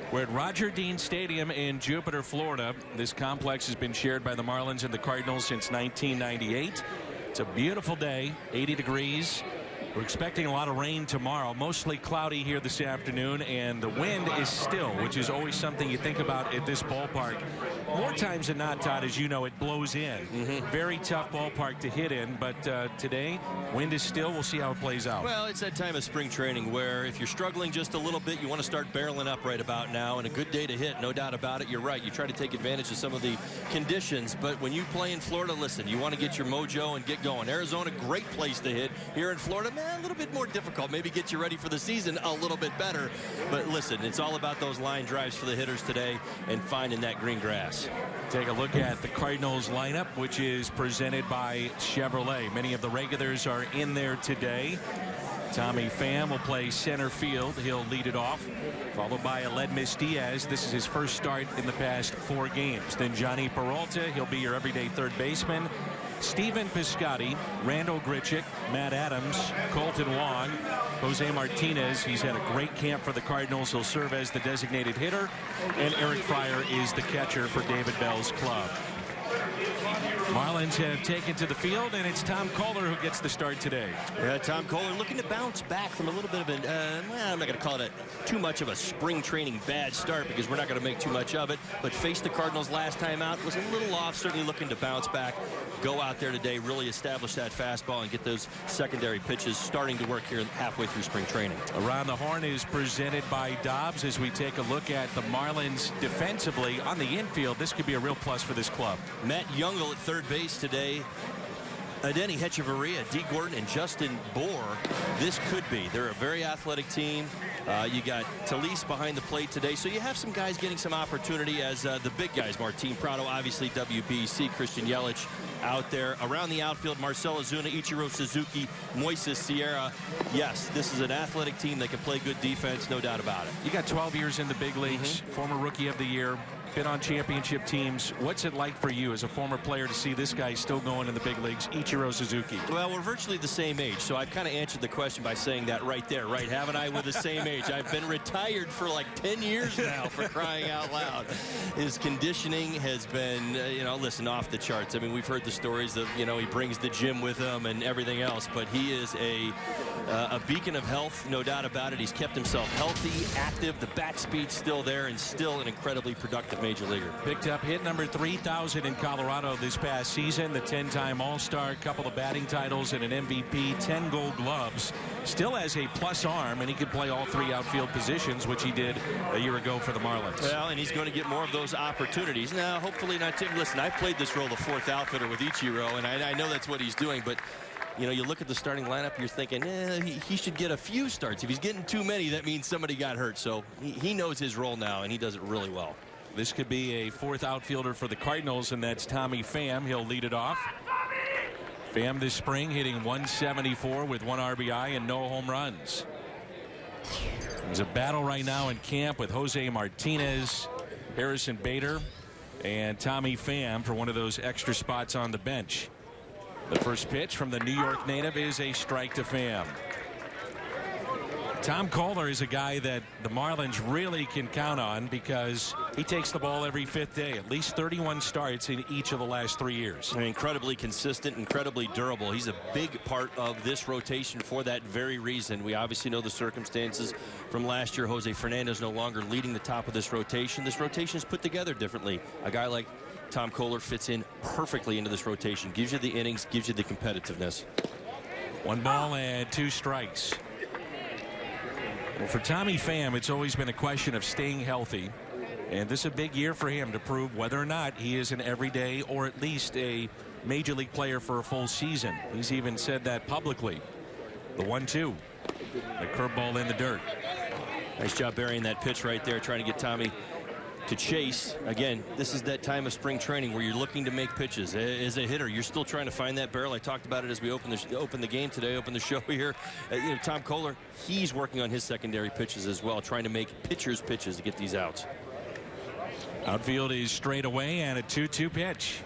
We're at Roger Dean Stadium in Jupiter, Florida. This complex has been shared by the Marlins and the Cardinals since 1998. It's a beautiful day, 80 degrees. We're expecting a lot of rain tomorrow, mostly cloudy here this afternoon, and the wind is still, which is always something you think about at this ballpark. More times than not, Todd, as you know, it blows in. Very tough ballpark to hit in, but today, wind is still. We'll see how it plays out. Well, it's that time of spring training where if you're struggling just a little bit, you want to start barreling up right about now, and a good day to hit, no doubt about it. You're right. You try to take advantage of some of the conditions, but when you play in Florida, listen, you want to get your mojo and get going. Arizona, great place to hit. Here in Florida, man, a little bit more difficult. Maybe get you ready for the season a little bit better. But listen, it's all about those line drives for the hitters today and finding that green grass. Take a look at the Cardinals lineup, which is presented by Chevrolet. Many of the regulars are in there today. Tommy Pham will play center field. He'll lead it off, followed by Aledmys Diaz. This is his first start in the past 4 games. Then Johnny Peralta, he'll be your everyday third baseman. Steven Piscotty, Randall Grichuk, Matt Adams, Colton Wong, Jose Martinez. He's had a great camp for the Cardinals. He'll serve as the designated hitter. And Eric Fryer is the catcher for David Bell's club. Marlins have taken to the field, and it's Tom Koehler who gets the start today. Yeah, Tom Koehler looking to bounce back from a little bit of an, well, I'm not going to call it too much of a spring training bad start because we're not going to make too much of it, but faced the Cardinals last time out, was a little off, certainly looking to bounce back, go out there today, really establish that fastball and get those secondary pitches starting to work here halfway through spring training. Around the Horn is presented by Dobbs as we take a look at the Marlins defensively on the infield. This could be a real plus for this club. Matt Youngel at third base today. Denny Hechavarria, D. Gordon, and Justin Bohr. This could be. They're a very athletic team. You got Talise behind the plate today, so you have some guys getting some opportunity as the big guys. Martin Prado, obviously WBC, Christian Yelich out there. Around the outfield, Marcell Ozuna, Ichiro Suzuki, Moises Sierra. Yes, this is an athletic team that can play good defense, no doubt about it. You got 12 years in the big leagues, former Rookie of the Year, been on championship teams. What's it like for you as a former player to see this guy still going in the big leagues, Ichiro Suzuki? Well, we're virtually the same age, so I've kind of answered the question by saying that right there, right? Haven't I? We're the same age. I've been retired for like 10 years now, for crying out loud. His conditioning has been, you know, listen, off the charts. I mean, we've heard the stories of, you know, he brings the gym with him and everything else, but he is a beacon of health, no doubt about it. He's kept himself healthy, active, the bat speed's still there, and still an incredibly productive major leaguer. Picked up hit number 3,000 in Colorado this past season, the 10-time All-Star, couple of batting titles and an MVP, 10 Gold Gloves. Still has a plus arm, and he could play all 3 outfield positions, which he did a year ago for the Marlins. Well, and he's going to get more of those opportunities. Now, hopefully not. Listen, I've played this role, the 4th outfielder with Ichiro, and I know that's what he's doing, but you know, you look at the starting lineup, you're thinking, he should get a few starts. If he's getting too many, that means somebody got hurt. So he knows his role now, and he does it really well. This could be a 4th outfielder for the Cardinals, and that's Tommy Pham. He'll lead it off. Pham this spring hitting 174 with 1 RBI and no home runs. There's a battle right now in camp with Jose Martinez, Harrison Bader, and Tommy Pham for one of those extra spots on the bench. The first pitch from the New York native is a strike to Pham. Tom Koehler is a guy that the Marlins really can count on because he takes the ball every 5th day. At least 31 starts in each of the last 3 years. Incredibly consistent, incredibly durable. He's a big part of this rotation for that very reason. We obviously know the circumstances from last year. Jose Fernandez no longer leading the top of this rotation. This rotation is put together differently. A guy like Tom Koehler fits in perfectly into this rotation. Gives you the innings, gives you the competitiveness. 1 ball and 2 strikes. Well, for Tommy Pham, it's always been a question of staying healthy. And this is a big year for him to prove whether or not he is an everyday or at least a major league player for a full season. He's even said that publicly. The 1-2. The curveball in the dirt. Nice job burying that pitch right there, trying to get Tommy to chase. Again, this is that time of spring training where you're looking to make pitches. As a hitter, you're still trying to find that barrel. I talked about it as we opened the game today, opened the show here. You know, Tom Koehler, he's working on his secondary pitches as well, trying to make pitchers pitches to get these outs. Outfield is straight away and a 2-2 pitch.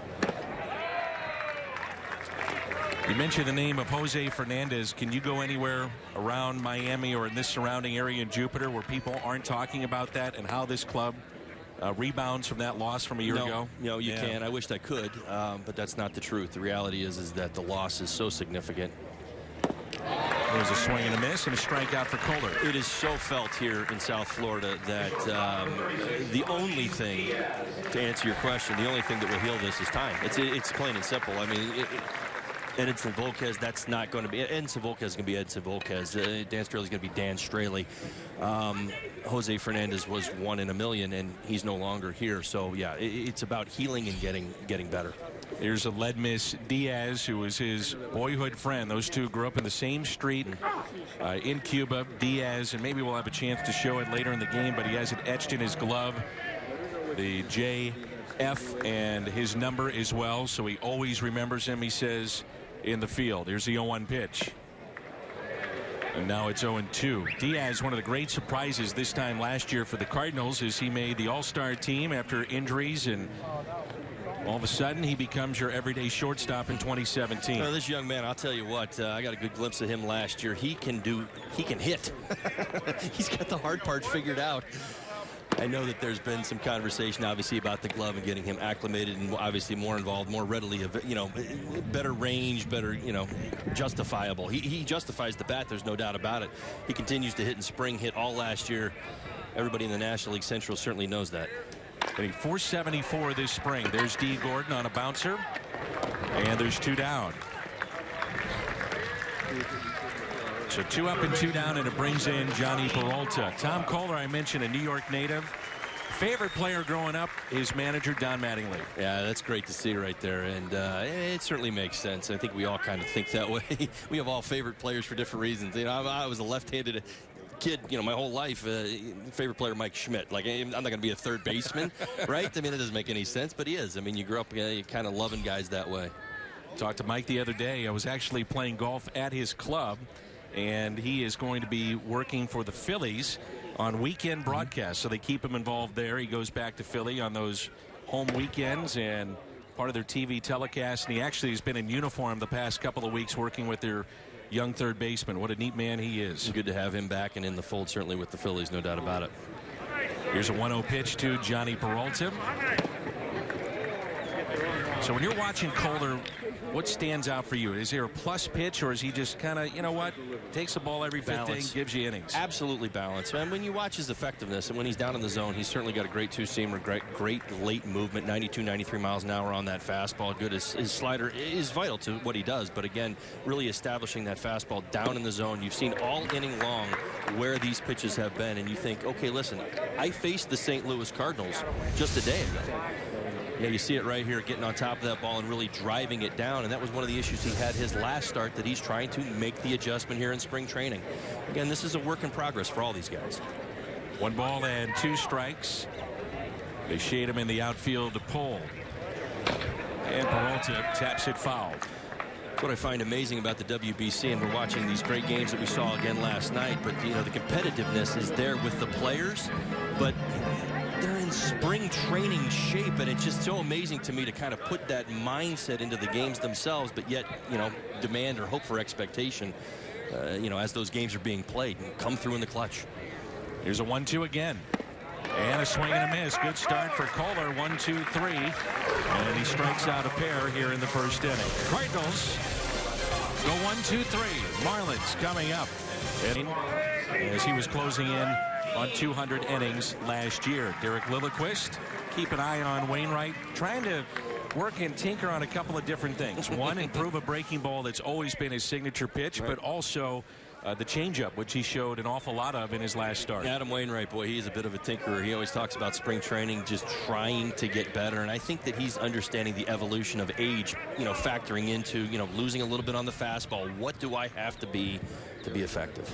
You mentioned the name of Jose Fernandez. Can you go anywhere around Miami or in this surrounding area in Jupiter where people aren't talking about that and how this club rebounds from that loss from a year ago? No, you can't. I wished I could, but that's not the truth. The reality is that the loss is so significant. There's a swing and a miss and a strikeout for Kohler. It is so felt here in South Florida that the only thing, to answer your question, the only thing that will heal this is time. It's plain and simple. I mean, Edinson Volquez, that's not going to be. Edinson Volquez is going to be Edinson Volquez. Dan Straley is going to be Dan Straley. Jose Fernandez was 1 in a million, and he's no longer here. So, yeah, it's about healing and getting better. Here's a Ledmus Diaz, who was his boyhood friend. Those two grew up in the same street in Cuba. Diaz, and maybe we'll have a chance to show it later in the game, but he has it etched in his glove. The JF and his number as well, so he always remembers him, he says, in the field. Here's the 0-1 pitch. And now it's 0-2. Diaz, one of the great surprises this time last year for the Cardinals, is he made the All-Star team after injuries, and all of a sudden he becomes your everyday shortstop in 2017. Well, this young man, I'll tell you what, I got a good glimpse of him last year. He can hit. He's got the hard part figured out. I know that there's been some conversation, obviously, about the glove and getting him acclimated and obviously more involved, more readily, better range, better, justifiable. He justifies the bat, there's no doubt about it. He continues to hit in spring, hit all last year. Everybody in the National League Central certainly knows that. Hitting .474 this spring. There's D. Gordon on a bouncer, and there's 2 down. So 2 up and 2 down, and it brings in Johnny Peralta. Tom Kohler, I mentioned, a New York native. Favorite player growing up, his manager, Don Mattingly. Yeah, that's great to see right there, and it certainly makes sense. I think we all kind of think that way. We have all favorite players for different reasons. I was a left-handed kid, my whole life. Favorite player, Mike Schmidt. Like, I'm not going to be a third baseman, right? I mean, that doesn't make any sense, but he is. I mean, you grew up kind of loving guys that way. Talked to Mike the other day. I was actually playing golf at his club, and he is going to be working for the Phillies on weekend broadcasts, so they keep him involved there. He goes back to Philly on those home weekends and part of their TV telecast, and he actually has been in uniform the past couple of weeks working with their young third baseman. What a neat man he is. Good to have him back and in the fold, certainly, with the Phillies, no doubt about it. Here's a 1-0 pitch to Johnny Peralta. So when you're watching Kohler, what stands out for you? Is there a plus pitch, or is he just kind of, takes the ball every fifth inning, gives you innings? Absolutely balanced. And when you watch his effectiveness, and when he's down in the zone, he's certainly got a great two-seamer, great late movement, 92, 93 miles an hour on that fastball. Good. His slider is vital to what he does, but again, really establishing that fastball down in the zone. You've seen all inning long where these pitches have been, and you think, okay, listen, I faced the St. Louis Cardinals just a day ago. You see it right here, getting on top of that ball and really driving it down, and that was one of the issues he had his last start, that he's trying to make the adjustment here in spring training. Again, this is a work in progress for all these guys. 1 ball and 2 strikes. They shade him in the outfield to pull, and Peralta taps it foul. That's what I find amazing about the WBC, and we're watching these great games that we saw again last night, but the competitiveness is there with the players, but they're in spring training shape, and it's just so amazing to me to kind of put that mindset into the games themselves, but yet, demand or hope for expectation, as those games are being played, and come through in the clutch. Here's a 1-2 again. And a swing and a miss. Good start for Kohler. 1, 2, 3. And he strikes out a pair here in the first inning. Cardinals go 1, 2, 3. Marlins coming up. As he was closing in on 200 innings last year. Derek Lilliquist, keep an eye on Wainwright, trying to work and tinker on a couple of different things. One, improve a breaking ball that's always been his signature pitch, but also the changeup, which he showed an awful lot of in his last start. Adam Wainwright, boy, he's a bit of a tinkerer. He always talks about spring training, just trying to get better, and I think that he's understanding the evolution of age, factoring into, losing a little bit on the fastball. What do I have to be effective?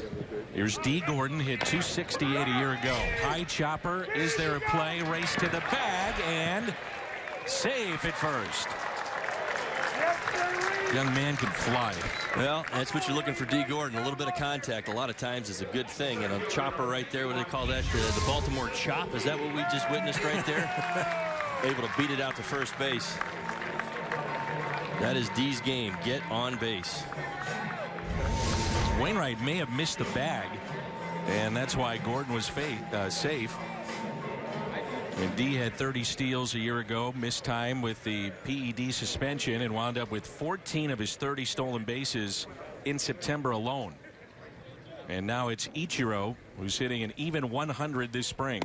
Here's D. Gordon, hit .268 a year ago. High chopper. Is there a play? Race to the bag, and safe at first. Young man can fly. Well, that's what you're looking for, D. Gordon. A little bit of contact a lot of times is a good thing. And a chopper right there, what do they call that? The Baltimore chop. Is that what we just witnessed right there? Able to beat it out to first base. That is D's game. Get on base. Wainwright may have missed the bag, and that's why Gordon was safe. And D had 30 steals a year ago, missed time with the PED suspension, and wound up with 14 of his 30 stolen bases in September alone. And now it's Ichiro, who's hitting an even 100 this spring.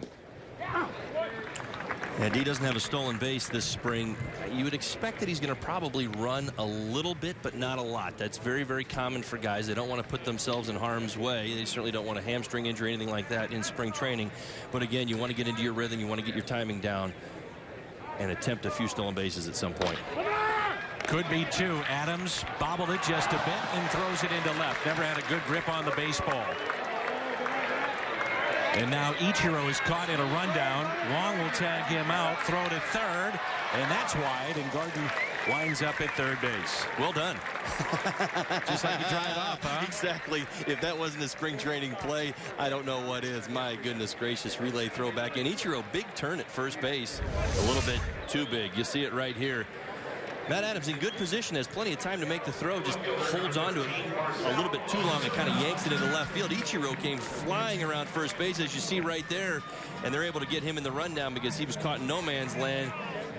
And he doesn't have a stolen base this spring. You would expect that he's going to probably run a little bit, but not a lot. That's very, very common for guys. They don't want to put themselves in harm's way. They certainly don't want a hamstring injury or anything like that in spring training. But again, you want to get into your rhythm. You want to get your timing down and attempt a few stolen bases at some point. Could be two. Adams bobbled it just a bit and throws it into left. Never had a good grip on the baseball. And now Ichiro is caught in a rundown. Wong will tag him out, throw to third, and that's wide, and Gordon winds up at third base. Well done. Just like you drive up, huh? Exactly. If that wasn't a spring training play, I don't know what is. My goodness gracious, relay throw back in. Ichiro, big turn at first base. A little bit too big. You see it right here. Matt Adams in good position, has plenty of time to make the throw, just holds on to it a little bit too long and kind of yanks it into left field. Ichiro came flying around first base, as you see right there, and they're able to get him in the rundown because he was caught in no man's land.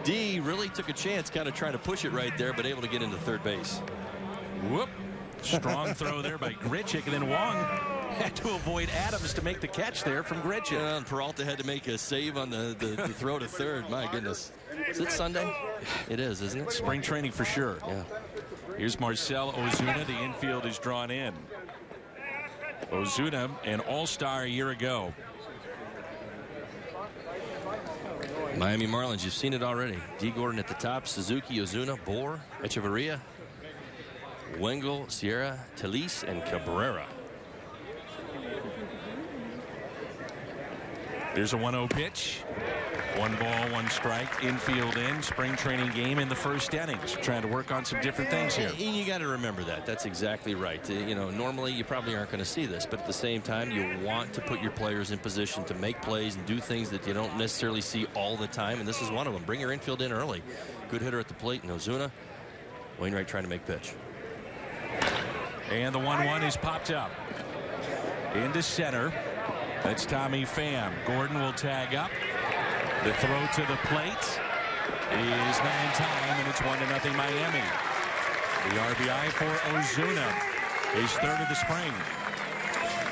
D really took a chance, kind of trying to push it right there, but able to get into third base. Whoop. Strong throw there by Grichuk, and then Wong had to avoid Adams to make the catch there from Grichuk. Yeah, and Peralta had to make a save on the throw to third. My goodness. Is it Sunday? It is, isn't it? Spring training for sure. Yeah. Here's Marcell Ozuna. The infield is drawn in. Ozuna, an all-star a year ago. Miami Marlins, you've seen it already. D. Gordon at the top, Suzuki, Ozuna, Bohr, Echeverria, Wengel, Sierra, Talise, and Cabrera. There's a 1-0 pitch. 1 ball, 1 strike, infield in, spring training game in the first innings. Trying to work on some different things here. And you got to remember that. That's exactly right. You know, normally you probably aren't going to see this, but at the same time, you want to put your players in position to make plays and do things that you don't necessarily see all the time, and this is one of them. Bring your infield in early. Good hitter at the plate, and Ozuna. Wainwright trying to make pitch. And the 1-1 is popped up. Into center. That's Tommy Pham. Gordon will tag up. The throw to the plate is not in time, and it's 1-0 Miami. The RBI for Ozuna, his third of the spring.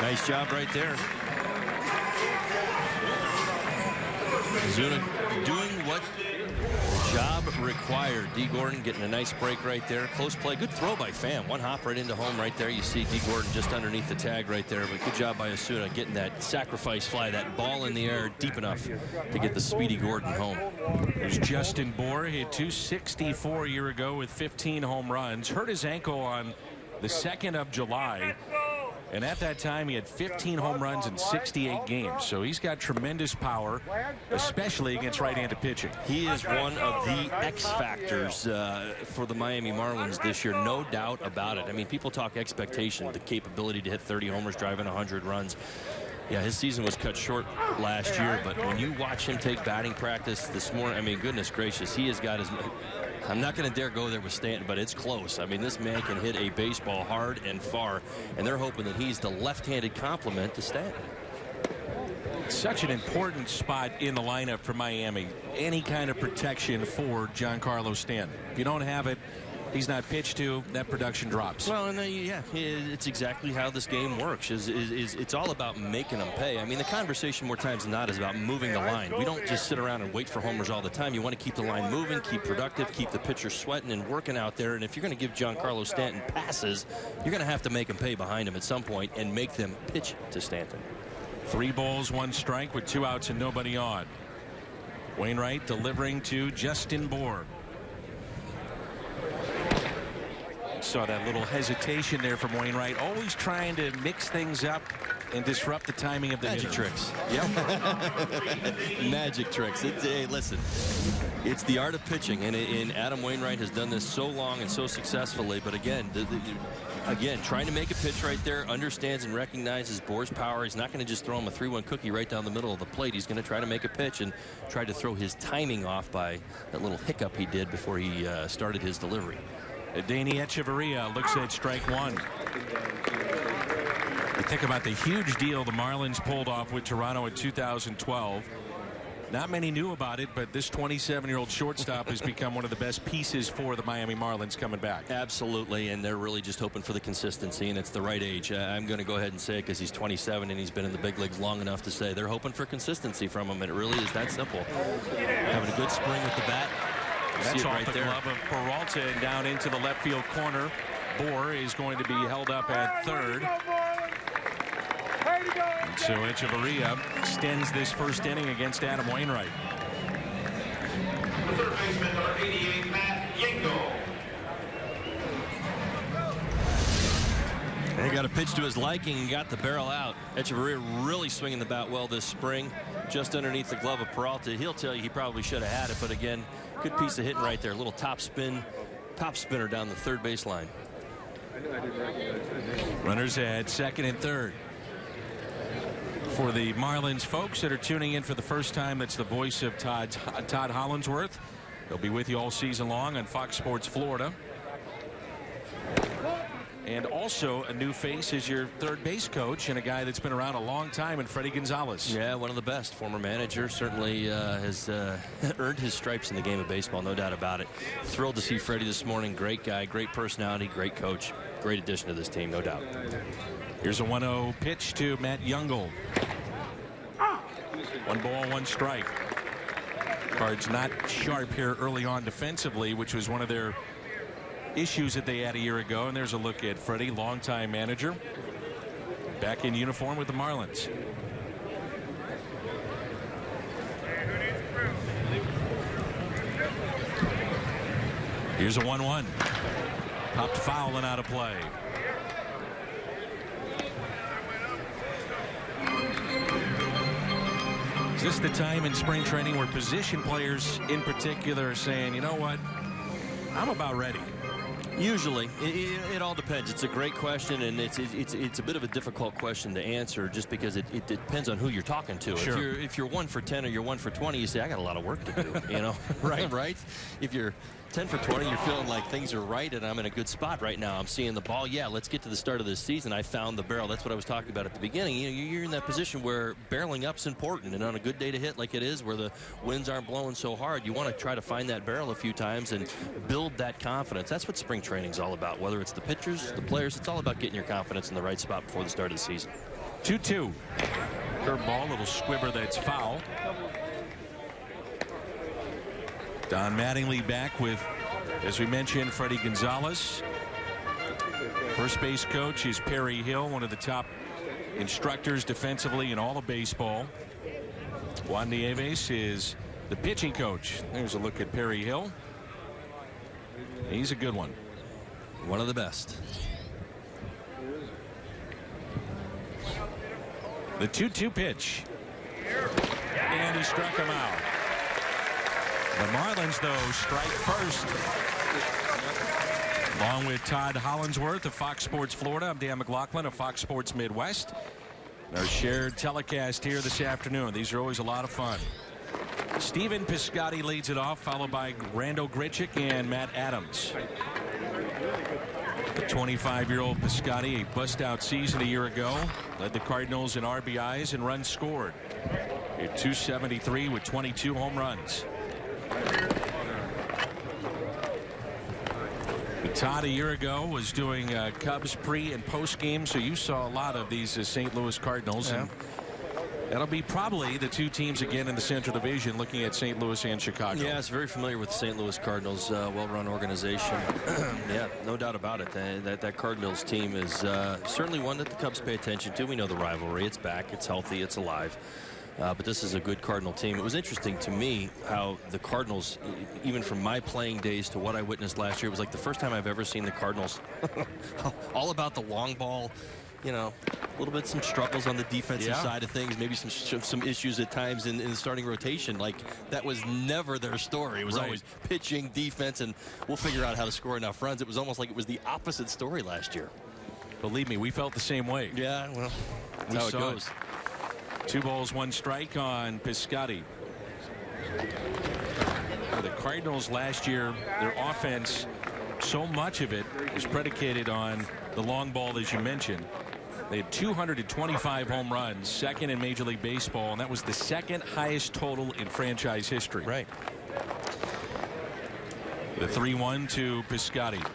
Nice job right there. Ozuna doing what the job required. D. Gordon getting a nice break right there. Close play. Good throw by Pham. One hop right into home right there. You see D. Gordon just underneath the tag right there. But good job by Ozuna getting that sacrifice fly, that ball in the air deep enough to get the speedy Gordon home. There's Justin Bohr. He had 264 a year ago with 15 home runs. Hurt his ankle on the 2nd of July. And at that time, he had 15 home runs in 68 games. So he's got tremendous power, especially against right-handed pitching. He is one of the X factors for the Miami Marlins this year, no doubt about it. I mean, people talk expectation, the capability to hit 30 homers, driving 100 runs. Yeah, his season was cut short last year, but when you watch him take batting practice this morning, I mean, goodness gracious, he has got his... I'm not going to dare go there with Stanton, but it's close. I mean, this man can hit a baseball hard and far, and they're hoping that he's the left-handed complement to Stanton. Such an important spot in the lineup for Miami. Any kind of protection for Giancarlo Stanton. If you don't have it, he's not pitched to, that production drops. Well, and yeah, it's exactly how this game works. It's all about making them pay. I mean, the conversation more times than not is about moving the line. We don't just sit around and wait for homers all the time. You want to keep the line moving, keep productive, keep the pitcher sweating and working out there. And if you're going to give Giancarlo Stanton passes, you're going to have to make them pay behind him at some point and make them pitch to Stanton. 3 balls, 1 strike with 2 outs and nobody on. Wainwright delivering to Justin Bohr. Saw that little hesitation there from Wainwright, always trying to mix things up and disrupt the timing of the magic hitter. Tricks. Yep. Magic tricks. Hey, listen, it's the art of pitching, and Adam Wainwright has done this so long and so successfully. But again, again, trying to make a pitch right there, understands and recognizes Bohr's power. He's not going to just throw him a 3-1 cookie right down the middle of the plate. He's going to try to make a pitch and try to throw his timing off by that little hiccup he did before he started his delivery. Danny Echeverria looks at strike one. You think about the huge deal the Marlins pulled off with Toronto in 2012. Not many knew about it, but this 27-year-old shortstop has become one of the best pieces for the Miami Marlins coming back. Absolutely, and they're really just hoping for the consistency, and it's the right age. I'm going to go ahead and say it because he's 27 and he's been in the big leagues long enough to say they're hoping for consistency from him, and it really is that simple. Having a good spring with the bat. That's off the glove of Peralta and down into the left field corner. Bohr is going to be held up at third. And so Echeverria extends this first inning against Adam Wainwright. The third baseman, number 88, Matt Yango. He got a pitch to his liking and got the barrel out. Echeverria really swinging the bat well this spring, just underneath the glove of Peralta. He'll tell you he probably should have had it, but again, good piece of hitting right there. A little top spinner down the third baseline. Runners at second and third. For the Marlins folks that are tuning in for the first time, that's the voice of Todd Hollandsworth. He'll be with you all season long on Fox Sports Florida. And also a new face is your third base coach and a guy that's been around a long time, and Freddie Gonzalez. Yeah, one of the best. Former manager, certainly has earned his stripes in the game of baseball, no doubt about it. Thrilled to see Freddie this morning. Great guy, great personality, great coach. Great addition to this team, no doubt. Here's a 1-0 pitch to Matt Youngel. 1 ball, 1 strike. Cards not sharp here early on defensively, which was one of their issues that they had a year ago. And there's a look at Freddie, longtime manager, back in uniform with the Marlins. Here's a 1-1. Popped foul and out of play. Is this the time in spring training where position players in particular are saying, you know what, I'm about ready? Usually, it all depends. It's a great question, and it's a bit of a difficult question to answer, just because it depends on who you're talking to. Sure. If you're 1 for 10 or you're 1 for 20, you say I got a lot of work to do. You know, right? If you're 10 for 20, you're feeling like things are right and I'm in a good spot right now. I'm seeing the ball. Yeah, let's get to the start of this season. I found the barrel. That's what I was talking about at the beginning. You know, you're in that position where barreling up's important, and on a good day to hit like it is, where the winds aren't blowing so hard, you want to try to find that barrel a few times and build that confidence. That's what spring training's all about. Whether it's the pitchers, the players, it's all about getting your confidence in the right spot before the start of the season. 2-2. Curveball, little squibber that's foul. Don Mattingly back with, as we mentioned, Freddie Gonzalez. First base coach is Perry Hill, one of the top instructors defensively in all of baseball. Juan Nieves is the pitching coach. There's a look at Perry Hill. He's a good one. One of the best. The 2-2 pitch. And he struck him out. The Marlins, though, strike first. Along with Todd Hollandsworth of Fox Sports Florida, I'm Dan McLaughlin of Fox Sports Midwest. Our shared telecast here this afternoon. These are always a lot of fun. Stephen Piscotty leads it off, followed by Randall Grichuk and Matt Adams. The 25-year-old Piscotty, a bust-out season a year ago, led the Cardinals in RBIs and runs scored. Hit .273 with 22 home runs. Todd a year ago was doing Cubs pre and post game, so you saw a lot of these St. Louis Cardinals. Yeah. And that'll be probably the two teams again in the Central Division, looking at St. Louis and Chicago. Yeah, it's very familiar with the St. Louis Cardinals, well-run organization. Yeah, no doubt about it. That Cardinals team is certainly one that the Cubs pay attention to. We know the rivalry. It's back. It's healthy. It's alive. But this is a good Cardinal team. It was interesting to me how the Cardinals, even from my playing days to what I witnessed last year, it was like the first time I've ever seen the Cardinals all about the long ball. You know, a little bit some struggles on the defensive side of things, maybe some issues at times in the starting rotation. Like, that was never their story. It was always pitching, defense, and we'll figure out how to score enough runs. It was almost like it was the opposite story last year. Believe me, we felt the same way. Yeah, well, that's how it goes. 2 balls, 1 strike on Piscotty. For the Cardinals last year, their offense so much of it was predicated on the long ball, as you mentioned. They had 225 home runs, second in Major League Baseball, and that was the second highest total in franchise history. Right. The 3-1 to Piscotty.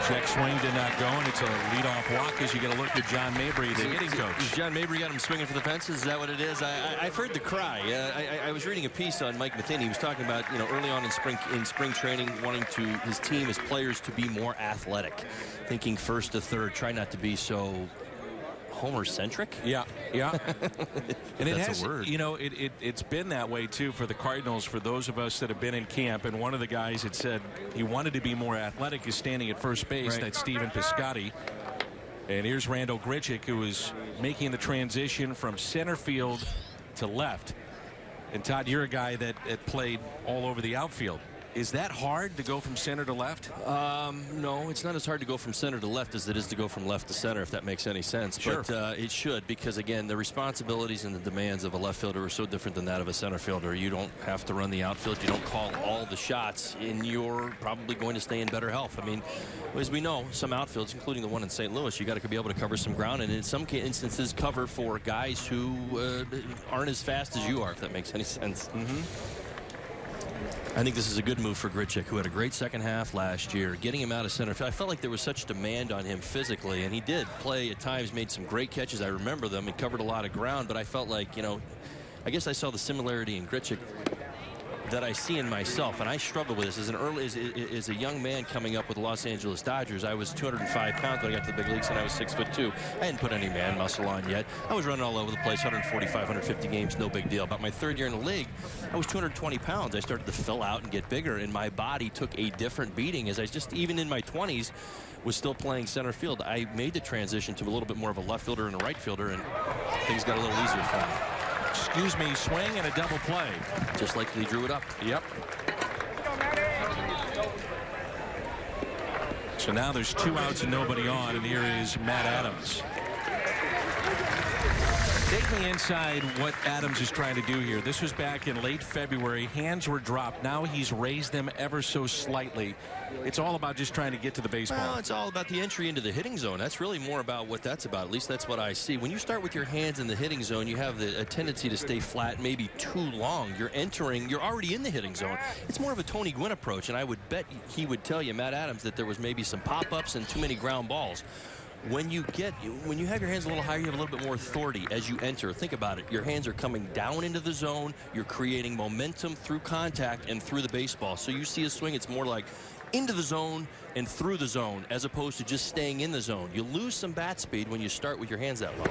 Check swing did not go, and it's a leadoff walk as you get a look at John Mabry, the hitting coach. John Mabry got him swinging for the fences. Is that what it is? I've heard the cry. I was reading a piece on Mike Matheny. He was talking about, early on in spring training, wanting his team, his players to be more athletic, thinking first to third, try not to be so Homer-centric. Yeah. And that's a word. It's been that way too for the Cardinals, for those of us that have been in camp. And one of the guys that said he wanted to be more athletic is standing at first base. Right. That's Stephen Piscotty. And here's Randall Grichuk, who is making the transition from center field to left. And Todd, you're a guy that played all over the outfield. Is that hard to go from center to left? No, it's not as hard to go from center to left as it is to go from left to center, if that makes any sense. Sure. But it should, because, again, the responsibilities and the demands of a left fielder are so different than that of a center fielder. You don't have to run the outfield. You don't call all the shots, and you're probably going to stay in better health. I mean, as we know, some outfields, including the one in St. Louis, you got to be able to cover some ground, and in some instances cover for guys who aren't as fast as you are, if that makes any sense. I think this is a good move for Grichuk, who had a great second half last year. Getting him out of center field, I felt like there was such demand on him physically, and he did play at times, made some great catches. I remember them. He covered a lot of ground, but I felt like, I guess I saw the similarity in Grichuk that I see in myself, and I struggle with this as a young man coming up with the Los Angeles Dodgers. I was 205 pounds when I got to the big leagues, and I was 6'2". I hadn't put any man muscle on yet. I was running all over the place, 145, 150 games, no big deal. About my third year in the league, I was 220 pounds. I started to fill out and get bigger, and my body took a different beating as I just, even in my 20s, was still playing center field. I made the transition to a little bit more of a left fielder and a right fielder, and things got a little easier for me. Excuse me, swing and a double play. Just like he drew it up. Yep. So now there's 2 outs and nobody on, and here is Matt Adams. Take me inside what Adams is trying to do here. This was back in late February. Hands were dropped. Now he's raised them ever so slightly. It's all about just trying to get to the baseball. Well, it's all about the entry into the hitting zone. That's really more about what that's about. At least that's what I see. When you start with your hands in the hitting zone, you have a tendency to stay flat, maybe too long. You're already in the hitting zone. It's more of a Tony Gwynn approach, and I would bet he would tell you, Matt Adams, that there was maybe some pop-ups and too many ground balls. When you have your hands a little higher, you have a little bit more authority as you enter. Think about it. Your hands are coming down into the zone. You're creating momentum through contact and through the baseball. So you see a swing, it's more like into the zone and through the zone as opposed to just staying in the zone. You lose some bat speed when you start with your hands that low.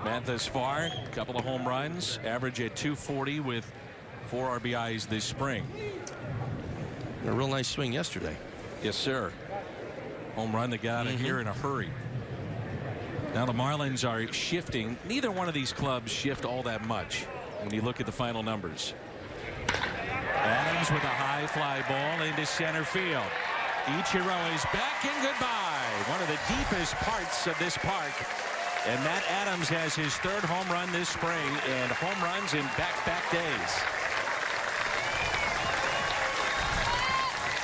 Matt thus far, a couple of home runs, average at 240 with 4 RBIs this spring. A real nice swing yesterday. Yes, sir. Home run that got out of here in a hurry. Now the Marlins are shifting. Neither one of these clubs shift all that much when you look at the final numbers. Adams with a high fly ball into center field. Ichiro is back and goodbye. One of the deepest parts of this park. And Matt Adams has his 3rd home run this spring and home runs in back-to-back days.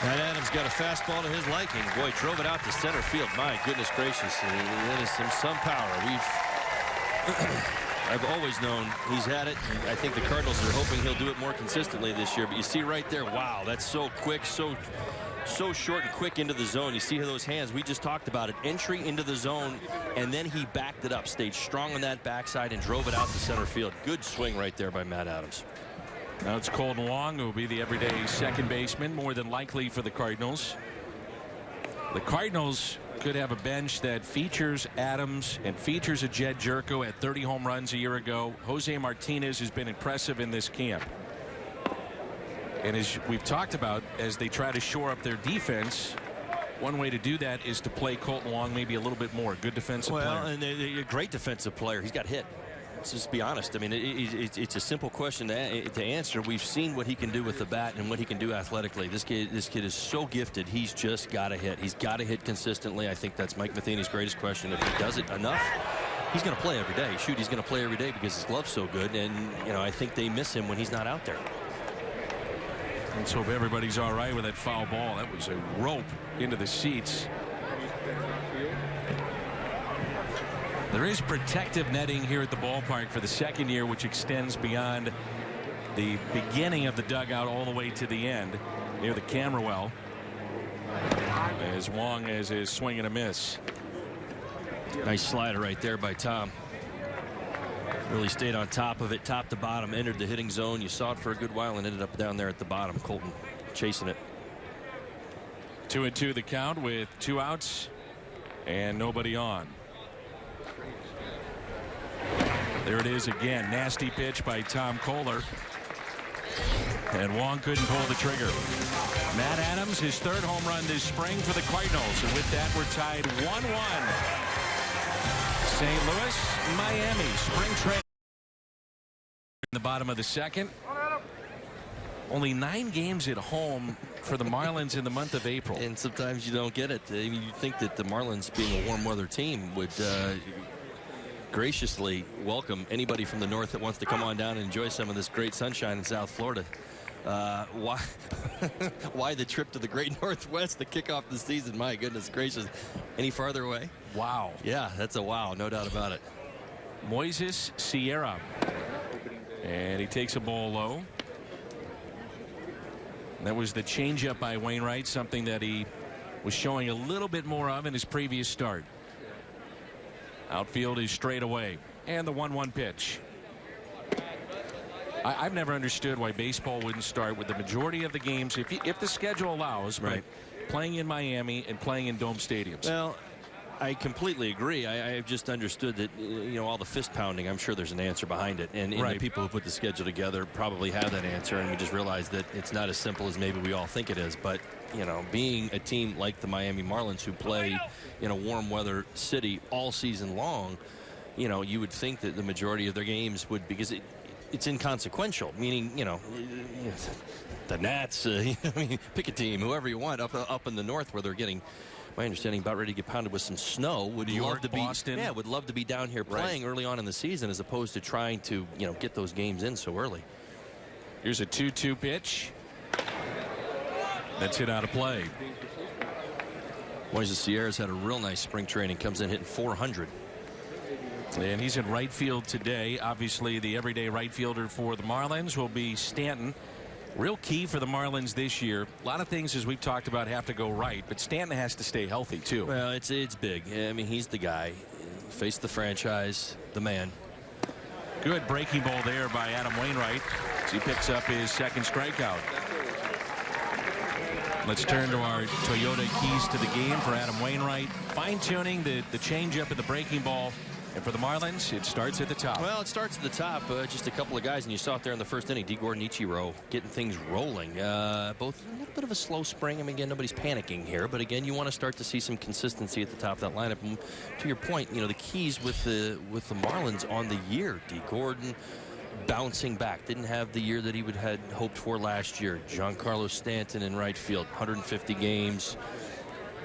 Matt Adams got a fastball to his liking. Boy, drove it out to center field. My goodness gracious. That is some power. I've always known he's had it. I think the Cardinals are hoping he'll do it more consistently this year. But you see right there, wow, that's so quick, so short and quick into the zone. You see those hands. We just talked about it. Entry into the zone, and then he backed it up, stayed strong on that backside, and drove it out to center field. Good swing right there by Matt Adams. Now it's Colton Wong, who will be the everyday second baseman, more than likely for the Cardinals. The Cardinals could have a bench that features Adams and features a Jed Jerko at 30 home runs a year ago. Jose Martinez has been impressive in this camp. And as we've talked about, as they try to shore up their defense, one way to do that is to play Colton Wong maybe a little bit more. Good defensive player. Well, and a great defensive player. He's got hit. Let's just be honest. I mean, it's a simple question to answer. We've seen what he can do with the bat and what he can do athletically. This kid is so gifted. He's just got to hit. He's got to hit consistently. I think that's Mike Matheny's greatest question. If he does it enough, he's going to play every day. Shoot, he's going to play every day because his glove's so good. And, I think they miss him when he's not out there. Let's hope everybody's all right with that foul ball. That was a rope into the seats. There is protective netting here at the ballpark for the second year, which extends beyond the beginning of the dugout all the way to the end near the camera well. As Wong as his swing and a miss. Nice slider right there by Tom. Really stayed on top of it, top to bottom, entered the hitting zone. You saw it for a good while and ended up down there at the bottom. Colton chasing it. 2-2 the count with 2 outs and nobody on. There it is again. Nasty pitch by Tom Kohler. And Wong couldn't pull the trigger. Matt Adams, his 3rd home run this spring for the Cardinals. And with that, we're tied 1-1. St. Louis, Miami, spring training. In the bottom of the 2nd. Only 9 games at home for the Marlins in the month of April. And sometimes you don't get it. I mean, you'd think that the Marlins, being a warm weather team, would graciously welcome anybody from the north that wants to come on down and enjoy some of this great sunshine in South Florida. Why why the trip to the great Northwest to kick off the season? My goodness gracious. Any farther away? Wow. Yeah, that's a wow, no doubt about it. Moises Sierra. And he takes a ball low. That was the changeup by Wainwright, something that he was showing a little bit more of in his previous start. Outfield is straight away. And the 1-1 pitch. I've never understood why baseball wouldn't start with the majority of the games, if the schedule allows, right, playing in Miami and playing in dome stadiums. Well, I completely agree. I've just understood that, you know, all the fist pounding, I'm sure there's an answer behind it. And the people who put the schedule together probably have that answer. And we just realized that it's not as simple as maybe we all think it is. But, you know, being a team like the Miami Marlins who play in a warm weather city all season long, you know, you would think that the majority of their games would, because it's inconsequential, meaning, you know, the Nats, I mean, pick a team, whoever you want, up in the north where they're getting, my understanding, about ready to get pounded with some snow. Would love to be, Boston. Yeah, would love to be down here playing early on in the season, as opposed to trying to, you know, get those games in so early. Here's a 2-2 pitch. That's hit out of play. Moises Sierra's had a real nice spring training. Comes in hitting 400. And he's in right field today. Obviously, the everyday right fielder for the Marlins will be Stanton. Real key for the Marlins this year. A lot of things, as we've talked about, have to go right, but Stanton has to stay healthy too. Well, it's big. I mean, he's the guy. Face the franchise, the man. Good breaking ball there by Adam Wainwright as he picks up his 2nd strikeout. Let's turn to our Toyota keys to the game for Adam Wainwright. Fine-tuning the changeup and the breaking ball. And for the Marlins, it starts at the top. Well, it starts at the top. Just a couple of guys, and you saw it there in the first inning. D. Gordon, Ichiro getting things rolling. Both a little bit of a slow spring. I mean, again, nobody's panicking here. But again, you want to start to see some consistency at the top of that lineup. And to your point, you know, the keys with the Marlins on the year. D. Gordon bouncing back. Didn't have the year that he had hoped for last year. Giancarlo Stanton in right field. 150 games.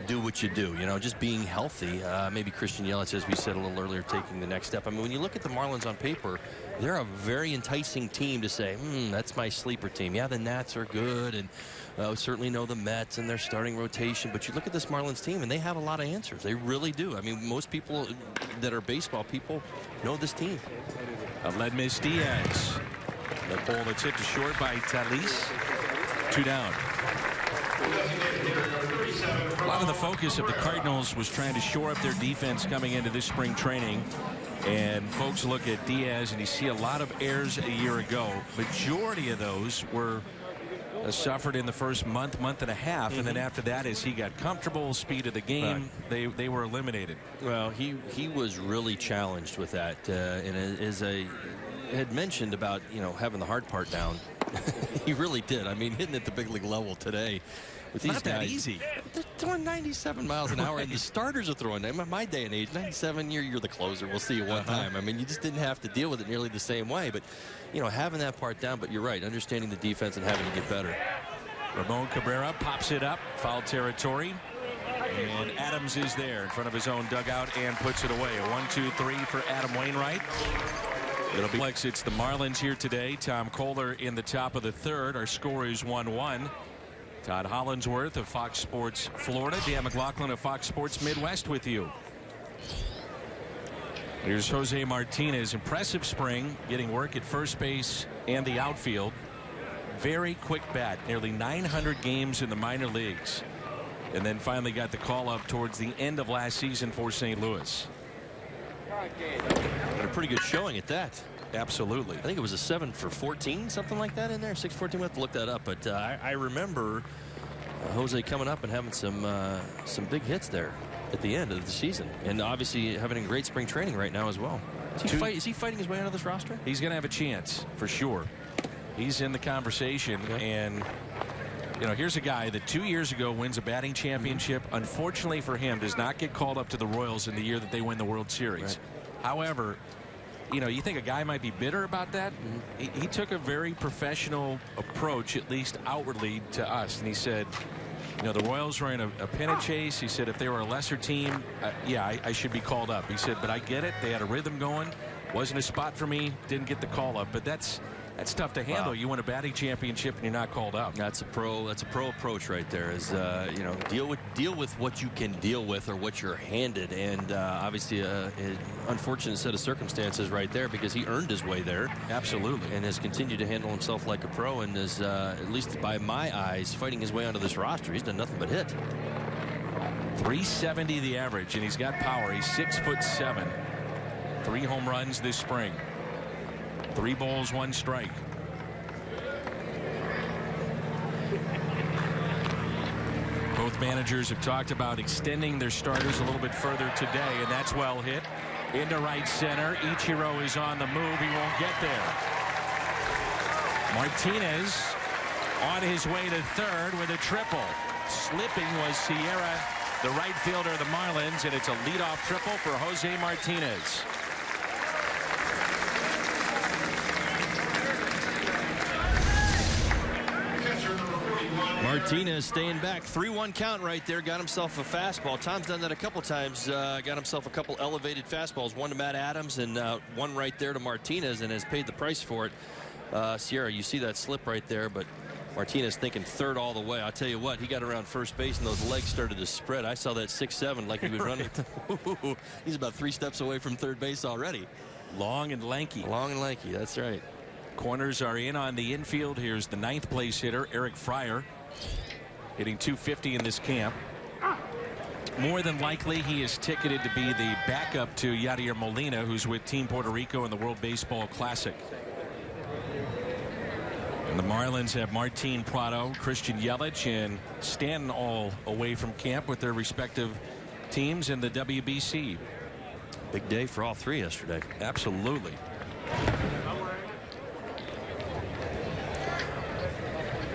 Do what you do, you know, just being healthy. Maybe Christian Yelich, as we said a little earlier, taking the next step. I mean, when you look at the Marlins on paper, they're a very enticing team to say, that's my sleeper team. Yeah, the Nats are good, and we certainly know the Mets and their starting rotation. But you look at this Marlins team, and they have a lot of answers. They really do. I mean, most people that are baseball people know this team. Aledmys Diaz. The ball that's hit to short by Talis. 2 down. A lot of the focus of the Cardinals was trying to shore up their defense coming into this spring training. And folks look at Diaz and you see a lot of errors a year ago. Majority of those were suffered in the first month and a half. And then after that, as he got comfortable, speed of the game, they were eliminated. Well, he was really challenged with that. And as I had mentioned about, you know, having the hard part down, he really did. I mean, hitting at the big league level today with these guys. Not that easy. They're throwing 97 miles an hour, and the starters are throwing. In my day and age, 97, you're the closer. We'll see you one time. I mean, you just didn't have to deal with it nearly the same way. But, you know, having that part down, but you're right, understanding the defense and having to get better. Ramon Cabrera pops it up, foul territory. And Adams is there in front of his own dugout and puts it away. A 1-2-3 for Adam Wainwright. It'll be Alex. It's the Marlins here today. Tom Kohler in the top of the third. Our score is 1-1. Todd Hollinsworth of Fox Sports Florida. Dan McLaughlin of Fox Sports Midwest with you. Here's Jose Martinez. Impressive spring, getting work at first base and the outfield. Very quick bat. Nearly 900 games in the minor leagues. And then finally got the call up towards the end of last season for St. Louis. And a pretty good showing at that. Absolutely. I think it was a 7 for 14, something like that in there. 6-14. We'll have to look that up. But I remember Jose coming up and having some big hits there at the end of the season, and obviously having a great spring training right now as well. Is he fighting his way out of this roster? He's going to have a chance for sure. He's in the conversation, and you know, here's a guy that 2 years ago wins a batting championship. Unfortunately for him, does not get called up to the Royals in the year that they win the World Series. Right. However, you know, you think a guy might be bitter about that? He took a very professional approach, at least outwardly, to us, and he said, you know, the Royals were in a pennant chase. He said if they were a lesser team, yeah, I should be called up. He said, but I get it. They had a rhythm going. Wasn't a spot for me. Didn't get the call up. But that's tough to handle. Wow. You win a batting championship and you're not called up. That's a pro approach right there. Is you know, deal with what you can deal with or what you're handed. And obviously an unfortunate set of circumstances right there, because he earned his way there. Absolutely. And has continued to handle himself like a pro, and is at least by my eyes fighting his way onto this roster. He's done nothing but hit. 370 the average, and he's got power. He's 6'7". 3 home runs this spring. 3 balls, 1 strike. Both managers have talked about extending their starters a little bit further today, and that's well hit. Into right center. Ichiro is on the move. He won't get there. Martinez on his way to third with a triple. Slipping was Sierra, the right fielder of the Marlins, and it's a leadoff triple for Jose Martinez. Martinez staying back. 3-1 count right there. Got himself a fastball. Tom's done that a couple times. Got himself a couple elevated fastballs. One to Matt Adams and one right there to Martinez, and has paid the price for it. Sierra, you see that slip right there, but Martinez thinking third all the way. I'll tell you what, he got around first base and those legs started to spread. I saw that 6-7 like he was running. He's about 3 steps away from third base already. Long and lanky. Long and lanky, that's right. Corners are in on the infield. Here's the 9th place hitter, Eric Fryer, hitting .250 in this camp. More than likely, he is ticketed to be the backup to Yadier Molina, who's with Team Puerto Rico in the World Baseball Classic. And the Marlins have Martin Prado, Christian Yelich, and Stanton all away from camp with their respective teams in the WBC. Big day for all 3 yesterday. Absolutely.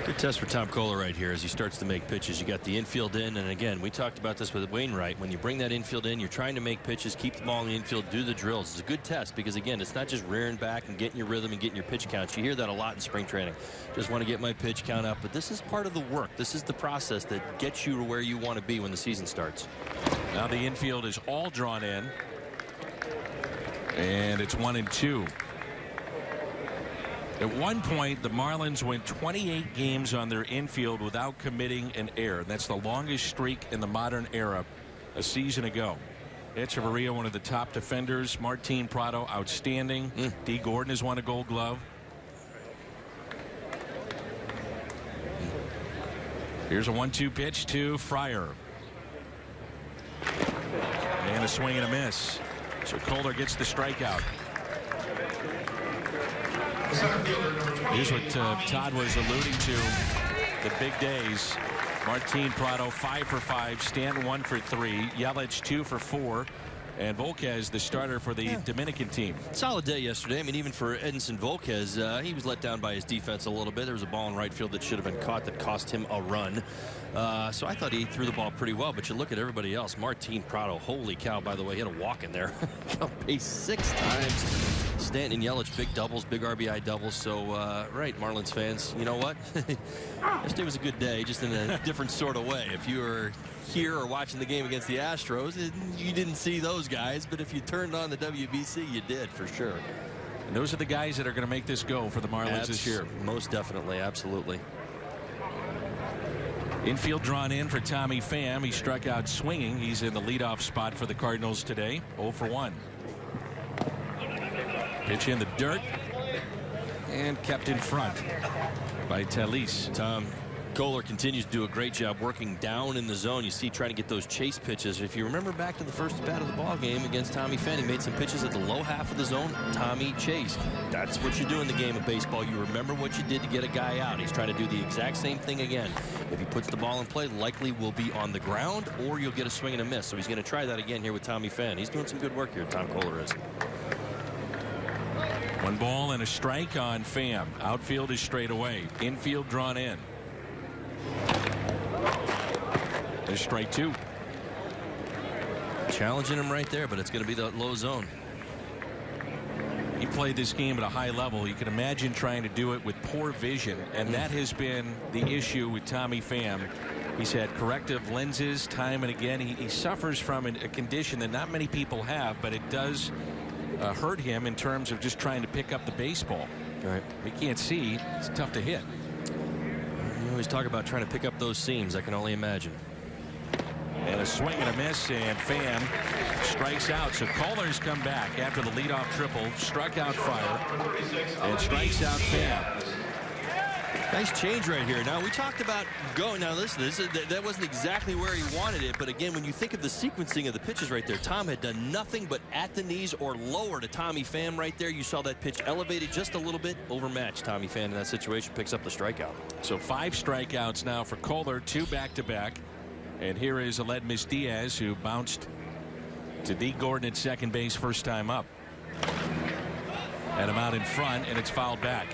Good test for Tom Kohler right here as he starts to make pitches. You got the infield in, and again, we talked about this with Wainwright. When you bring that infield in, you're trying to make pitches, keep the ball in the infield, do the drills. It's a good test because, again, it's not just rearing back and getting your rhythm and getting your pitch counts. You hear that a lot in spring training. Just want to get my pitch count up, but this is part of the work. This is the process that gets you to where you want to be when the season starts. Now the infield is all drawn in, and it's 1-2. At one point, the Marlins went 28 games on their infield without committing an error. That's the longest streak in the modern era a season ago. Echeverria, one of the top defenders. Martin Prado, outstanding. D. Gordon has won a Gold Glove. Here's a 1-2 pitch to Fryer. And a swing and a miss. So Kohler gets the strikeout. Here's what Todd was alluding to, the big days. Martin Prado 5 for 5, Stanton 1 for 3, Yelich 2 for 4, and Volquez the starter for the Dominican team. Solid day yesterday. I mean, even for Edinson Volquez, he was let down by his defense a little bit. There was a ball in right field that should have been caught that cost him a run. So I thought he threw the ball pretty well, but you look at everybody else. Martin Prado, holy cow, by the way, he had a walk in there. Got base 6 times. Stanton and Yelich, big doubles, big RBI doubles. So, right, Marlins fans, you know what? Yesterday was a good day, just in a different sort of way. If you were here or watching the game against the Astros, you didn't see those guys, but if you turned on the WBC, you did for sure. And those are the guys that are going to make this go for the Marlins this year. Most definitely. Absolutely. Infield drawn in for Tommy Pham. He struck out swinging. He's in the leadoff spot for the Cardinals today. 0 for 1. Pitch in the dirt and kept in front by Telis. Tom Kohler continues to do a great job working down in the zone. You see, trying to get those chase pitches. If you remember back to the first bat of the ball game against Tommy Pham, he made some pitches at the low half of the zone. Tommy chased. That's what you do in the game of baseball. You remember what you did to get a guy out. He's trying to do the exact same thing again. If he puts the ball in play, likely will be on the ground, or you'll get a swing and a miss. So he's going to try that again here with Tommy Pham. He's doing some good work here, Tom Kohler is. 1 ball and a strike on Pham. Outfield is straight away. Infield drawn in. There's strike 2. Challenging him right there, but it's going to be the low zone. He played this game at a high level. You can imagine trying to do it with poor vision, and that has been the issue with Tommy Pham. He's had corrective lenses time and again. He suffers from a condition that not many people have, but it does hurt him in terms of just trying to pick up the baseball. Right. He can't see. It's tough to hit. You always talk about trying to pick up those seams. I can only imagine. And a swing and a miss, and Pham strikes out. So Kohler's come back after the leadoff triple, struck out Fire, and strikes out Pham. Nice change right here. Now, we talked about going. Now, listen, that wasn't exactly where he wanted it. But again, when you think of the sequencing of the pitches right there, Tom had done nothing but at the knees or lower to Tommy Pham right there. You saw that pitch elevated just a little bit, overmatched. Tommy Pham in that situation picks up the strikeout. So 5 strikeouts now for Kohler, 2 back-to-back. And here is Aledmys Diaz, who bounced to Dee Gordon at second base first time up. Had him out in front, and it's fouled back.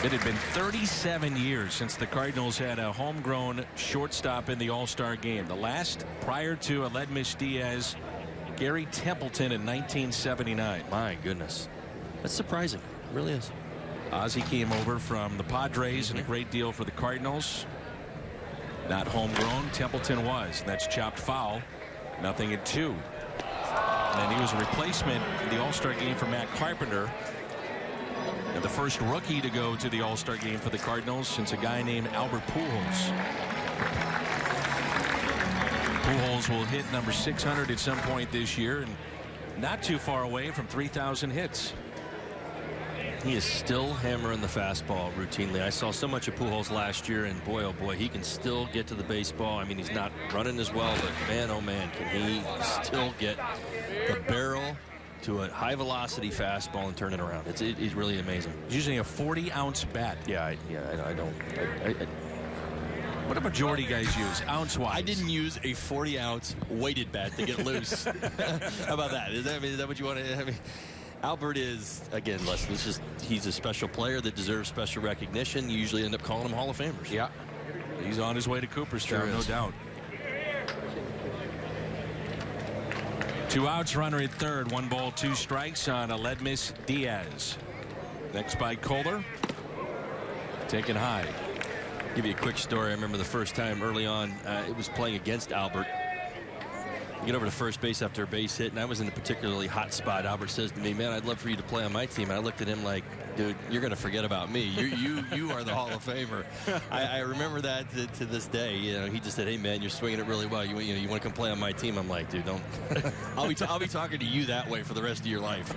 It had been 37 years since the Cardinals had a homegrown shortstop in the All-Star game. The last prior to Aledmys Diaz, Gary Templeton in 1979. My goodness. That's surprising. It really is. Ozzie came over from the Padres and a great deal for the Cardinals. Not homegrown. Templeton was. That's chopped foul. 0-2. And he was a replacement in the All-Star game for Matt Carpenter. And the first rookie to go to the All-Star game for the Cardinals since a guy named Albert Pujols. Pujols will hit number 600 at some point this year, and not too far away from 3,000 hits. He is still hammering the fastball routinely. I saw so much of Pujols last year, and boy, oh boy, he can still get to the baseball. I mean, he's not running as well, but man, oh man, can he still get the barrel to a high velocity fastball and turn it around. It's really amazing. He's using a 40-ounce bat. I don't. What do majority guys use, ounce-wise? I didn't use a 40-ounce weighted bat to get loose. How about that? Is that what you want to? I mean, Albert is, again, he's a special player that deserves special recognition. You usually end up calling him Hall of Famers. Yeah, he's on his way to Cooperstown, no doubt. 2 outs, runner at third. 1 ball, 2 strikes on Aledmys Diaz. Next by Kohler. Taken high. Give you a quick story. I remember the first time early on, it was playing against Albert. I get over to first base after a base hit, and I was in a particularly hot spot. Albert says to me, "Man, I'd love for you to play on my team." And I looked at him like, "Dude, you're going to forget about me. You are the Hall of Famer." I remember that to this day. You know, he just said, "Hey, man, you're swinging it really well. You want to come play on my team?" I'm like, "Dude, don't." I'll be talking to you that way for the rest of your life.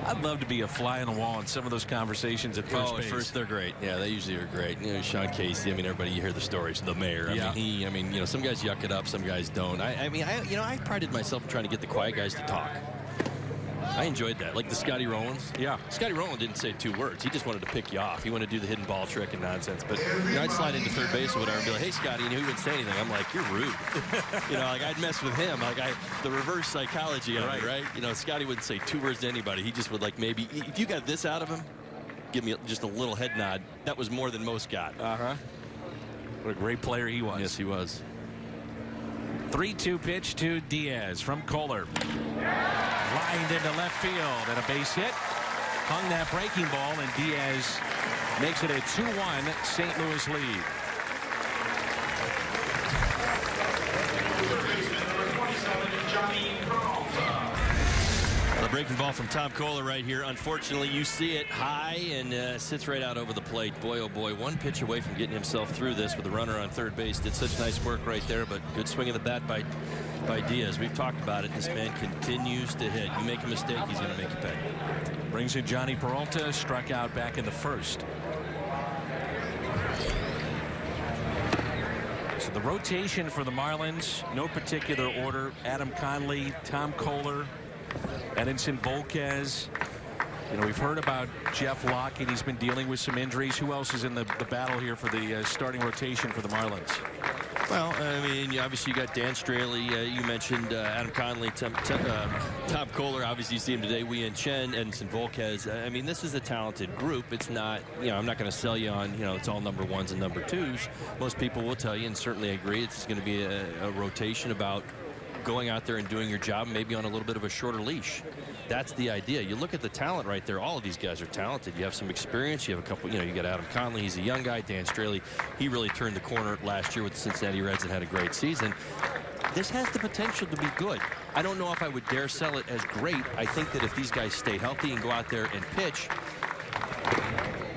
I'd love to be a fly on the wall in some of those conversations at first base. At first they're great. Yeah, they usually are great. You know, Sean Casey. I mean, everybody, you hear the stories. The mayor. I mean, you know, some guys yuck it up, some guys don't. I prided myself in trying to get the quiet guys to talk. I enjoyed that. Like the Scotty Rowlands. Yeah. Scotty Rowland didn't say 2 words. He just wanted to pick you off. He wanted to do the hidden ball trick and nonsense. But you know, I'd slide into third base or whatever and be like, "Hey, Scotty," and he wouldn't say anything. I'm like, "You're rude." You know, like I'd mess with him. Like the reverse psychology of it, right? You know, Scotty wouldn't say 2 words to anybody. He just would, like, maybe if you got this out of him, give me just a little head nod. That was more than most got. What a great player he was. Yes, he was. 3-2 pitch to Diaz from Kohler. Lined into left field, and a base hit. Hung that breaking ball, and Diaz makes it a 2-1 St. Louis lead. Breaking ball from Tom Kohler right here. Unfortunately, you see it high and sits right out over the plate. Boy, oh boy, one pitch away from getting himself through this with a runner on third base. Did such nice work right there, but good swing of the bat by Diaz. We've talked about it. This man continues to hit. You make a mistake, he's going to make you pay. Brings in Johnny Peralta, struck out back in the first. So the rotation for the Marlins, no particular order. Adam Conley, Tom Kohler, Edinson Volquez. You know, we've heard about Jeff Locke, and he's been dealing with some injuries. Who else is in the battle here for the starting rotation for the Marlins? Well, I mean, obviously you got Dan Straley. You mentioned Adam Conley, Tom Kohler. Obviously, you see him today. Wei Chen, Edinson Volquez. I mean, this is a talented group. It's not, you know, I'm not going to sell you on, you know, it's all number ones and number twos. Most people will tell you, and certainly agree, it's going to be a rotation about going out there and doing your job, maybe on a little bit of a shorter leash. That's the idea. You look at the talent right there. All of these guys are talented. You have some experience. You have a couple, you know, you got Adam Conley. He's a young guy. Dan Straley, he really turned the corner last year with the Cincinnati Reds and had a great season. This has the potential to be good. I don't know if I would dare sell it as great. I think that if these guys stay healthy and go out there and pitch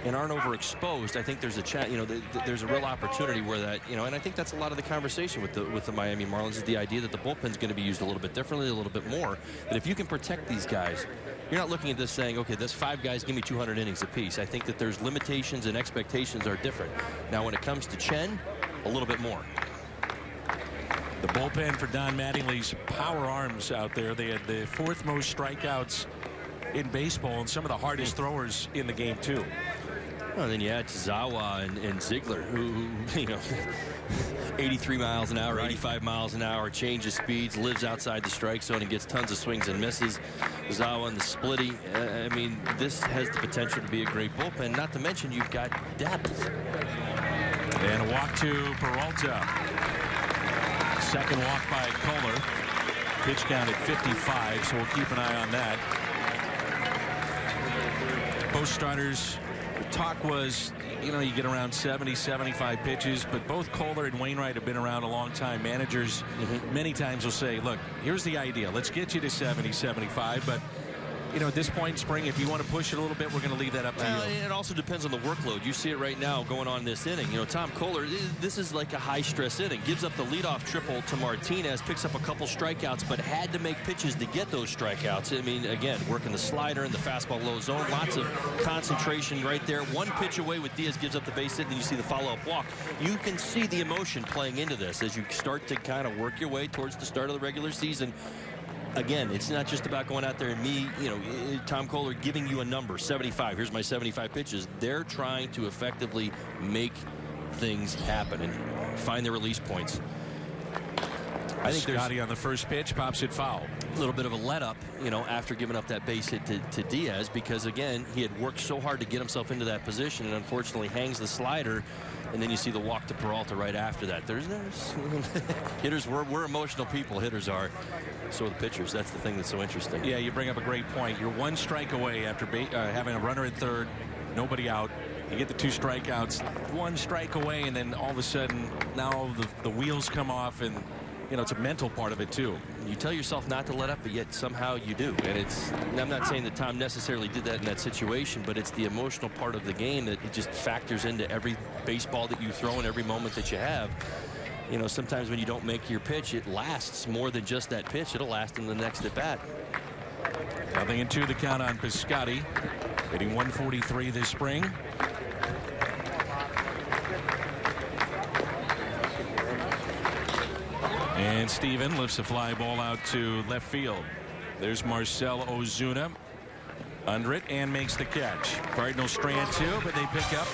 and aren't overexposed, I think there's a chance, you know, there's a real opportunity where that, you know, and I think that's a lot of the conversation with the Miami Marlins, is the idea that the bullpen's going to be used a little bit differently, a little bit more. That if you can protect these guys, you're not looking at this saying, okay, this 5 guys give me 200 innings apiece. I think that there's limitations and expectations are different. Now, when it comes to Chen, a little bit more. The bullpen for Don Mattingly's power arms out there. They had the 4th most strikeouts in baseball and some of the hardest throwers in the game, too. Well, then you add Zawa and Ziegler, who, you know, 83 miles an hour, right. 85 miles an hour, changes speeds, lives outside the strike zone and gets tons of swings and misses. Zawa and the splitty. I mean, this has the potential to be a great bullpen, not to mention you've got depth. And a walk to Peralta. Second walk by Kohler. Pitch count at 55, so we'll keep an eye on that. Both starters, the talk was, you know, you get around 70, 75 pitches, but both Kohler and Wainwright have been around a long time. Managers many times will say, look, here's the idea. Let's get you to 70, 75, but you know, at this point in spring, if you want to push it a little bit, we're going to leave that up to you. It also depends on the workload. You see it right now going on this inning. You know, Tom Kohler, this is like a high-stress inning. Gives up the leadoff triple to Martinez, picks up a couple strikeouts, but had to make pitches to get those strikeouts. I mean, again, working the slider and the fastball low zone. Lots of concentration right there. One pitch away with Diaz, gives up the base hit, and you see the follow-up walk. You can see the emotion playing into this as you start to kind of work your way towards the start of the regular season. Again, it's not just about going out there and me, you know, Tom Kohler giving you a number, 75. Here's my 75 pitches. They're trying to effectively make things happen and find their release points. I think Scotty on the first pitch pops it foul. A little bit of a let up, you know, after giving up that base hit to Diaz, because again, he had worked so hard to get himself into that position and unfortunately hangs the slider. And then you see the walk to Peralta right after that. There's hitters, we're emotional people, hitters are. So are the pitchers. That's the thing that's so interesting. Yeah, you bring up a great point. You're 1 strike away after having a runner at third, nobody out. You get the 2 strikeouts, 1 strike away, and then all of a sudden now the wheels come off, and you know, it's a mental part of it too. You tell yourself not to let up, but yet somehow you do. And I'm not saying that Tom necessarily did that in that situation, but it's the emotional part of the game that it just factors into every baseball that you throw and every moment that you have. You know, sometimes when you don't make your pitch, it lasts more than just that pitch. It'll last in the next at bat. 0-2 the count on Piscotty, hitting 143 this spring. And Steven lifts a fly ball out to left field. There's Marcell Ozuna under it and makes the catch. Cardinals strand 2, but they pick up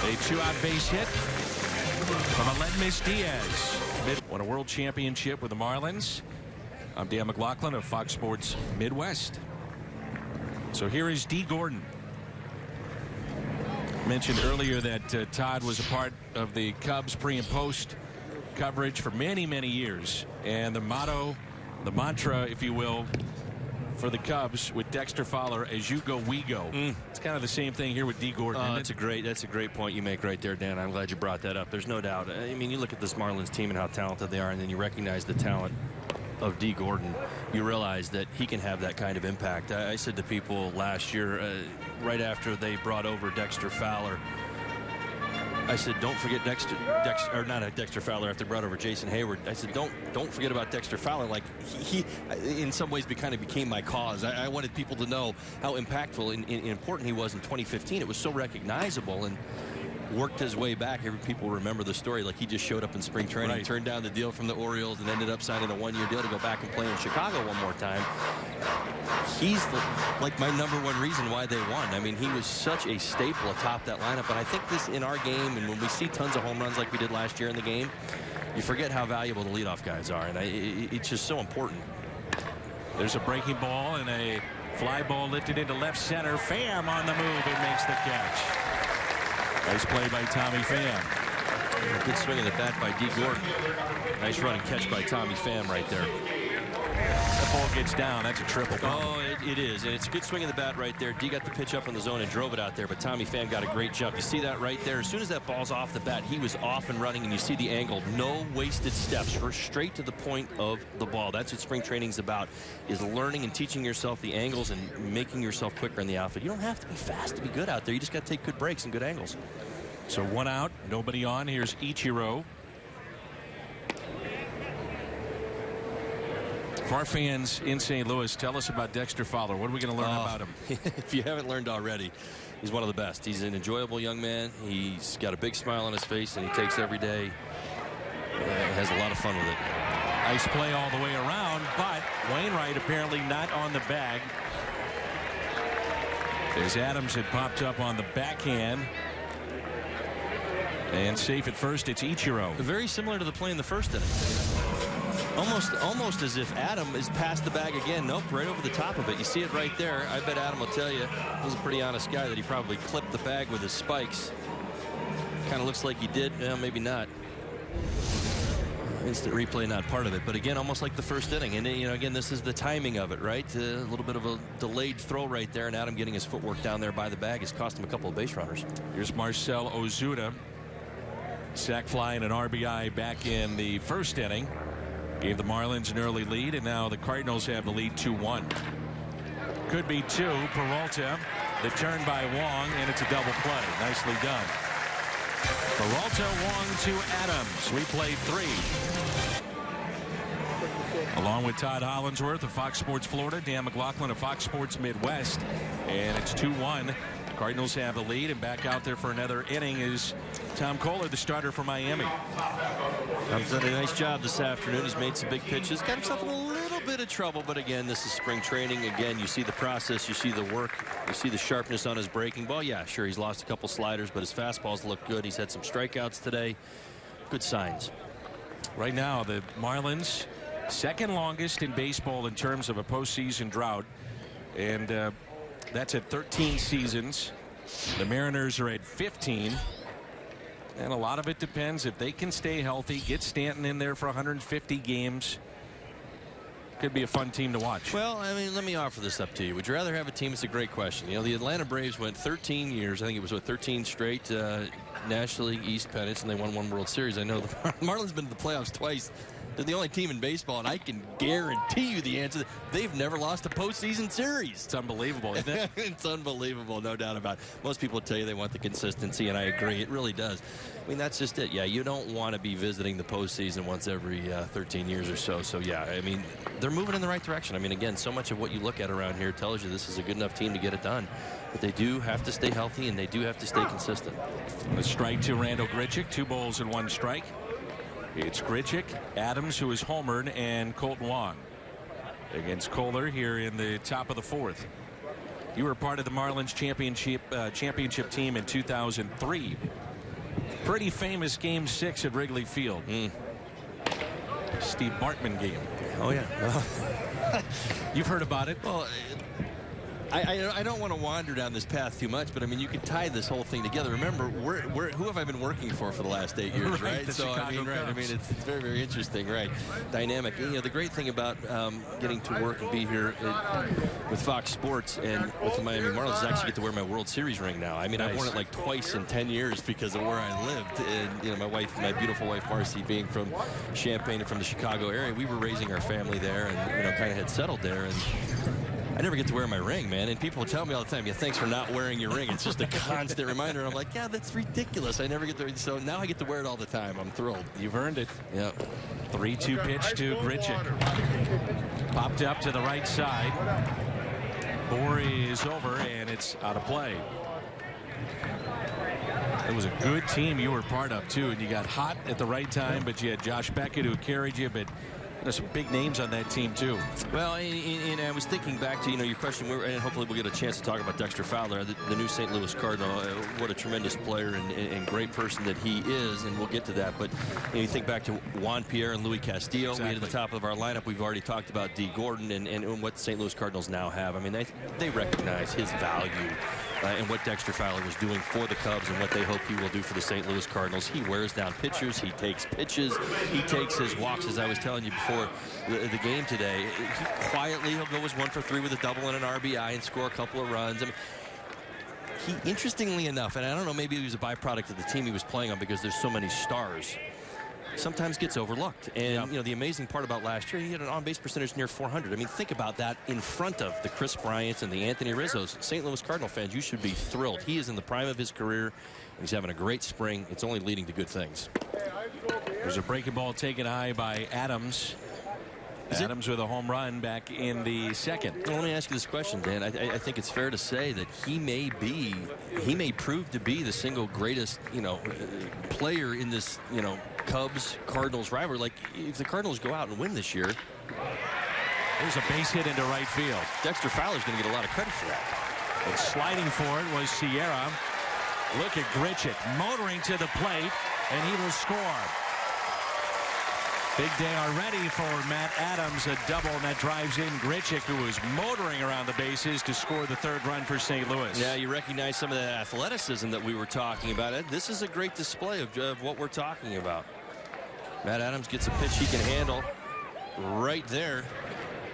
a 2-out base hit from Aledmys Diaz. Won a world championship with the Marlins. I'm Dan McLaughlin of Fox Sports Midwest. So here is D. Gordon. Mentioned earlier that Todd was a part of the Cubs pre and post coverage for many, many years. And the motto, the mantra, if you will, for the Cubs with Dexter Fowler, as you go, we go. It's kind of the same thing here with D. Gordon. That's a great point you make right there, Dan. I'm glad you brought that up. There's no doubt. I mean, you look at this Marlins team and how talented they are, and then you recognize the talent of D. Gordon, you realize that he can have that kind of impact. I said to people last year, right after they brought over Dexter Fowler, I said, don't forget Dexter Fowler after they brought over Jason Hayward. I said, don't forget about Dexter Fowler. Like he in some ways kind of became my cause. I wanted people to know how impactful and important he was in 2015. It was so recognizable, and worked his way back. People remember the story like he just showed up in spring training, right, turned down the deal from the Orioles, and ended up signing a one-year deal to go back and play in Chicago one more time. He's like my #1 reason why they won. I mean, he was such a staple atop that lineup, and I think this in our game, and when we see tons of home runs like we did last year in the game, you forget how valuable the leadoff guys are, and it's just so important. There's a breaking ball and a fly ball lifted into left center. Pham on the move and makes the catch. Nice play by Tommy Pham. Good swing of the bat by D. Gordon. Nice run and catch by Tommy Pham right there. That ball gets down. That's a triple ball. Oh, it is. And it's a good swing of the bat right there. D got the pitch up in the zone and drove it out there, but Tommy Pham got a great jump. You see that right there? As soon as that ball's off the bat, he was off and running, and you see the angle. No wasted steps. Straight to the point of the ball. That's what spring training's about, is learning and teaching yourself the angles and making yourself quicker in the outfield. You don't have to be fast to be good out there. You just got to take good breaks and good angles. So 1 out, nobody on. Here's Ichiro. For our fans in St. Louis, tell us about Dexter Fowler. What are we going to learn about him? If you haven't learned already, he's one of the best. He's an enjoyable young man. He's got a big smile on his face, and he takes every day. Has a lot of fun with it. Nice play all the way around, but Wainwright apparently not on the bag. As Adams had popped up on the backhand. And safe at first, it's Ichiro. Very similar to the play in the first inning. Almost as if Adam is past the bag again. Nope, right over the top of it. You see it right there. I bet Adam will tell you, he's a pretty honest guy, that he probably clipped the bag with his spikes. Kind of looks like he did. Well, maybe not. Instant replay, not part of it. But again, almost like the first inning. And, you know, again, this is the timing of it, right? A little bit of a delayed throw right there. And Adam getting his footwork down there by the bag has cost him a couple of base runners. Here's Marcell Ozuna. Sac fly and an RBI back in the first inning. Gave the Marlins an early lead, and now the Cardinals have the lead 2-1. Could be 2. Peralta, the turn by Wong, and it's a double play. Nicely done. Peralta, Wong to Adams. Replay 3. Along with Todd Hollinsworth of Fox Sports Florida, Dan McLaughlin of Fox Sports Midwest, and it's 2-1. Cardinals have the lead, and back out there for another inning is Tom Kohler, the starter for Miami. Tom's done a nice job this afternoon. He's made some big pitches. Got himself in a little bit of trouble, but again, this is spring training. Again, you see the process, you see the work, you see the sharpness on his breaking ball. Yeah, sure, he's lost a couple sliders, but his fastballs look good. He's had some strikeouts today. Good signs. Right now, the Marlins, second longest in baseball in terms of a postseason drought, and that's at 13 seasons. The Mariners are at 15. And a lot of it depends if they can stay healthy, get Stanton in there for 150 games. Could be a fun team to watch. Well, I mean, let me offer this up to you. Would you rather have a team? It's a great question. You know, the Atlanta Braves went 13 years. I think it was, what, 13 straight National League East pennants, and they won 1 World Series. I know the Marlins been to the playoffs twice. They're the only team in baseball, and I can guarantee you the answer. They've never lost a postseason series. It's unbelievable, isn't it? It's unbelievable, no doubt about it. Most people tell you they want the consistency, and I agree. It really does. I mean, that's just it. Yeah, you don't want to be visiting the postseason once every 13 years or so. So, yeah, I mean, they're moving in the right direction. I mean, again, so much of what you look at around here tells you this is a good enough team to get it done. But they do have to stay healthy, and they do have to stay consistent. A strike to Randall Grichuk. 2 balls and 1 strike. It's Grichuk, Adams, who is homered, and Colton Wong against Kohler here in the top of the 4th. You were part of the Marlins championship team in 2003. Pretty famous Game 6 at Wrigley Field. Steve Bartman game. Oh, yeah. You've heard about it. Well, I don't want to wander down this path too much, but I mean, you could tie this whole thing together. Remember, who have I been working for the last 8 years, right? The So Chicago I mean, Cubs. it's very, very interesting, right? Dynamic. And, you know, the great thing about getting to work and be here with Fox Sports and with the Miami Marlins is I actually get to wear my World Series ring now. I mean, I've worn it like twice in 10 years because of where I lived. And, you know, my beautiful wife, Marcy, being from Champaign and from the Chicago area, we were raising our family there and, you know, kind of had settled there. And I never get to wear my ring, man. And people tell me all the time, yeah, thanks for not wearing your ring. It's just a constant reminder. And I'm like, yeah, that's ridiculous. I never get to. So now I get to wear it all the time. I'm thrilled. You've earned it. Yeah. 3-2 pitch to Grichuk. Popped up to the right side. Bore is over, and it's out of play. It was a good team you were part of, too. And you got hot at the right time, but you had Josh Beckett who carried you. But there's some big names on that team, too. Well, and I was thinking back to, you know, your question, and hopefully we'll get a chance to talk about Dexter Fowler, the new St. Louis Cardinal. What a tremendous player and great person that he is, and we'll get to that. But you know, you think back to Juan Pierre and Louis Castillo. Exactly. We had at the top of our lineup. We've already talked about D. Gordon and what the St. Louis Cardinals now have. I mean, they recognize his value and what Dexter Fowler was doing for the Cubs and what they hope he will do for the St. Louis Cardinals. He wears down pitchers. He takes pitches. He takes his walks, as I was telling you before the game today. He'll go as 1 for 3 with a double and an RBI and score a couple of runs. I mean, he, interestingly enough, and I don't know, maybe he was a byproduct of the team he was playing on because there's so many stars, sometimes gets overlooked. And you know, the amazing part about last year, he had an on-base percentage near 400. I mean, think about that in front of the Chris Bryants and the Anthony Rizzos. St. Louis Cardinal fans, you should be thrilled. He is in the prime of his career, and he's having a great spring. It's only leading to good things. There's a breaking ball taken high by Adams. Adams with a home run back in the second. Well, let me ask you this question, Dan. I think it's fair to say that he may prove to be the single greatest, you know, player in this, you know, Cubs-Cardinals rivalry. Like, if the Cardinals go out and win this year, there's a base hit into right field. Dexter Fowler's going to get a lot of credit for that. And sliding for it was Sierra. Look at Grichuk motoring to the plate, and he will score. Big day already for Matt Adams, a double, and that drives in Grichuk, who was motoring around the bases to score the third run for St. Louis. Yeah, you recognize some of that athleticism that we were talking about. This is a great display of what we're talking about. Matt Adams gets a pitch he can handle right there.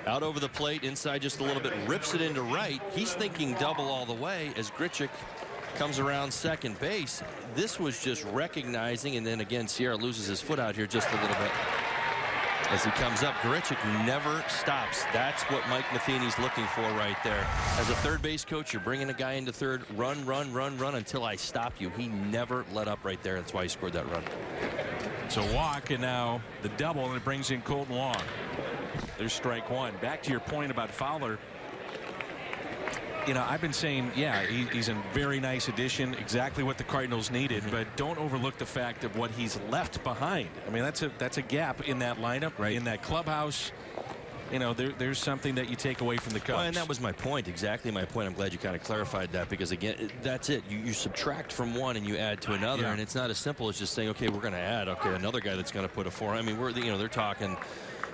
Out over the plate, inside just a little bit, rips it into right. He's thinking double all the way as Grichuk comes around second base. This was just recognizing, and then again, Sierra loses his foot out here just a little bit. As he comes up, Grichuk never stops. That's what Mike Matheny's looking for right there. As a third base coach, you're bringing a guy into third, run, run, run, run until I stop you. He never let up right there. That's why he scored that run. So walk, and now the double, and it brings in Colton Long. There's strike one. Back to your point about Fowler. You know, I've been saying, yeah, he's a very nice addition, exactly what the Cardinals needed, but don't overlook the fact of what he's left behind. I mean, that's a gap in that lineup, right, in that clubhouse. You know, there's something that you take away from the Cubs. Well, and that was my point, exactly my point. I'm glad you kind of clarified that, because again, that's it. You subtract from one and you add to another, and it's not as simple as just saying, okay, we're going to add, okay, another guy that's going to put a 4. I mean, they're talking,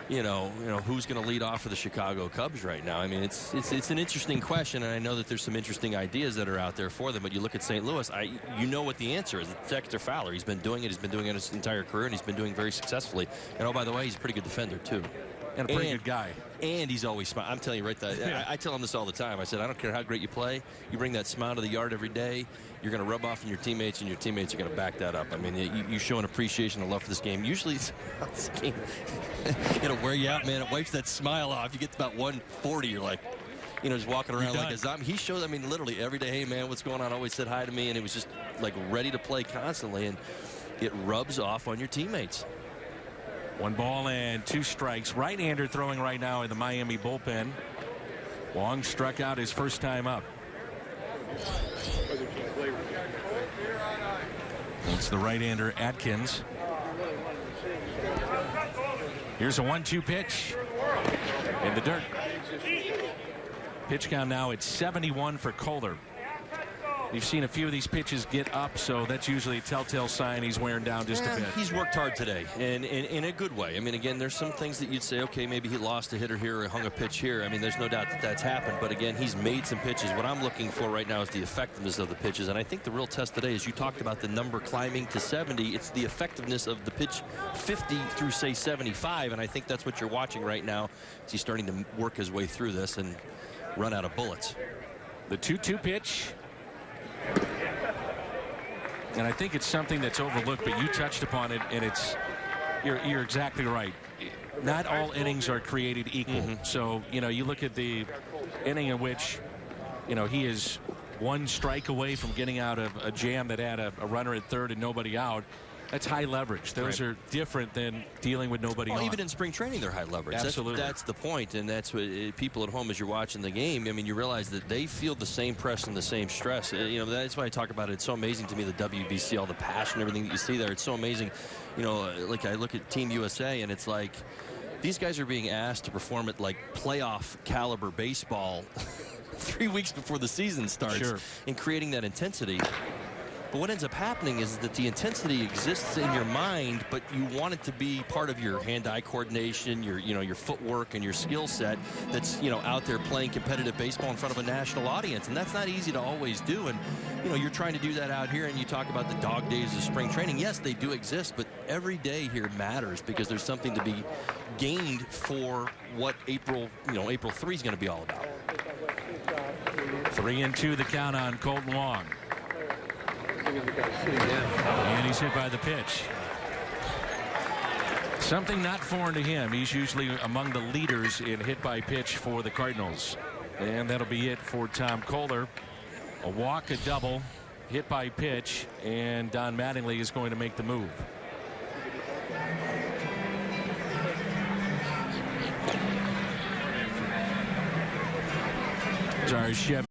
you know, who's going to lead off for the Chicago Cubs right now. I mean, it's an interesting question, and I know that there's some interesting ideas that are out there for them. But you look at St. Louis, you know what the answer is. It's Dexter Fowler. He's been doing it. He's been doing it his entire career, and he's been doing very successfully. And oh, by the way, he's a pretty good defender too. And a pretty good guy. And he's always smiling. I'm telling you right there. I tell him this all the time. I said, I don't care how great you play. You bring that smile to the yard every day. You're going to rub off on your teammates, and your teammates are going to back that up. I mean, you show an appreciation and love for this game. Usually, this game, it'll wear you out, man. It wipes that smile off. You get to about 140, you're like, you know, just walking around like a zombie. He shows, I mean, literally every day, hey, man, what's going on? Always said hi to me, and it was just like ready to play constantly, and it rubs off on your teammates. 1 ball and 2 strikes. Right-hander throwing right now in the Miami bullpen. Long struck out his first time up. It's the right-hander Atkins. Here's a 1-2 pitch in the dirt. Pitch count now at 71 for Kohler. You've seen a few of these pitches get up, so that's usually a telltale sign he's wearing down just a bit. He's worked hard today, and in a good way. I mean, again, there's some things that you'd say, okay, maybe he lost a hitter here or hung a pitch here. I mean, there's no doubt that that's happened. But again, he's made some pitches. What I'm looking for right now is the effectiveness of the pitches. And I think the real test today is you talked about the number climbing to 70. It's the effectiveness of the pitch 50 through, say, 75. And I think that's what you're watching right now as he's starting to work his way through this and run out of bullets. The 2-2 pitch. And I think it's something that's overlooked, but you touched upon it, and you're exactly right. Not all innings are created equal. So, you know, you look at the inning in which, you know, he is one strike away from getting out of a jam that had a runner at third and nobody out. That's high leverage. Those are different than dealing with nobody on. Even in spring training, they're high leverage. Absolutely. That's the point, and that's what people at home, as you're watching the game, I mean, you realize that they feel the same press and the same stress. You know, that's why I talk about it. It's so amazing to me, the WBC, all the passion, everything that you see there. It's so amazing. You know, like I look at Team USA, and it's like these guys are being asked to perform at like playoff caliber baseball 3 weeks before the season starts, and creating that intensity. But what ends up happening is that the intensity exists in your mind, but you want it to be part of your hand-eye coordination, your footwork and your skill set that's, you know, out there playing competitive baseball in front of a national audience. And that's not easy to always do. And, you know, you're trying to do that out here, and you talk about the dog days of spring training. Yes, they do exist, but every day here matters because there's something to be gained for what April 3 is going to be all about. 3-2 the count on Colton Wong. And he's hit by the pitch. Something not foreign to him. He's usually among the leaders in hit by pitch for the Cardinals. And that'll be it for Tom Kohler. A walk, a double, hit by pitch, and Don Mattingly is going to make the move. Sorry, Chef.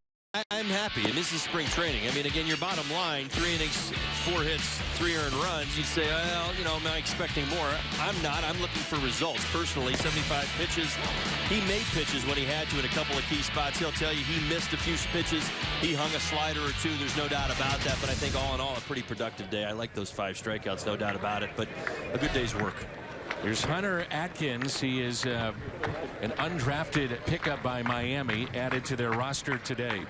I'm happy, and this is spring training. I mean, again, your bottom line, 3 innings, 4 hits, 3 earned runs. You'd say, well, you know, am I expecting more? I'm not. I'm looking for results. Personally, 75 pitches. He made pitches when he had to in a couple of key spots. He'll tell you he missed a few pitches. He hung a slider or two. There's no doubt about that. But I think all in all, a pretty productive day. I like those 5 strikeouts, no doubt about it. But a good day's work. Here's Hunter Atkins. He is an undrafted pickup by Miami, added to their roster today.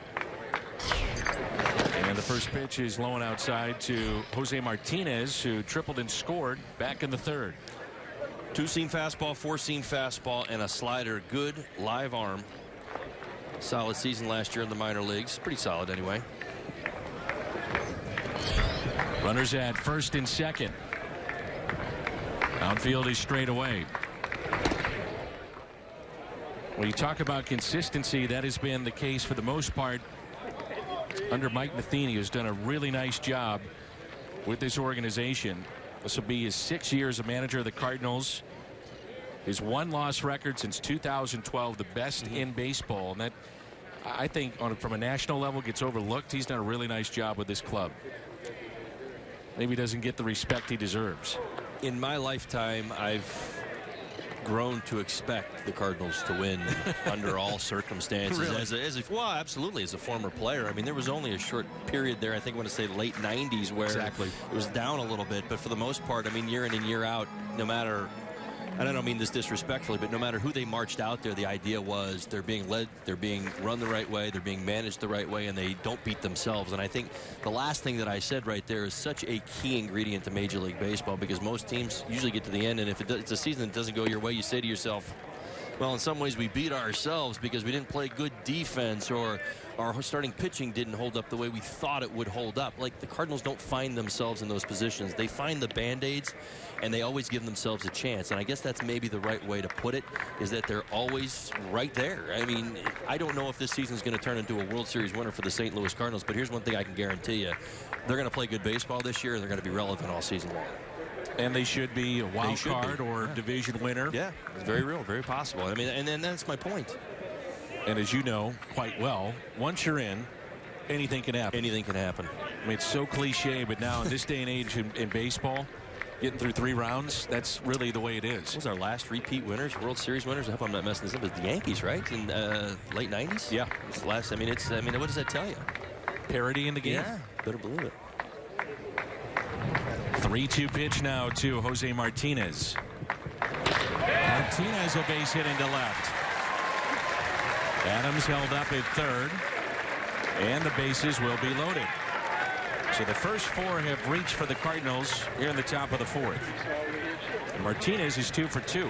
And the first pitch is low and outside to Jose Martinez, who tripled and scored back in the third. 2-seam fastball, 4-seam fastball, and a slider. Good live arm. Solid season last year in the minor leagues. Pretty solid anyway. Runners at first and second. Outfield is straight away. When you talk about consistency, that has been the case for the most part under Mike Matheny, who's done a really nice job with this organization. This will be his 6 years as manager of the Cardinals. His 1-loss record since 2012, the best in baseball. And that, I think, from a national level, gets overlooked. He's done a really nice job with this club. Maybe he doesn't get the respect he deserves. In my lifetime, I've grown to expect the Cardinals to win under all circumstances. Really? Well, absolutely, as a former player. I mean, there was only a short period there, I think I want to say late 90s, where it was down a little bit. But for the most part, I mean, year in and year out, no matter, and I don't mean this disrespectfully, but no matter who they marched out there, the idea was they're being led, they're being run the right way, they're being managed the right way, and they don't beat themselves. And I think the last thing that I said right there is such a key ingredient to Major League Baseball, because most teams usually get to the end, and if it's a season that doesn't go your way, you say to yourself, well, in some ways we beat ourselves because we didn't play good defense, or our starting pitching didn't hold up the way we thought it would hold up. Like, the Cardinals don't find themselves in those positions. They find the Band-Aids, and they always give themselves a chance. And I guess that's maybe the right way to put it, is that they're always right there. I mean, I don't know if this season is going to turn into a World Series winner for the St. Louis Cardinals, but here's one thing I can guarantee you. They're going to play good baseball this year, and they're going to be relevant all season long. And they should be a wild card or division winner. Yeah, it's very real, very possible. I mean, and then that's my point. And as you know quite well, once you're in, anything can happen. Anything can happen. I mean, it's so cliche, but now in this day and age in baseball, getting through 3 rounds, that's really the way it is. What was our last repeat winners, World Series winners? I hope I'm not messing this up. It was the Yankees, right? In late 90s? Yeah. It's the last. I mean, what does that tell you? parity in the game? Yeah, better believe it. 3-2 pitch now to Jose Martinez. Martinez a base hit into left. Adams held up at third, and the bases will be loaded. So the first 4 have reached for the Cardinals here in the top of the 4th. And Martinez is 2 for 2.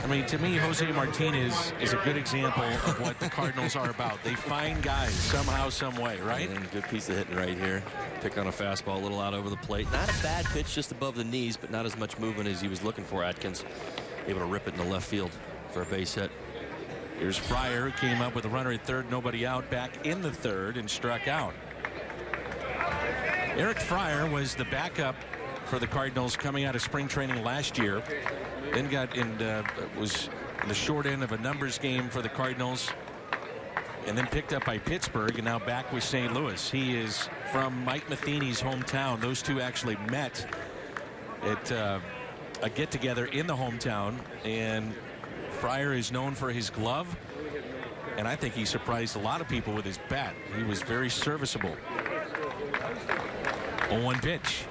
I mean, to me, Jose Martinez is a good example of what the Cardinals are about. They find guys somehow, some way, right? And good piece of hitting right here. Pick on a fastball, a little out over the plate. Not a bad pitch, just above the knees, but not as much movement as he was looking for. Atkins able to rip it in the left field for a base hit. Here's Fryer, who came up with a runner at third, nobody out, back in the third, and struck out. Eric Fryer was the backup for the Cardinals coming out of spring training last year. Then got in, was in the short end of a numbers game for the Cardinals, and then picked up by Pittsburgh, and now back with St. Louis. He is from Mike Matheny's hometown. Those two actually met at a get-together in the hometown, and Fryer is known for his glove, and I think he surprised a lot of people with his bat. He was very serviceable. 0-1 pitch.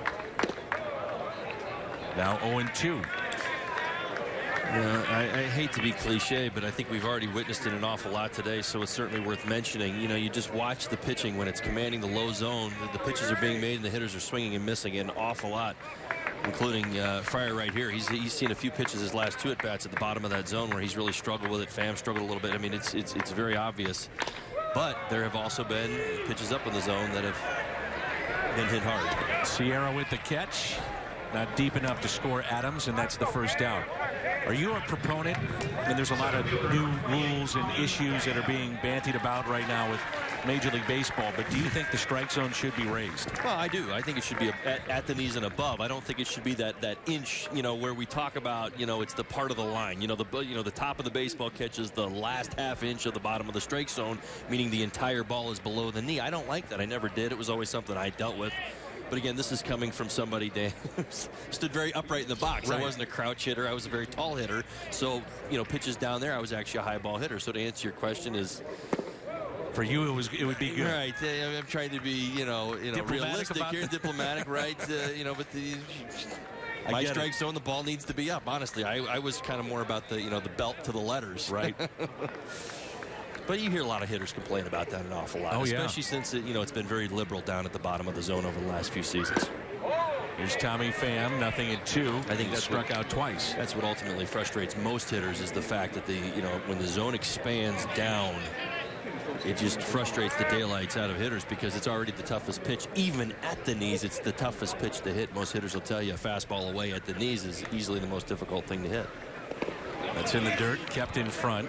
Now 0-2. Yeah, I hate to be cliche, but I think we've already witnessed it an awful lot today, so it's certainly worth mentioning. You know, you just watch the pitching when it's commanding the low zone. The pitches are being made and the hitters are swinging and missing an awful lot, including Fryer right here. He's seen a few pitches his last 2 at-bats at the bottom of that zone where he's really struggled with it. Pham struggled a little bit. I mean, it's very obvious. But there have also been pitches up in the zone that have been hit hard. Sierra with the catch. Not deep enough to score Adams, and that's the first out. Are you a proponent? And there's a lot of new rules and issues that are being bantied about right now with Major League Baseball, but do you think the strike zone should be raised? Well, I do. I think it should be at the knees and above. I don't think it should be that inch, you know, where we talk about, you know, it's the part of the line. You know, the top of the baseball catch is the last half inch of the bottom of the strike zone, meaning the entire ball is below the knee. I don't like that. I never did. It was always something I dealt with. But again, this is coming from somebody that stood very upright in the box. Right. I wasn't a crouch hitter. I was a very tall hitter. So, you know, pitches down there, I was actually a high ball hitter. So to answer your question is, for you, it would be good. Right. I'm trying to be, you know, realistic here, diplomatic, right? You know, but my strike zone, the ball needs to be up. Honestly, I was kind of more about the, you know, the belt to the letters. Right. But you hear a lot of hitters complain about that an awful lot, especially since you know, it's been very liberal down at the bottom of the zone over the last few seasons. Here's Tommy Pham, nothing at 2. I think that's struck out twice. That's what ultimately frustrates most hitters, is the fact that when the zone expands down, it just frustrates the daylights out of hitters because it's already the toughest pitch. Even at the knees, it's the toughest pitch to hit. Most hitters will tell you a fastball away at the knees is easily the most difficult thing to hit. That's in the dirt, kept in front.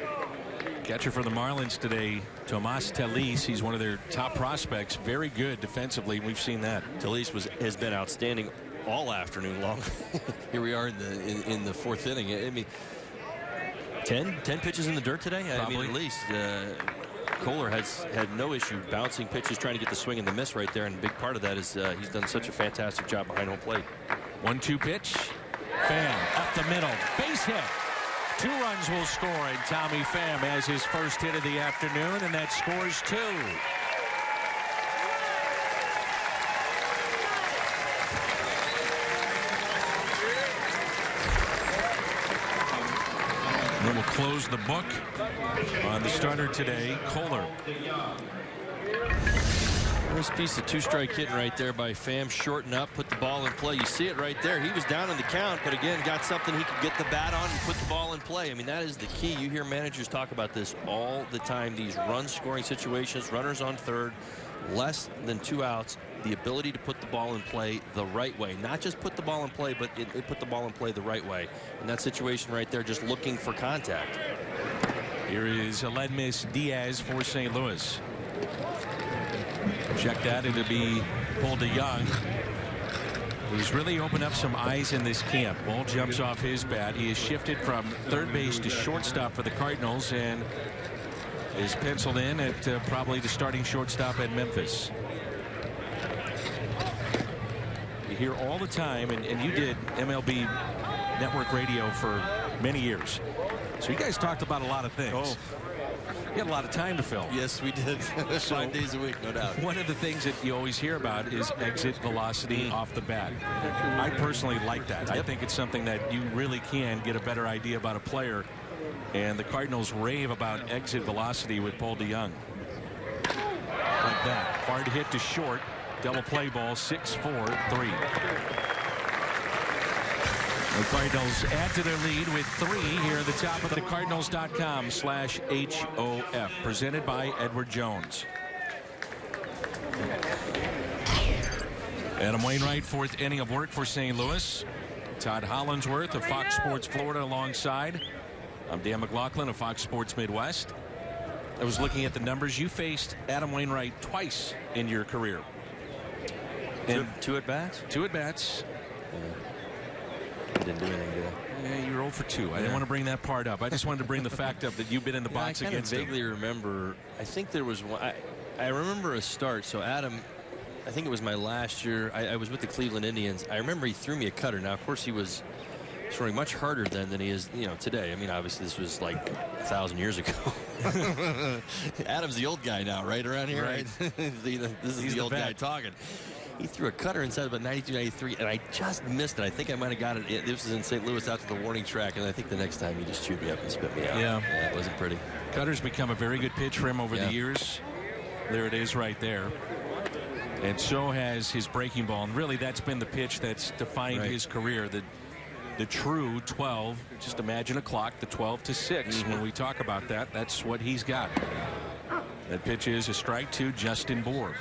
Catcher for the Marlins today, Tomas Telis. He's one of their top prospects. Very good defensively. We've seen that. Telis has been outstanding all afternoon long. Here we are in the 4th inning. I mean, 10 pitches in the dirt today. Probably. I mean, at least Kohler has had no issue bouncing pitches, trying to get the swing and the miss right there. And a big part of that is he's done such a fantastic job behind home plate. 1-2 pitch. Pham up the middle. Base hit. 2 runs will score, and Tommy Pham has his first hit of the afternoon, and that scores 2. And then we'll close the book on the starter today, Kohler. Nice piece of 2-strike hitting right there by Pham. Shorten up, put the ball in play. You see it right there. He was down in the count, but again, got something he could get the bat on and put the ball in play. I mean, that is the key. You hear managers talk about this all the time. These run-scoring situations, runners on third, less than 2 outs, the ability to put the ball in play the right way. Not just put the ball in play, but it put the ball in play the right way. In that situation right there, just looking for contact. Here is Aledmys Diaz for St. Louis. Check that, it'll be pulled to Young. He's really opened up some eyes in this camp. Ball jumps off his bat. He has shifted from third base to shortstop for the Cardinals and is penciled in at probably the starting shortstop at Memphis. You hear all the time, and you did MLB network radio for many years. So you guys talked about a lot of things. Oh. You had a lot of time to fill. Yes, we did. 5 days a week, no doubt. One of the things that you always hear about is exit velocity off the bat. I personally like that. I think it's something that you really can get a better idea about a player. And the Cardinals rave about exit velocity with Paul DeJong. Like that. Hard hit to short. Double play ball, 6-4-3. The Cardinals add to their lead with 3 here at the top of the Cardinals.com/HOF. Presented by Edward Jones. Adam Wainwright, 4th inning of work for St. Louis. Todd Hollandsworth of Fox Sports Florida alongside. I'm Dan McLaughlin of Fox Sports Midwest. I was looking at the numbers. You faced Adam Wainwright twice in your career. And 2 at-bats? 2 at-bats. Didn't do anything, did I? Yeah, you were 0 for 2. I didn't want to bring that part up. I just wanted to bring the fact up that you've been in the box against him. I vaguely remember. I think there was one. I remember a start. So Adam, I think it was my last year. I was with the Cleveland Indians. I remember he threw me a cutter. Now, of course, he was throwing much harder then than he is, today. I mean, obviously, this was like 1,000 years ago. Adam's the old guy now, right around here. Right. This is the old guy talking. He threw a cutter inside about 92, 93, and I just missed it. I think I might have got it. This was in St. Louis out to the warning track, and I think the next time he just chewed me up and spit me out. Yeah, it wasn't pretty. Cutter's become a very good pitch for him over the years. There it is right there. And so has his breaking ball. And really, that's been the pitch that's defined his career. The true 12. Just imagine a clock, the 12 to 6. When we talk about that, that's what he's got. That pitch is a strike to Justin Bour.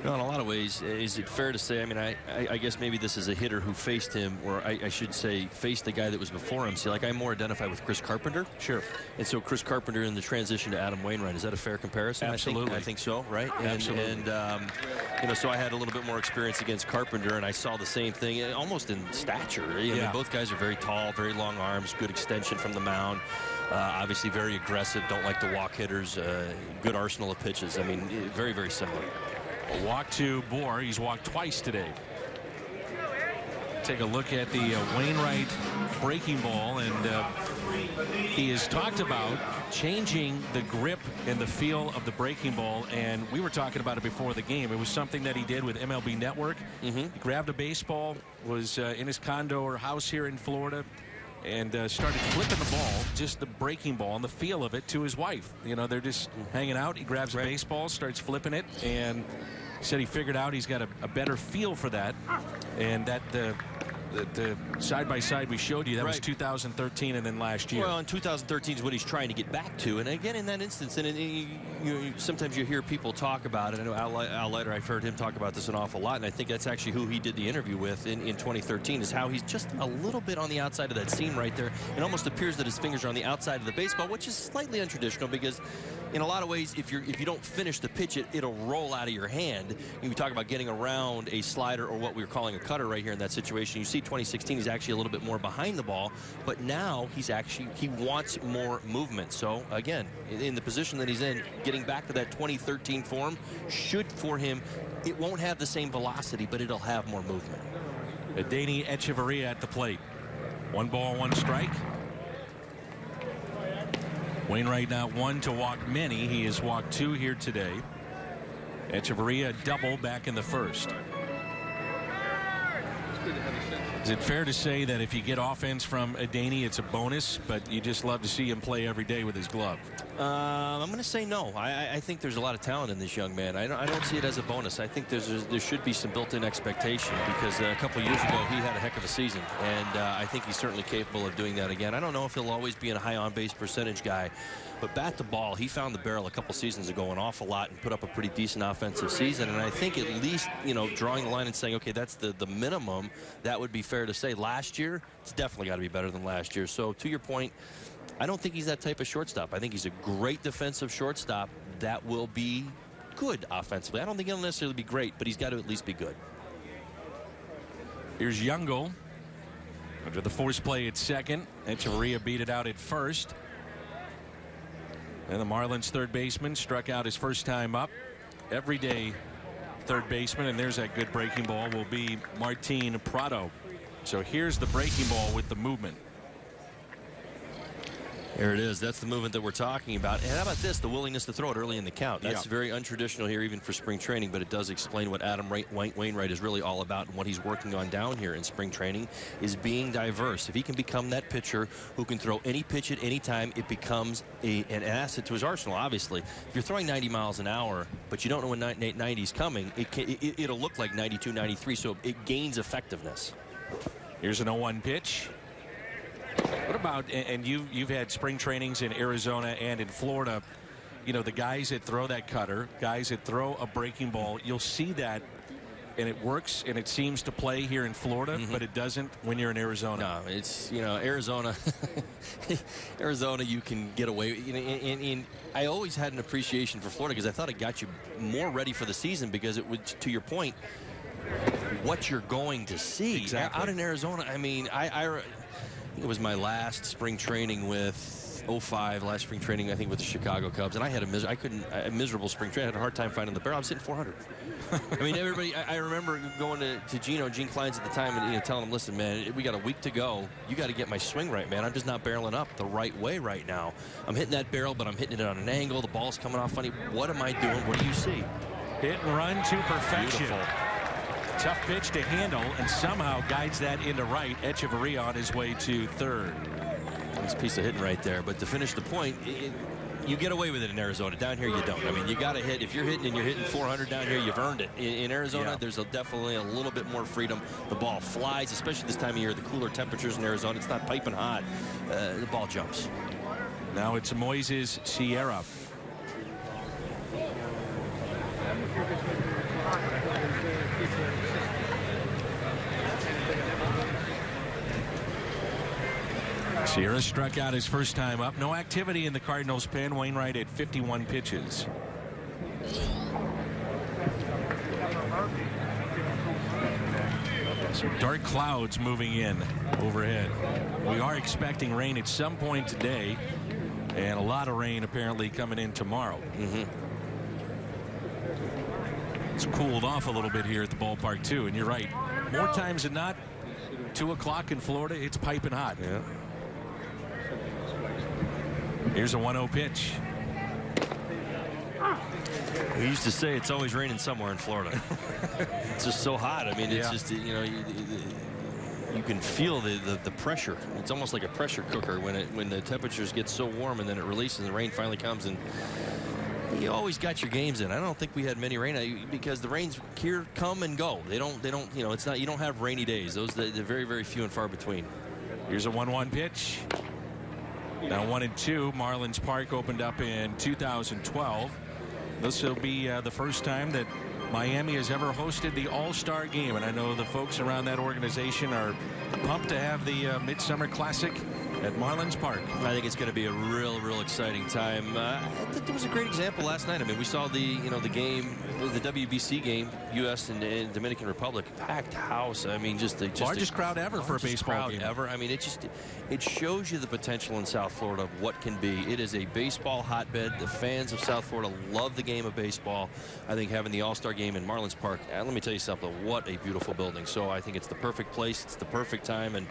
In a lot of ways, is it fair to say, I mean, I guess maybe this is a hitter who faced him, or I should say faced the guy that was before him. See, like, I more identify with Chris Carpenter. Sure. And so Chris Carpenter in the transition to Adam Wainwright, is that a fair comparison? Absolutely. I think so, right? Absolutely. And so I had a little bit more experience against Carpenter, and I saw the same thing, almost in stature. I mean, both guys are very tall, very long arms, good extension from the mound. Obviously very aggressive, don't like to walk hitters, good arsenal of pitches. I mean, very, very similar. A walk to Bour. He's walked twice today. Take a look at the Wainwright breaking ball, and he has talked about changing the grip and the feel of the breaking ball, and we were talking about it before the game. It was something that he did with MLB Network. He grabbed a baseball, was in his condo or house here in Florida, and started flipping the ball, just the breaking ball and the feel of it, to his wife. They're just hanging out. He grabs a baseball, starts flipping it, and said he figured out he's got a better feel for that. And that the side-by-side we showed you, that was 2013 and then last year. Well, in 2013 is what he's trying to get back to. And again, in that instance, and sometimes you hear people talk about it. I know Al Leiter, I've heard him talk about this an awful lot, and I think that's actually who he did the interview with in 2013, is how he's just a little bit on the outside of that seam right there. It almost appears that his fingers are on the outside of the baseball, which is slightly untraditional, because in a lot of ways, if you don't finish the pitch, it'll roll out of your hand. And we talk about getting around a slider, or what we were calling a cutter right here in that situation. You see 2016, he's actually a little bit more behind the ball, but now he wants more movement. So again, in the position that he's in, getting back to that 2013 form should, for him, it won't have the same velocity, but it'll have more movement. Adeiny Echeverria at the plate. 1 ball, 1 strike. Wainwright not one to walk many. He has walked 2 here today. Echeverria double back in the first. Is it fair to say that if you get offense from Adeiny, it's a bonus, but you just love to see him play every day with his glove? I'm going to say no. I think there's a lot of talent in this young man. I don't see it as a bonus. I think there should be some built-in expectation, because a couple years ago he had a heck of a season, and I think he's certainly capable of doing that again. I don't know if he'll always be a high on-base percentage guy, but bat to ball, he found the barrel a couple seasons ago an awful lot and put up a pretty decent offensive season. And I think at least, drawing the line and saying, okay, that's the minimum, that would be fair to say. Last year, it's definitely got to be better than last year. So to your point, I don't think he's that type of shortstop. I think he's a great defensive shortstop that will be good offensively. I don't think he'll necessarily be great, but he's got to at least be good. Here's Youngall under the force play at second. Echeverria beat it out at first. And the Marlins third baseman struck out his first time up. Everyday third baseman, and there's that good breaking ball, will be Martin Prado. So here's the breaking ball with the movement. There it is. That's the movement that we're talking about. And how about this? The willingness to throw it early in the count. That's very untraditional here, even for spring training, but it does explain what Adam Wainwright is really all about, and what he's working on down here in spring training is being diverse. If he can become that pitcher who can throw any pitch at any time, it becomes an asset to his arsenal, obviously. If you're throwing 90 miles an hour, but you don't know when 90 is coming, it'll look like 92, 93, so it gains effectiveness. Here's an 0-1 pitch. What about, and you've had spring trainings in Arizona and in Florida, you know, the guys that throw that cutter, guys that throw a breaking ball, you'll see that, and it works, and it seems to play here in Florida, but it doesn't when you're in Arizona. No, it's, you know, Arizona, Arizona, you can get away. You know, and I always had an appreciation for Florida because I thought it got you more ready for the season because it would, to your point, what you're going to see. Exactly. Out in Arizona. I mean, it was my last spring training with 05, last spring training, I think, with the Chicago Cubs. And I had a miserable spring training. I had a hard time finding the barrel. I was hitting 400. I mean, everybody, I remember going to Gene Klein's at the time and telling him, listen, man, we got a week to go. You got to get my swing right, man. I'm just not barreling up the right way right now. I'm hitting that barrel, but I'm hitting it on an angle. The ball's coming off funny. What am I doing? What do you see? Hit and run to perfection. Beautiful. Tough pitch to handle, and somehow guides that into right. Echeverria on his way to third. Nice piece of hitting right there. But to finish the point, you get away with it in Arizona. Down here, you don't. I mean, you got to hit. If you're hitting and you're hitting 400 down here, you've earned it. In Arizona, there's definitely a little bit more freedom. The ball flies, especially this time of year. The cooler temperatures in Arizona, it's not piping hot. The ball jumps. Now it's Moises Sierra. Sierra struck out his first time up. No activity in the Cardinals pen. Wainwright at 51 pitches. Some dark clouds moving in overhead. We are expecting rain at some point today, and a lot of rain apparently coming in tomorrow. It's cooled off a little bit here at the ballpark too, and you're right. More times than not, 2 o'clock in Florida, it's piping hot. Yeah. Here's a 1-0 pitch. We used to say it's always raining somewhere in Florida. It's just so hot. I mean, it's just, you know, you can feel the pressure. It's almost like a pressure cooker when the temperatures get so warm and then it releases and the rain finally comes, and you always got your games in. I don't think we had many rain because the rains here come and go. They don't, you know, it's not, you don't have rainy days. They're very, very few and far between. Here's a 1-1 pitch. Now 1-2. Marlins Park opened up in 2012. This will be the first time that Miami has ever hosted the All-Star game, and I know the folks around that organization are pumped to have the Midsummer Classic at Marlins Park. I think it's going to be a real exciting time. I think there was a great example last night. I mean, we saw the game, the WBC game, U.S. and Dominican Republic, packed house. I mean, just largest crowd ever for a baseball game ever. I mean, it shows you the potential in South Florida of what can be. It is a baseball hotbed. The fans of South Florida love the game of baseball. I think having the All-Star game in Marlins Park, let me tell you something, what a beautiful building. So I think it's the perfect place. It's the perfect time, and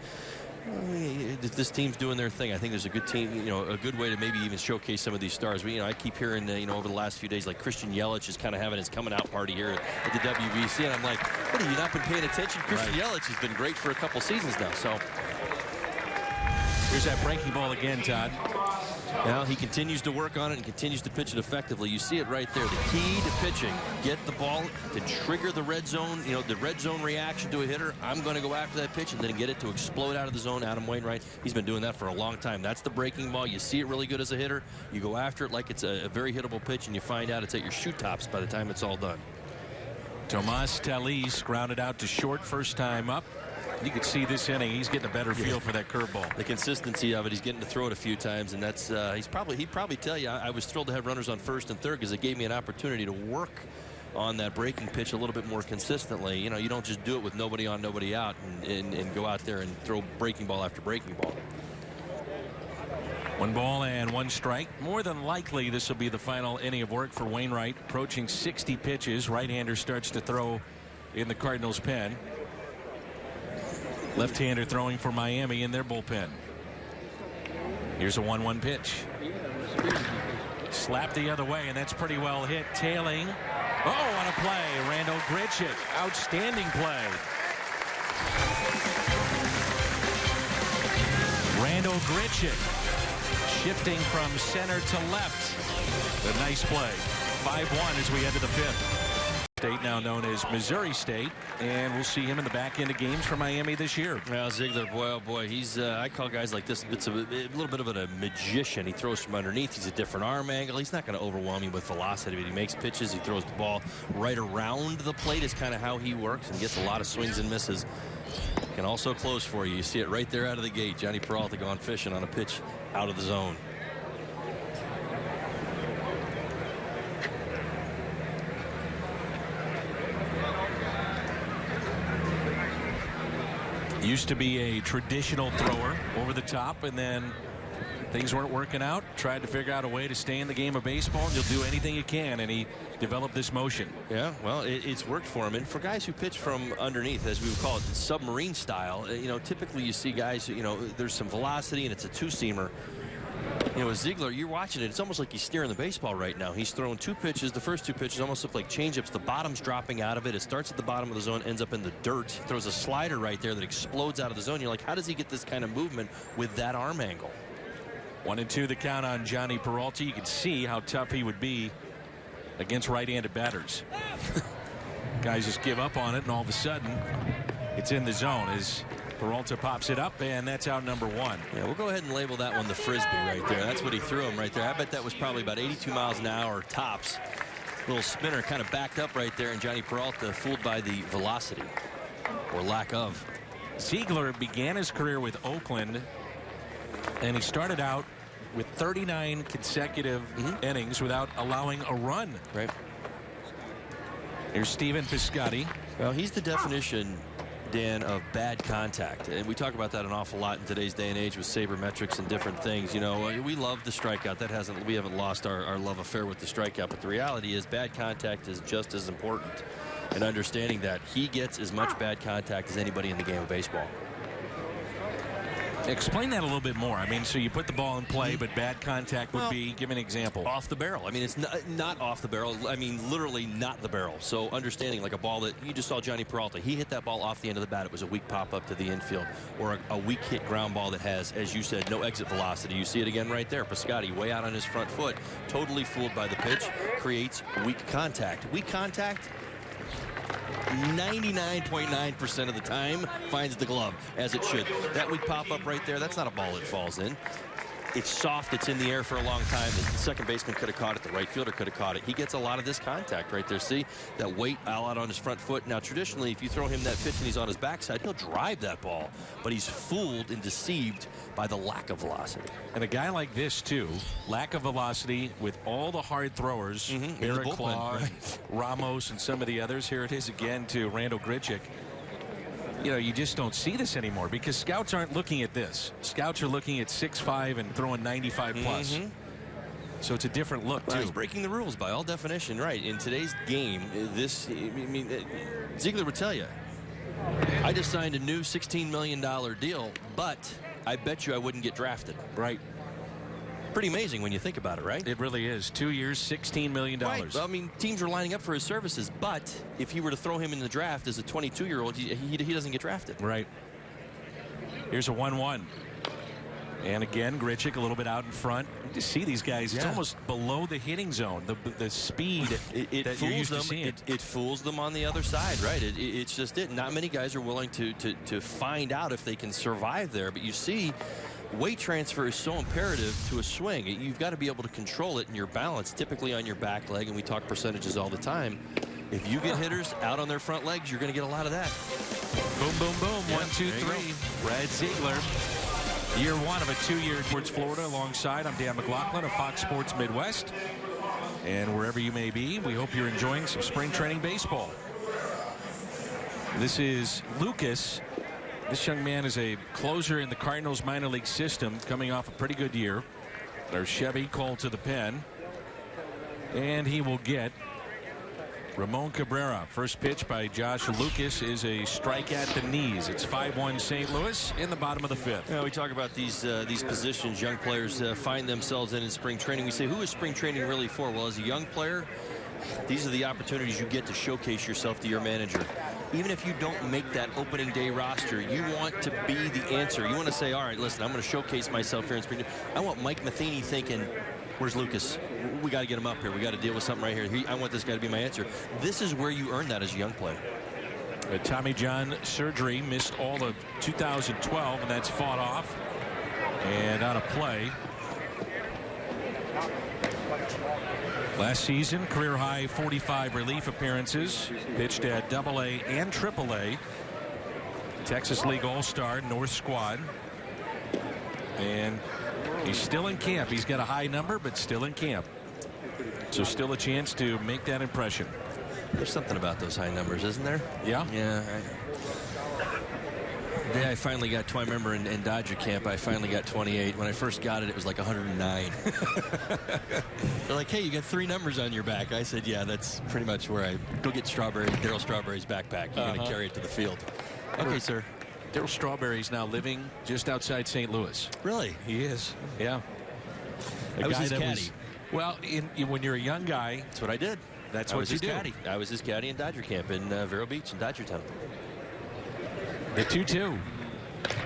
this team's doing their thing. I think there's a good team, you know, a good way to maybe even showcase some of these stars. You know, I keep hearing, you know, over the last few days, like Christian Yelich is kind of having his coming out party here at the WBC, and I'm like, what, have you not been paying attention? Christian Yelich has been great for a couple seasons now. So here's that breaking ball again, Todd. Now he continues to work on it and continues to pitch it effectively. You see it right there. The key to pitching, get the ball to trigger the red zone, you know, the red zone reaction to a hitter. I'm going to go after that pitch and then get it to explode out of the zone. Adam Wainwright, he's been doing that for a long time. That's the breaking ball. You see it really good as a hitter. You go after it like it's a very hittable pitch, and you find out it's at your shoe tops by the time it's all done. Tomas Telis grounded out to short first time up. You could see this inning, he's getting a better feel for that curveball. The consistency of it, he's getting to throw it a few times, and that's he'd probably tell you, I was thrilled to have runners on first and third because it gave me an opportunity to work on that breaking pitch a little bit more consistently. You know, you don't just do it with nobody on, nobody out, and go out there and throw breaking ball after breaking ball. 1 ball and 1 strike. More than likely, this will be the final inning of work for Wainwright. Approaching 60 pitches. Right-hander starts to throw in the Cardinals pen. Left-hander throwing for Miami in their bullpen. Here's a 1-1 pitch. Slapped the other way, and that's pretty well hit. Tailing. Oh, what a play. Randall Grichuk. Outstanding play. Randall Grichuk shifting from center to left. A nice play. 5-1 as we head to the 5th. State, now known as Missouri State, and we'll see him in the back end of games for Miami this year. Well, Ziegler, boy, oh boy, he's I call guys like this, it's a little bit of a magician. He throws from underneath. He's a different arm angle. He's not going to overwhelm you with velocity, but he makes pitches. He throws the ball right around the plate is kind of how he works, and gets a lot of swings and misses. Can also close for you. You see it right there out of the gate. Johnny Peralta gone fishing on a pitch out of the zone. Used to be a traditional thrower over the top, and then things weren't working out. Tried to figure out a way to stay in the game of baseball, and he'll do anything he can, and he developed this motion. Yeah, well, it's worked for him. And for guys who pitch from underneath, as we would call it, submarine style, you know, typically you see guys, you know, there's some velocity and it's a two-seamer. You know, with Ziegler, you're watching it. It's almost like he's steering the baseball right now. He's throwing 2 pitches. The first 2 pitches almost look like changeups. The bottom's dropping out of it. It starts at the bottom of the zone, ends up in the dirt. He throws a slider right there that explodes out of the zone. You're like, how does he get this kind of movement with that arm angle? 1-2 the count on Johnny Peralta. You can see how tough he would be against right-handed batters. Guys just give up on it, and all of a sudden, it's in the zone as Peralta pops it up, and that's out number 1. Yeah, we'll go ahead and label that one the Frisbee right there. That's what he threw him right there. I bet that was probably about 82 miles an hour tops. Little spinner kind of backed up right there, and Johnny Peralta fooled by the velocity, or lack of. Ziegler began his career with Oakland, and he started out with 39 consecutive innings without allowing a run. Right. Here's Stephen Piscotty. Well, he's the definition, Dan, of bad contact, and we talk about that an awful lot in today's day and age with sabermetrics and different things. You know, we love the strikeout. We haven't lost our love affair with the strikeout, but the reality is bad contact is just as important, and understanding that he gets as much bad contact as anybody in the game of baseball. Explain that a little bit more. I mean, so you put the ball in play, but bad contact would be, give me an example. Off the barrel. I mean, it's not off the barrel. I mean, literally not the barrel. So understanding, like a ball that you just saw Johnny Peralta, he hit that ball off the end of the bat. It was a weak pop up to the infield, or a weak hit ground ball that has, as you said, no exit velocity. You see it again right there. Piscotty way out on his front foot, totally fooled by the pitch, creates weak contact. Weak contact, 99.9% of the time finds the glove, as it should. That weak pop up right there, that's not a ball that falls in. It's soft, it's in the air for a long time. The second baseman could have caught it, the right fielder could have caught it. He gets a lot of this contact right there. See that weight all out on his front foot. Now traditionally, if you throw him that pitch and he's on his backside, he'll drive that ball, but he's fooled and deceived by the lack of velocity. And a guy like this too, lack of velocity with all the hard throwers, Eric Claw, right, Ramos, and some of the others. Here it is again to Randall Grichuk. You know, you just don't see this anymore because scouts aren't looking at this. Scouts are looking at 6'5" and throwing 95 plus. So it's a different look, too. He's breaking the rules by all definition, right? In today's game, this, I mean, Ziegler would tell you, I just signed a new $16 million deal, but I bet you I wouldn't get drafted. Right. Pretty amazing when you think about it, right? It really is. 2 years, $16 million. Right. Well, I mean, teams are lining up for his services, but if he were to throw him in the draft as a 22-year-old, he doesn't get drafted. Right. Here's a 1-1. And again, Grichuk a little bit out in front. You just see these guys. It's almost below the hitting zone. The speed that you're used to seeing. It fools them on the other side, right? It's just it. Not many guys are willing to find out if they can survive there. But you see, weight transfer is so imperative to a swing. You've got to be able to control it in your balance, typically on your back leg, and we talk percentages all the time. If you get hitters out on their front legs, you're going to get a lot of that. Boom, boom, boom. 1, 2, 3. Brad Ziegler. Year 1 of a 2-year towards Florida. Alongside, I'm Dan McLaughlin of Fox Sports Midwest. And wherever you may be, we hope you're enjoying some spring training baseball. This is Lucas. This young man is a closer in the Cardinals minor league system, coming off a pretty good year. There's Chevy called to the pen, and he will get Ramon Cabrera. First pitch by Josh Lucas is a strike at the knees. It's 5-1 St. Louis in the bottom of the fifth. We talk about these positions young players find themselves in spring training. We say, who is spring training really for? Well, as a young player, these are the opportunities you get to showcase yourself to your manager. Even if you don't make that opening day roster, you want to be the answer. You want to say, all right, listen, I'm going to showcase myself here in spring. I want Mike Matheny thinking, where's Lucas? We got to get him up here. We got to deal with something right here. I want this guy to be my answer. This is where you earn that as a young player. Tommy John surgery, missed all of 2012, and that's fought off and out of play. Last season, career high 45 relief appearances, pitched at AA and AAA. Texas League All-Star, North Squad. And he's still in camp. He's got a high number, but still in camp. So still a chance to make that impression. There's something about those high numbers, isn't there? Yeah. Yeah. The day I finally got I remember in Dodger camp, I finally got 28. When I first got it, it was like 109. They're like, hey, you got 3 numbers on your back. I said, yeah, that's pretty much where I go get Darryl Strawberry's backpack. You're going to carry it to the field. Okay, sir. Darryl Strawberry's now living just outside St. Louis. Really? He is. Yeah. I was his caddy. Well, when you're a young guy, that's what I did. That's what you do. Caddy. I was his caddy in Dodger camp in Vero Beach in Dodger Town. The 2-2.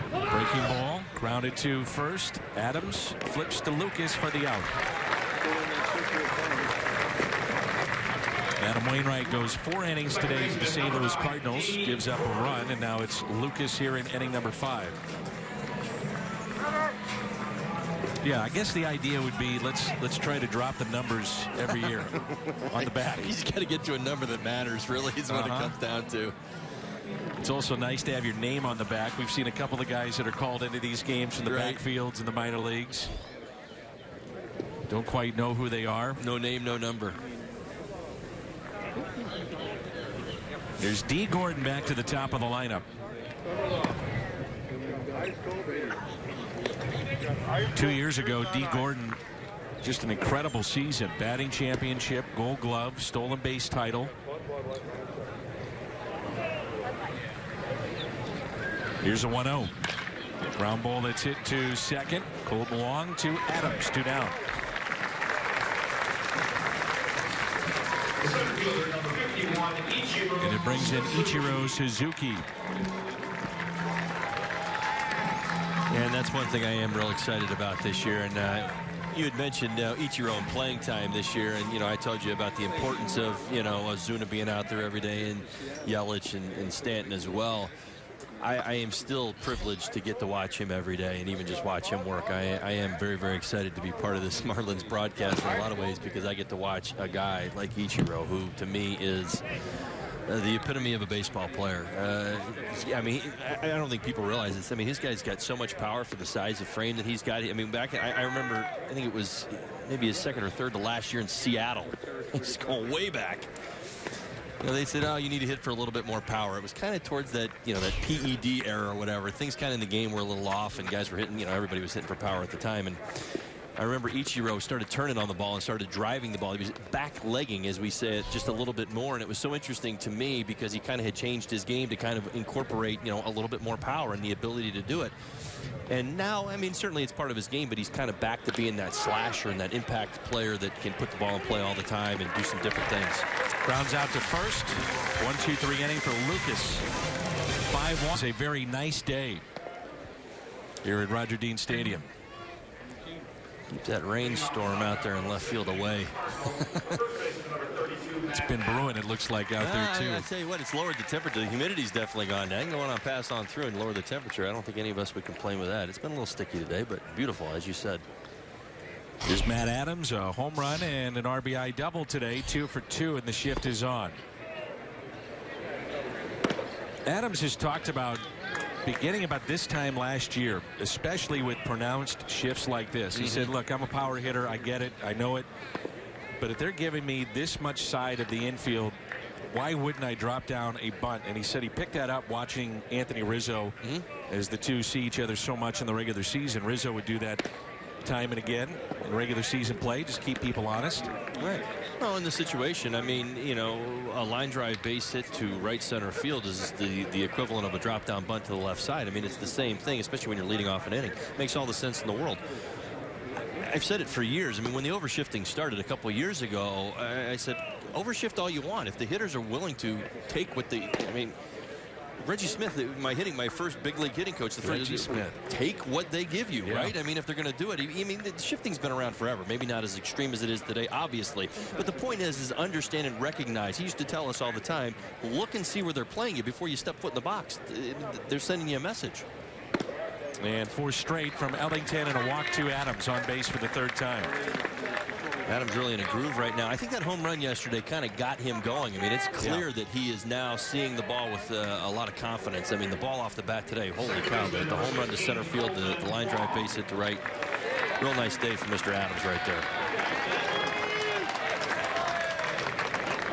Breaking ball, grounded to first. Adams flips to Lucas for the out. Adam Wainwright goes 4 innings today for the St. Louis Cardinals, gives up a run, and now it's Lucas here in inning number 5. Yeah, I guess the idea would be let's try to drop the numbers every year on the back. He's got to get to a number that matters, really, is what it comes down to. It's also nice to have your name on the back. We've seen a couple of guys that are called into these games from the backfields in the minor leagues. Don't quite know who they are. No name, no number. There's D. Gordon back to the top of the lineup. 2 years ago, D. Gordon, just an incredible season. Batting championship, Gold Glove, stolen base title. Here's a 1-0. Ground ball that's hit to second. Colton Wong to Adams, 2 down. And it brings in Ichiro Suzuki. And that's one thing I am real excited about this year. And you had mentioned Ichiro in playing time this year, and I told you about the importance of Ozuna being out there every day, and Yelich and Stanton as well. I am still privileged to get to watch him every day and even just watch him work. I am very, very excited to be part of this Marlins broadcast in a lot of ways, because I get to watch a guy like Ichiro, who to me is the epitome of a baseball player. I mean, I don't think people realize this. I mean, this guy's got so much power for the size of frame that he's got. I mean, back I remember, I think it was maybe his second or third to last year in Seattle. He's going way back. They said, oh, you need to hit for a little bit more power. It was kind of towards that, that PED era or whatever. Things kind of in the game were a little off, and guys were hitting, everybody was hitting for power at the time. And I remember Ichiro started turning on the ball and started driving the ball. He was back-legging, as we said, just a little bit more. And it was so interesting to me because he kind of had changed his game to kind of incorporate, a little bit more power and the ability to do it. And now, I mean, certainly it's part of his game, but he's kind of back to being that slasher and that impact player that can put the ball in play all the time and do some different things. Grounds out to first. 1-2-3 inning for Lucas. 5-1. It's a very nice day here at Roger Dean Stadium. Keep that rainstorm out there in left field away. It's been brewing, it looks like, out there, too. I tell you what, it's lowered the temperature. The humidity's definitely gone down. Going on, pass on through and lower the temperature. I don't think any of us would complain with that. It's been a little sticky today, but beautiful, as you said. Here's Matt Adams, a home run and an RBI double today, 2 for 2, and the shift is on. Adams has talked about beginning about this time last year, especially with pronounced shifts like this. He said, look, I'm a power hitter. I get it. I know it. But if they're giving me this much side of the infield, why wouldn't I drop down a bunt? And he said he picked that up watching Anthony Rizzo as the two see each other so much in the regular season. Rizzo would do that time and again in regular season play. Just keep people honest. Right. Well, in the situation, I mean, you know, a line drive base hit to right center field is the equivalent of a drop down bunt to the left side. I mean, it's the same thing, especially when you're leading off an inning. Makes all the sense in the world. I've said it for years. I mean, when the overshifting started a couple of years ago, I said, overshift all you want. If the hitters are willing to take what they, I mean, Reggie Smith, my first big league hitting coach, Reggie Smith. Take what they give you, right? I mean, if they're going to do it, I mean, the shifting's been around forever. Maybe not as extreme as it is today, obviously. But the point is understand and recognize. He used to tell us all the time, look and see where they're playing you before you step foot in the box. They're sending you a message. And 4 straight from Ellington and a walk to Adams on base for the 3rd time. Adams really in a groove right now. I think that home run yesterday kind of got him going. I mean, it's clear that he is now seeing the ball with a lot of confidence. I mean, the ball off the bat today, holy cow, the home run to center field, the line drive base hit to right. Real nice day for Mr. Adams right there.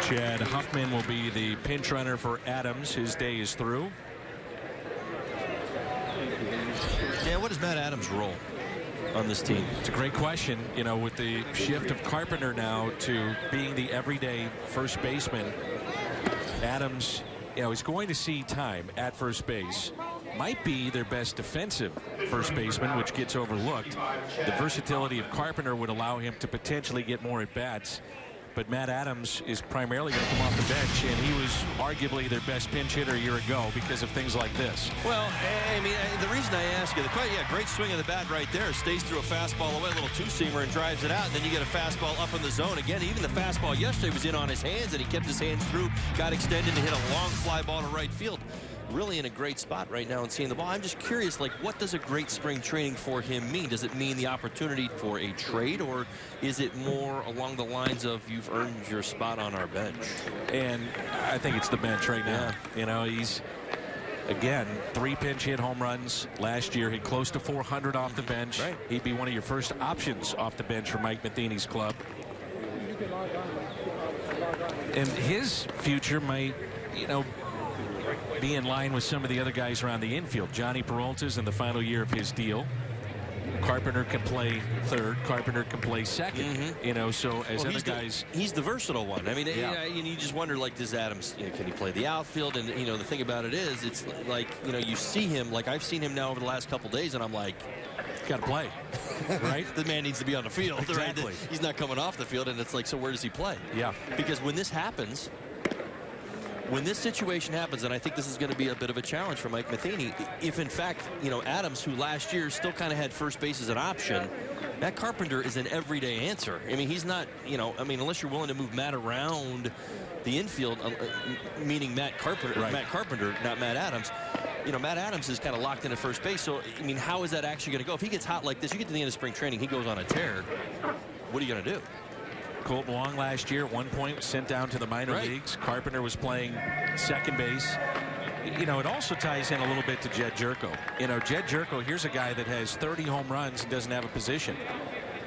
Chad Huffman will be the pinch runner for Adams. His day is through. Yeah, what is Matt Adams' role on this team? It's a great question. You know, with the shift of Carpenter now to being the everyday first baseman, Adams, you know, is going to see time at first base. Might be their best defensive first baseman, which gets overlooked. The versatility of Carpenter would allow him to potentially get more at bats. But Matt Adams is primarily going to come off the bench, and he was arguably their best pinch hitter a year ago because of things like this. Well, I mean, the reason I ask you, great swing of the bat right there. Stays through a fastball away, a little two-seamer, and drives it out. And then you get a fastball up in the zone. Again, even the fastball yesterday was in on his hands, and he kept his hands through, got extended, and hit a long fly ball to right field. Really in a great spot right now and seeing the ball. I'm just curious, like, what does a great spring training for him mean? Does it mean the opportunity for a trade, or is it more along the lines of you've earned your spot on our bench? And I think it's the bench right now. Yeah. You know, he's, again, 3 pinch hit home runs last year. He close to 400 off the bench. Right. He'd be one of your first options off the bench for Mike Matheny's club. And his future might, you know, be in line with some of the other guys around the infield. Johnny Peralta's in the final year of his deal. Carpenter can play third. Carpenter can play second. You know, so as other guys, he's the versatile one. I mean, you just wonder, like, does Adams, you know, can he play the outfield? And you know, the thing about it is, it's like, you know, you see him, like I've seen him now over the last couple days, and I'm like, got to play, right? The man needs to be on the field. Exactly. Right? He's not coming off the field, and it's like, so where does he play? Yeah. Because when this happens, when this situation happens, and I think this is going to be a bit of a challenge for Mike Matheny, if in fact, you know, Adams, who last year still kind of had first base as an option, Matt Carpenter is an everyday answer. I mean, he's not, you know, I mean, unless you're willing to move Matt around the infield, meaning Matt Carpenter, not Matt Adams. You know, Matt Adams is kind of locked in at first base. So, I mean, how is that actually going to go? If he gets hot like this, you get to the end of spring training, he goes on a tear. What are you going to do? Colton Wong last year at one point was sent down to the minor leagues. Carpenter was playing second base. You know, it also ties in a little bit to Jed Jerko. You know, Jed Jerko, here's a guy that has 30 home runs and doesn't have a position.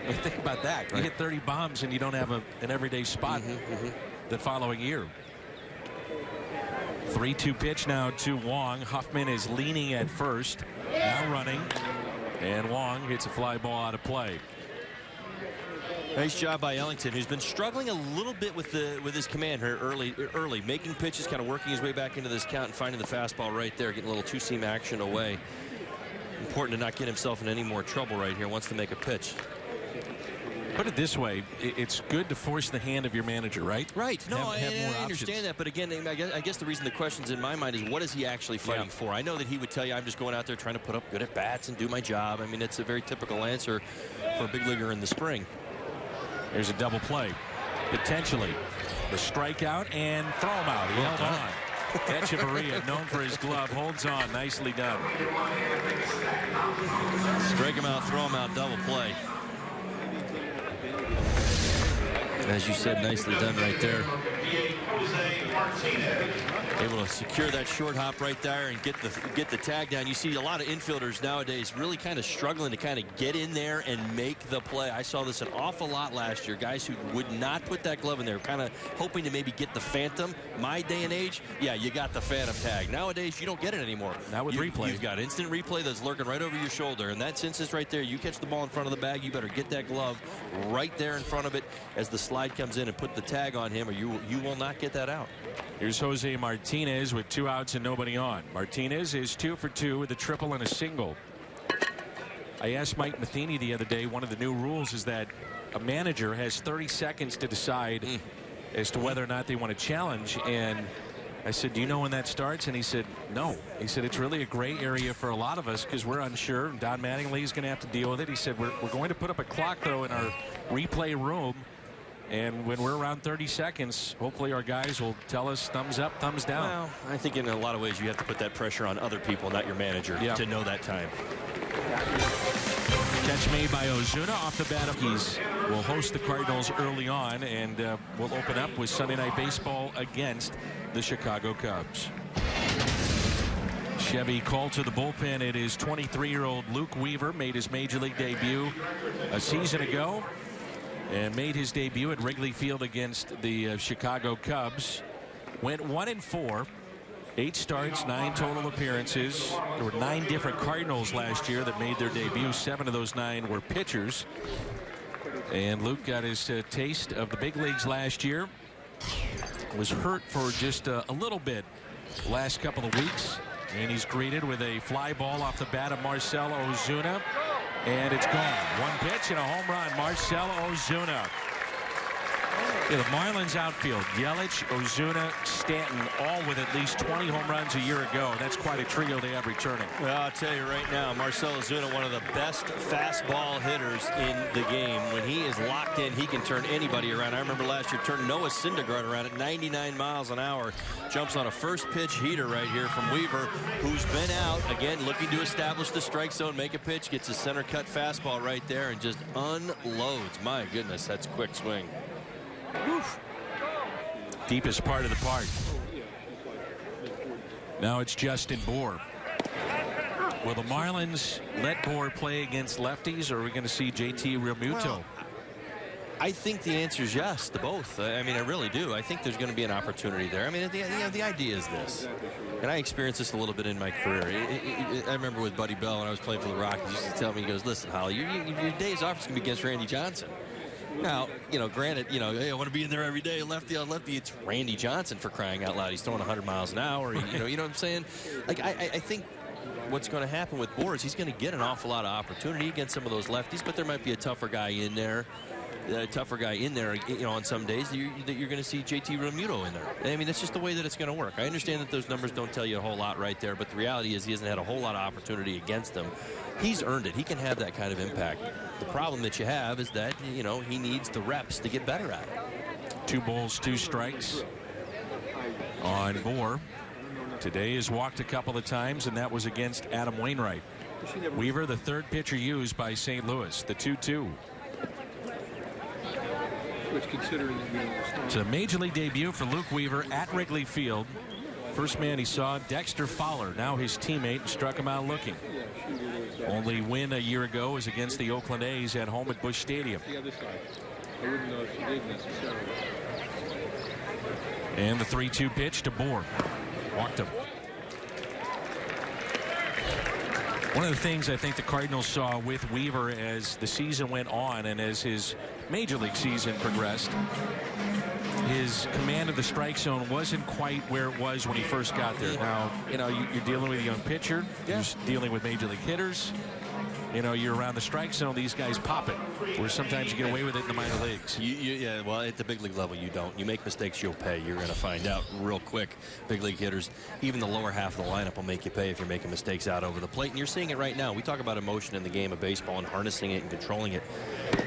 I mean, think about that. You hit 30 bombs and you don't have an everyday spot the following year. 3-2 pitch now to Wong. Huffman is leaning at first, now running, and Wong hits a fly ball out of play. Nice job by Ellington, who's been struggling a little bit with his command here early, making pitches, kind of working his way back into this count and finding the fastball right there, getting a little two-seam action away. Important to not get himself in any more trouble right here. Wants to make a pitch. Put it this way, it's good to force the hand of your manager, right? Right. No, have I understand that, but again, I guess the reason the question's in my mind is, what is he actually fighting for? I know that he would tell you, I'm just going out there trying to put up good at-bats and do my job. I mean, it's a very typical answer for a big leaguer in the spring. There's a double play. Potentially. The strikeout and throw him out. He held on. Echeverria, known for his glove, holds on. Nicely done. Strike him out, throw him out, double play. As you said, nicely done right there. Jose Martinez. Able to secure that short hop right there and get the tag down. You see a lot of infielders nowadays really kind of struggling to kind of get in there and make the play. I saw this an awful lot last year. Guys who would not put that glove in there, kind of hoping to maybe get the phantom. My day and age, yeah, you got the phantom tag. Nowadays, you don't get it anymore. Not with replay. You've got instant replay that's lurking right over your shoulder, and that instance right there, you catch the ball in front of the bag, you better get that glove right there in front of it as the slide comes in and put the tag on him, or you will not get that out. Here's Jose Martinez with 2 outs and nobody on. Martinez is 2 for 2 with a triple and a single. I asked Mike Matheny the other day, one of the new rules is that a manager has 30 seconds to decide as to whether or not they want to challenge. And I said, do you know when that starts? And he said, no. He said, it's really a gray area for a lot of us because we're unsure. And Don Mattingly is going to have to deal with it. He said, we're going to put up a clock, though, in our replay room. And when we're around 30 seconds, hopefully our guys will tell us thumbs up, thumbs down. Well, I think in a lot of ways you have to put that pressure on other people, not your manager, to know that time. Catch made by Ozuna off the bat. He will host the Cardinals early on, and will open up with Sunday Night Baseball against the Chicago Cubs. Chevy called to the bullpen. It is 23-year-old Luke Weaver, made his major league debut a season ago and made his debut at Wrigley Field against the Chicago Cubs. Went 1-4, 8 starts, 9 total appearances. There were 9 different Cardinals last year that made their debut. 7 of those 9 were pitchers. And Luke got his taste of the big leagues last year. Was hurt for just a little bit last couple of weeks. And he's greeted with a fly ball off the bat of Marcell Ozuna. And it's gone. 1 pitch and a home run. Marcell Ozuna. Yeah, the Marlins outfield, Yelich, Ozuna, Stanton, all with at least 20 home runs a year ago. That's quite a trio they have returning. Well, I'll tell you right now, Marcell Ozuna, one of the best fastball hitters in the game. When he is locked in, he can turn anybody around. I remember last year turned Noah Syndergaard around at 99 miles an hour. Jumps on a first pitch heater right here from Weaver, who's been out, again, looking to establish the strike zone, make a pitch, gets a center cut fastball right there, and just unloads. My goodness, that's a quick swing. Oof. Deepest part of the park. Now it's Justin Bour. Will the Marlins let Bour play against lefties, or are we going to see JT Realmuto? Well, I think the answer is yes to both. I mean, I really do. I think there's going to be an opportunity there. I mean, the idea is this, and I experienced this a little bit in my career. I remember with Buddy Bell when I was playing for the Rockies, he used to tell me, he goes, listen, Holly, your days off is going to be against Randy Johnson. Now, granted, hey, I want to be in there every day, lefty on lefty. It's Randy Johnson, for crying out loud. He's throwing 100 miles an hour. You know what I'm saying? Like, I think what's going to happen with Bour is he's going to get an awful lot of opportunity against some of those lefties, but there might be a tougher guy in there. On some days that you're going to see JT Realmuto in there. I mean, that's just the way that it's going to work. I understand that those numbers don't tell you a whole lot right there, but the reality is he hasn't had a whole lot of opportunity against them. He's earned it. He can have that kind of impact. The problem that you have is that, he needs the reps to get better at it. 2 balls, 2 strikes on Bour. Today has walked a couple of times, and that was against Adam Wainwright. Weaver, the 3rd pitcher used by St. Louis, the 2-2. It's a major league debut for Luke Weaver at Wrigley Field. First man he saw, Dexter Fowler, now his teammate, struck him out looking. Only win a year ago was against the Oakland A's at home at Busch Stadium. And the 3-2 pitch to Bour. Walked him. One of the things I think the Cardinals saw with Weaver as the season went on and as his major league season progressed, his command of the strike zone wasn't quite where it was when he first got there. Now, you're dealing with a young pitcher. You're dealing with major league hitters. You're around the strike zone, these guys pop it, where sometimes you get away with it in the minor leagues. Yeah, well, at the big league level, you don't. You make mistakes, you'll pay. You're going to find out real quick. Big league hitters, even the lower half of the lineup will make you pay if you're making mistakes out over the plate. And you're seeing it right now. We talk about emotion in the game of baseball and harnessing it and controlling it.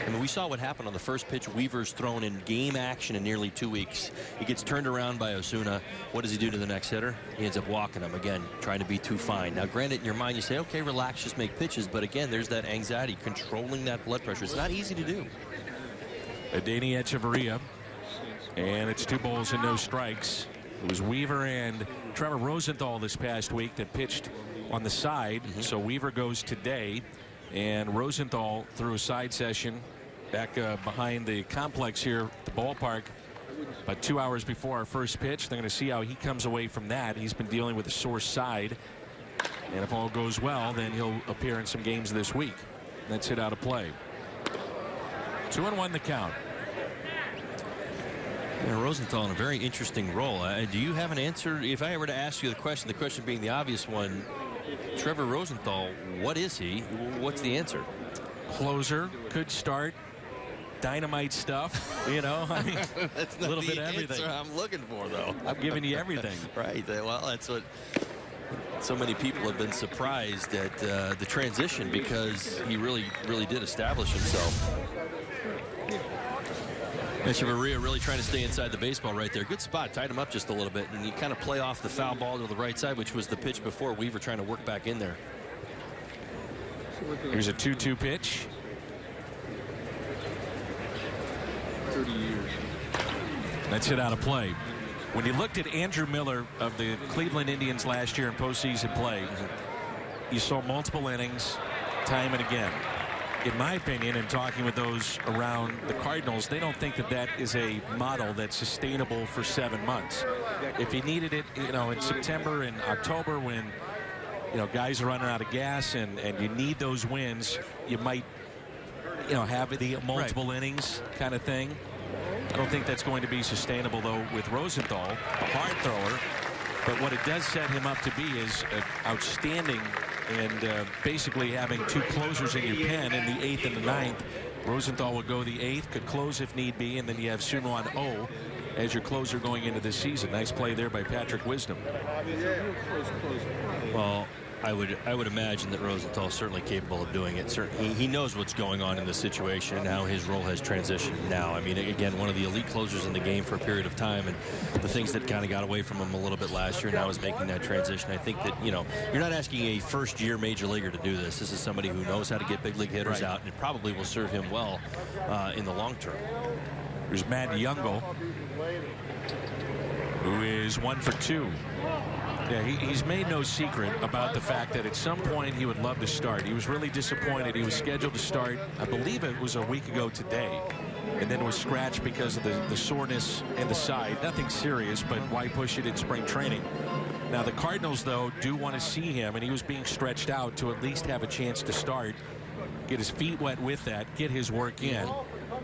I mean, we saw what happened on the first pitch. Weaver's thrown in game action in nearly 2 weeks. He gets turned around by Ozuna. What does he do to the next hitter? He ends up walking him again, trying to be too fine. Now, granted, in your mind, you say, okay, relax, just make pitches. But again, there's that anxiety, controlling that blood pressure. It's not easy to do. Adeiny Echeverria And it's 2 balls and no strikes. It was Weaver and Trevor Rosenthal this past week that pitched on the side. So Weaver goes today, and Rosenthal threw a side session back behind the complex here at the ballpark about 2 hours before our first pitch. They're going to see how he comes away from that. He's been dealing with a sore side, and if all goes well, then he'll appear in some games this week. That's it out of play. 2-1 the count. Yeah, Rosenthal in a very interesting role. Do you have an answer? If I were to ask you the question being the obvious one, Trevor Rosenthal, what is he? What's the answer? Closer, could start, dynamite stuff, you know. I mean, that's a not little the bit of everything. answer I'm looking for, though. I'm giving you everything. Right. Well, that's what so many people have been surprised at the transition, because he really did establish himself. Echeverria really trying to stay inside the baseball right there. Good spot, tied him up just a little bit, and you kind of play off the foul ball to the right side, which was the pitch before. Weaver trying to work back in there. Here's a 2-2 pitch. 30 years. That's it out of play. When you looked at Andrew Miller of the Cleveland Indians last year in postseason play, you saw multiple innings time and again. In my opinion, and talking with those around the Cardinals, they don't think that that is a model that's sustainable for 7 months. If you needed it, you know, in September and October, when, you know, guys are running out of gas and you need those wins, you might, you know, have the multiple innings kind of thing. I don't think that's going to be sustainable, though, with Rosenthal, a hard thrower. But what it does set him up to be is outstanding, and basically having 2 closers in your pen in the 8th and the 9th. Rosenthal will go the 8th, could close if need be, and then you have Sunwon Oh as your closer going into this season. Nice play there by Patrick Wisdom. Well, I would imagine that Rosenthal is certainly capable of doing it. He knows what's going on in the situation and how his role has transitioned now. I mean, again, one of the elite closers in the game for a period of time, and the things that kind of got away from him a little bit last year now is making that transition. I think that, you know, you're not asking a first-year major leaguer to do this. This is somebody who knows how to get big league hitters out, and it probably will serve him well in the long term. There's Matt Youngle, who is 1 for 2. Yeah, he's made no secret about the fact that at some point he would love to start. He was really disappointed. He was scheduled to start, I believe it was a week ago today, and then was scratched because of the soreness in the side. Nothing serious, but why push it in spring training? Now, the Cardinals, though, do want to see him, and he was being stretched out to at least have a chance to start, get his feet wet with that, get his work in.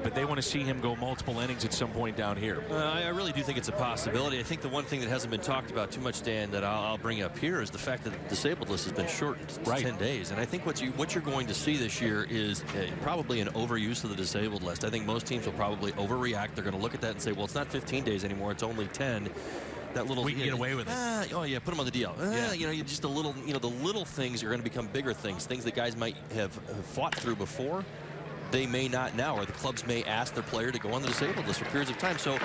But they want to see him go multiple innings at some point down here. I really do think it's a possibility. I think the one thing that hasn't been talked about too much, Dan, that I'll bring up here is the fact that the disabled list has been shortened to 10 days. And I think what you're going to see this year is probably an overuse of the disabled list. I think most teams will probably overreact. They're going to look at that and say, well, it's not 15 days anymore. It's only 10. That little, we can get away with it. Oh yeah, put them on the DL. You know, just a little. You know, the little things are going to become bigger things. Things that guys might have fought through before, they may not now, or the clubs may ask their player to go on the disabled list for periods of time. So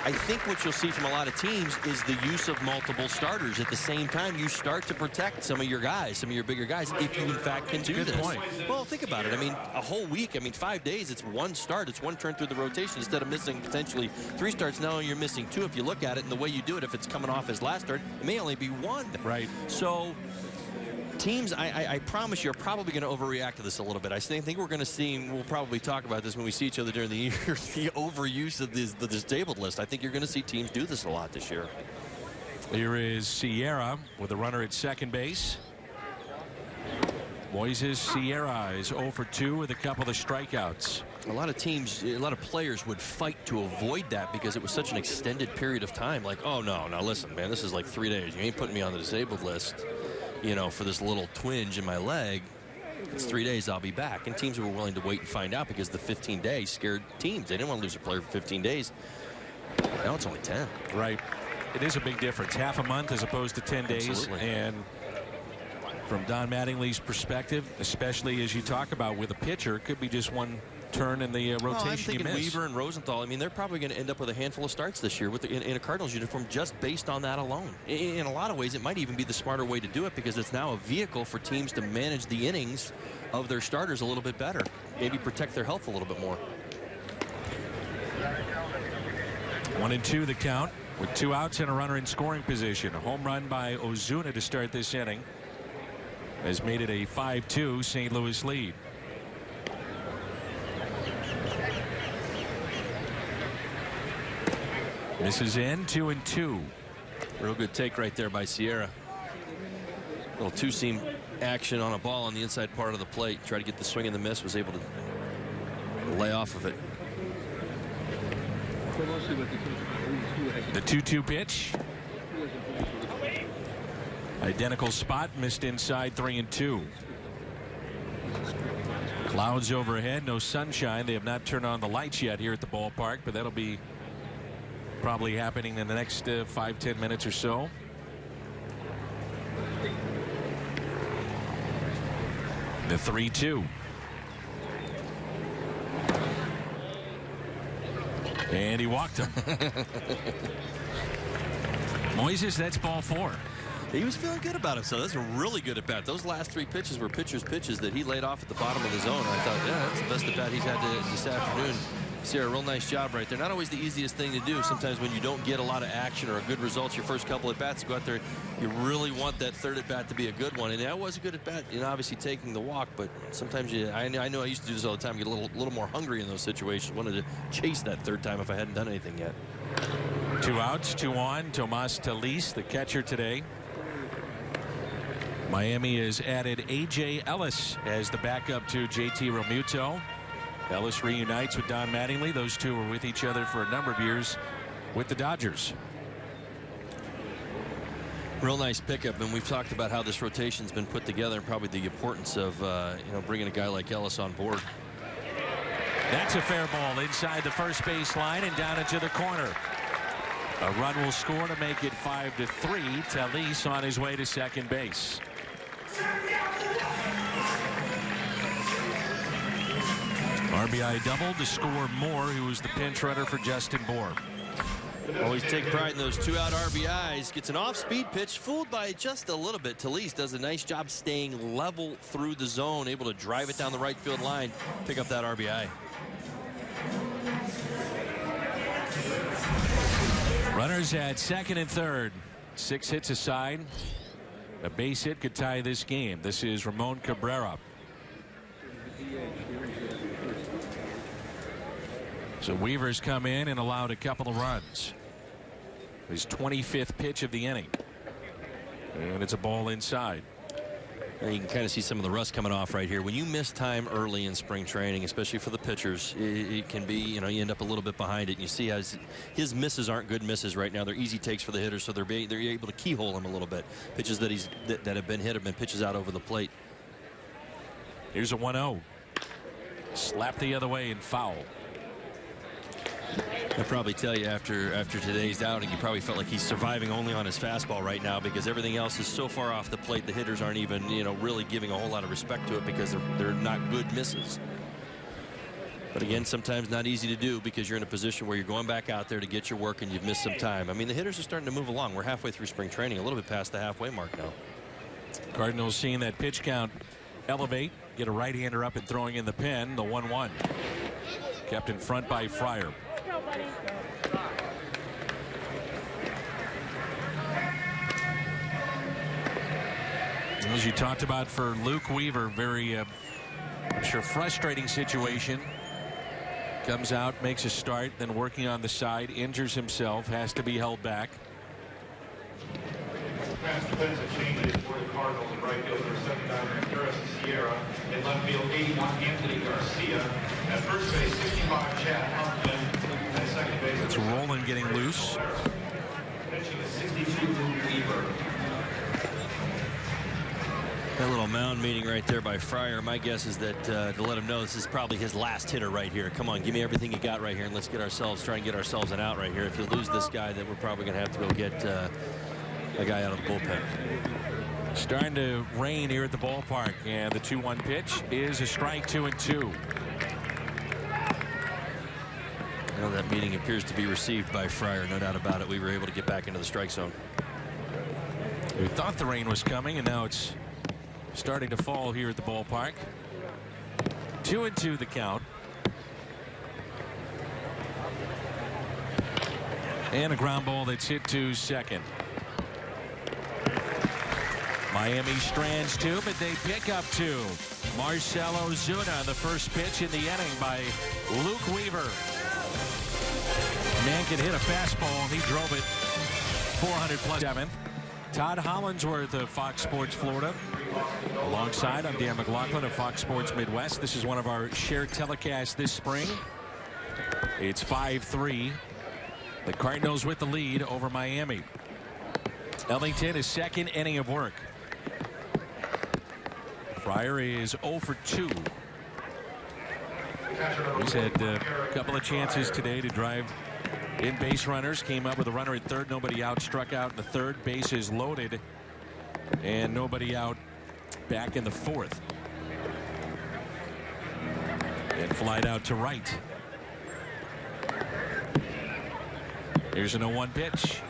I think what you'll see from a lot of teams is the use of multiple starters. At the same time, you start to protect some of your guys, some of your bigger guys, if you in fact can do this. Point. Well, think about it. I mean, a whole week, I mean, 5 days, it's one start. It's one turn through the rotation. Instead of missing potentially 3 starts, now you're missing 2 if you look at it. And the way you do it, if it's coming off his last start, it may only be 1. Right. So teams, I promise you, are probably going to overreact to this a little bit. I think we're going to see, and we'll probably talk about this when we see each other during the year, the overuse of the disabled list. I think you're going to see teams do this a lot this year. Here is Sierra with a runner at second base. Moises Sierra is 0 for 2 with a couple of strikeouts. A lot of teams, a lot of players would fight to avoid that because it was such an extended period of time. Like, oh, no, now listen, man, this is like 3 days. You ain't putting me on the disabled list, you know, for this little twinge in my leg. It's 3 days, I'll be back. And teams were willing to wait and find out because the 15 days scared teams. They didn't want to lose a player for 15 days. Now it's only 10. Right. It is a big difference. Half a month as opposed to 10 days. Absolutely. And from Don Mattingly's perspective, especially as you talk about with a pitcher, it could be just one turn in the rotation. Well, I'm thinking you miss. Weaver and Rosenthal. I mean, they're probably going to end up with a handful of starts this year with in a Cardinals uniform just based on that alone. In a lot of ways, it might even be the smarter way to do it because it's now a vehicle for teams to manage the innings of their starters a little bit better. Maybe protect their health a little bit more. 1-2 the count with 2 outs and a runner in scoring position. A home run by Ozuna to start this inning has made it a 5-2 St. Louis lead. Misses in 2-2. Real good take right there by Sierra. Little two-seam action on a ball on the inside part of the plate. Tried to get the swing and the miss. Was able to lay off of it. The 2-2 pitch. Identical spot. Missed inside 3-2. Clouds overhead. No sunshine. They have not turned on the lights yet here at the ballpark, but that'll be probably happening in the next 5-10 minutes or so. The 3-2. And he walked him. Moises, that's ball 4. He was feeling good about himself. That's a really good at bat. Those last 3 pitches were pitchers' pitches that he laid off at the bottom of the zone. I thought, yeah, that's the best at bat he's had this afternoon. Sierra, real nice job right there. Not always the easiest thing to do. Sometimes when you don't get a lot of action or a good results your first couple at bats, you go out there, you really want that third at bat to be a good one. And that was a good at bat, obviously taking the walk, but sometimes I know I used to do this all the time, get a little more hungry in those situations. Wanted to chase that third time if I hadn't done anything yet. 2 outs, 2 on. Tomas Talis, the catcher today. Miami has added A.J. Ellis as the backup to J.T. Realmuto. Ellis reunites with Don Mattingly. Those two were with each other for a number of years with the Dodgers. Real nice pickup, and we've talked about how this rotation's been put together and probably the importance of bringing a guy like Ellis on board. That's a fair ball inside the first base line and down into the corner. A run will score to make it 5-3. Talis on his way to second base. RBI double to score Moore, who was the pinch runner for Justin Bour. Always take pride in those 2-out RBIs. Gets an off-speed pitch, fooled by just a little bit. Talis does a nice job staying level through the zone, able to drive it down the right field line, pick up that RBI. Runners at second and third. 6 hits aside. A base hit could tie this game. This is Ramon Cabrera. So Weaver's come in and allowed a couple of runs. His 25th pitch of the inning. And it's a ball inside. And you can kind of see some of the rust coming off right here. When you miss time early in spring training, especially for the pitchers, it can be, you end up a little bit behind it. And you see as his misses aren't good misses right now. They're easy takes for the hitters, so they're able to keyhole him a little bit. Pitches that have been hit have been pitches out over the plate. Here's a 1-0. Slap the other way and foul. I'll probably tell you after today's outing, you probably felt like he's surviving only on his fastball right now because everything else is so far off the plate. The hitters aren't even, really giving a whole lot of respect to it because they're not good misses. But again, sometimes not easy to do because you're in a position where you're going back out there to get your work and you've missed some time. I mean, the hitters are starting to move along. We're halfway through spring training, a little bit past the halfway mark now. Cardinals seeing that pitch count elevate, get a right-hander up and throwing in the pen. The 1-1 kept in front by Fryer. As you talked about for Luke Weaver, very I'm sure frustrating situation. Comes out, makes a start, then working on the side, injures himself, has to be held back. Fast defensive changes for the Cardinals in right field are 79 Harrison Sierra. In left field, 81 Anthony Garcia. At first base, 65 Chad Humpton. At second base, it's Roland getting loose. Pitching is 62 Luke Weaver. That little mound meeting right there by Fryer. My guess is that to let him know this is probably his last hitter right here. Come on, give me everything you got right here, and let's try and get ourselves an out right here. If you lose this guy, then we're probably going to have to go get a guy out of the bullpen. Starting to rain here at the ballpark, and the 2-1 pitch is a strike. 2-2. Well, that meeting appears to be received by Fryer, no doubt about it. We were able to get back into the strike zone. We thought the rain was coming, and now it's starting to fall here at the ballpark. 2-2 the count. And a ground ball that's hit to second. Miami strands two, but they pick up two. Marcell Ozuna, the first pitch in the inning by Luke Weaver. Man can hit a fastball, and he drove it 400+. Todd Hollinsworth of Fox Sports Florida. Alongside, I'm Dan McLaughlin of Fox Sports Midwest. This is one of our shared telecasts this spring. It's 5-3. The Cardinals with the lead over Miami. Ellington is second inning of work. Fryer is 0 for 2. He's had a couple of chances today to drive in base runners. Came up with a runner at third, nobody out. Struck out in the third. Bases loaded, and nobody out back in the fourth. And flied out to right. Here's an 0-1 pitch.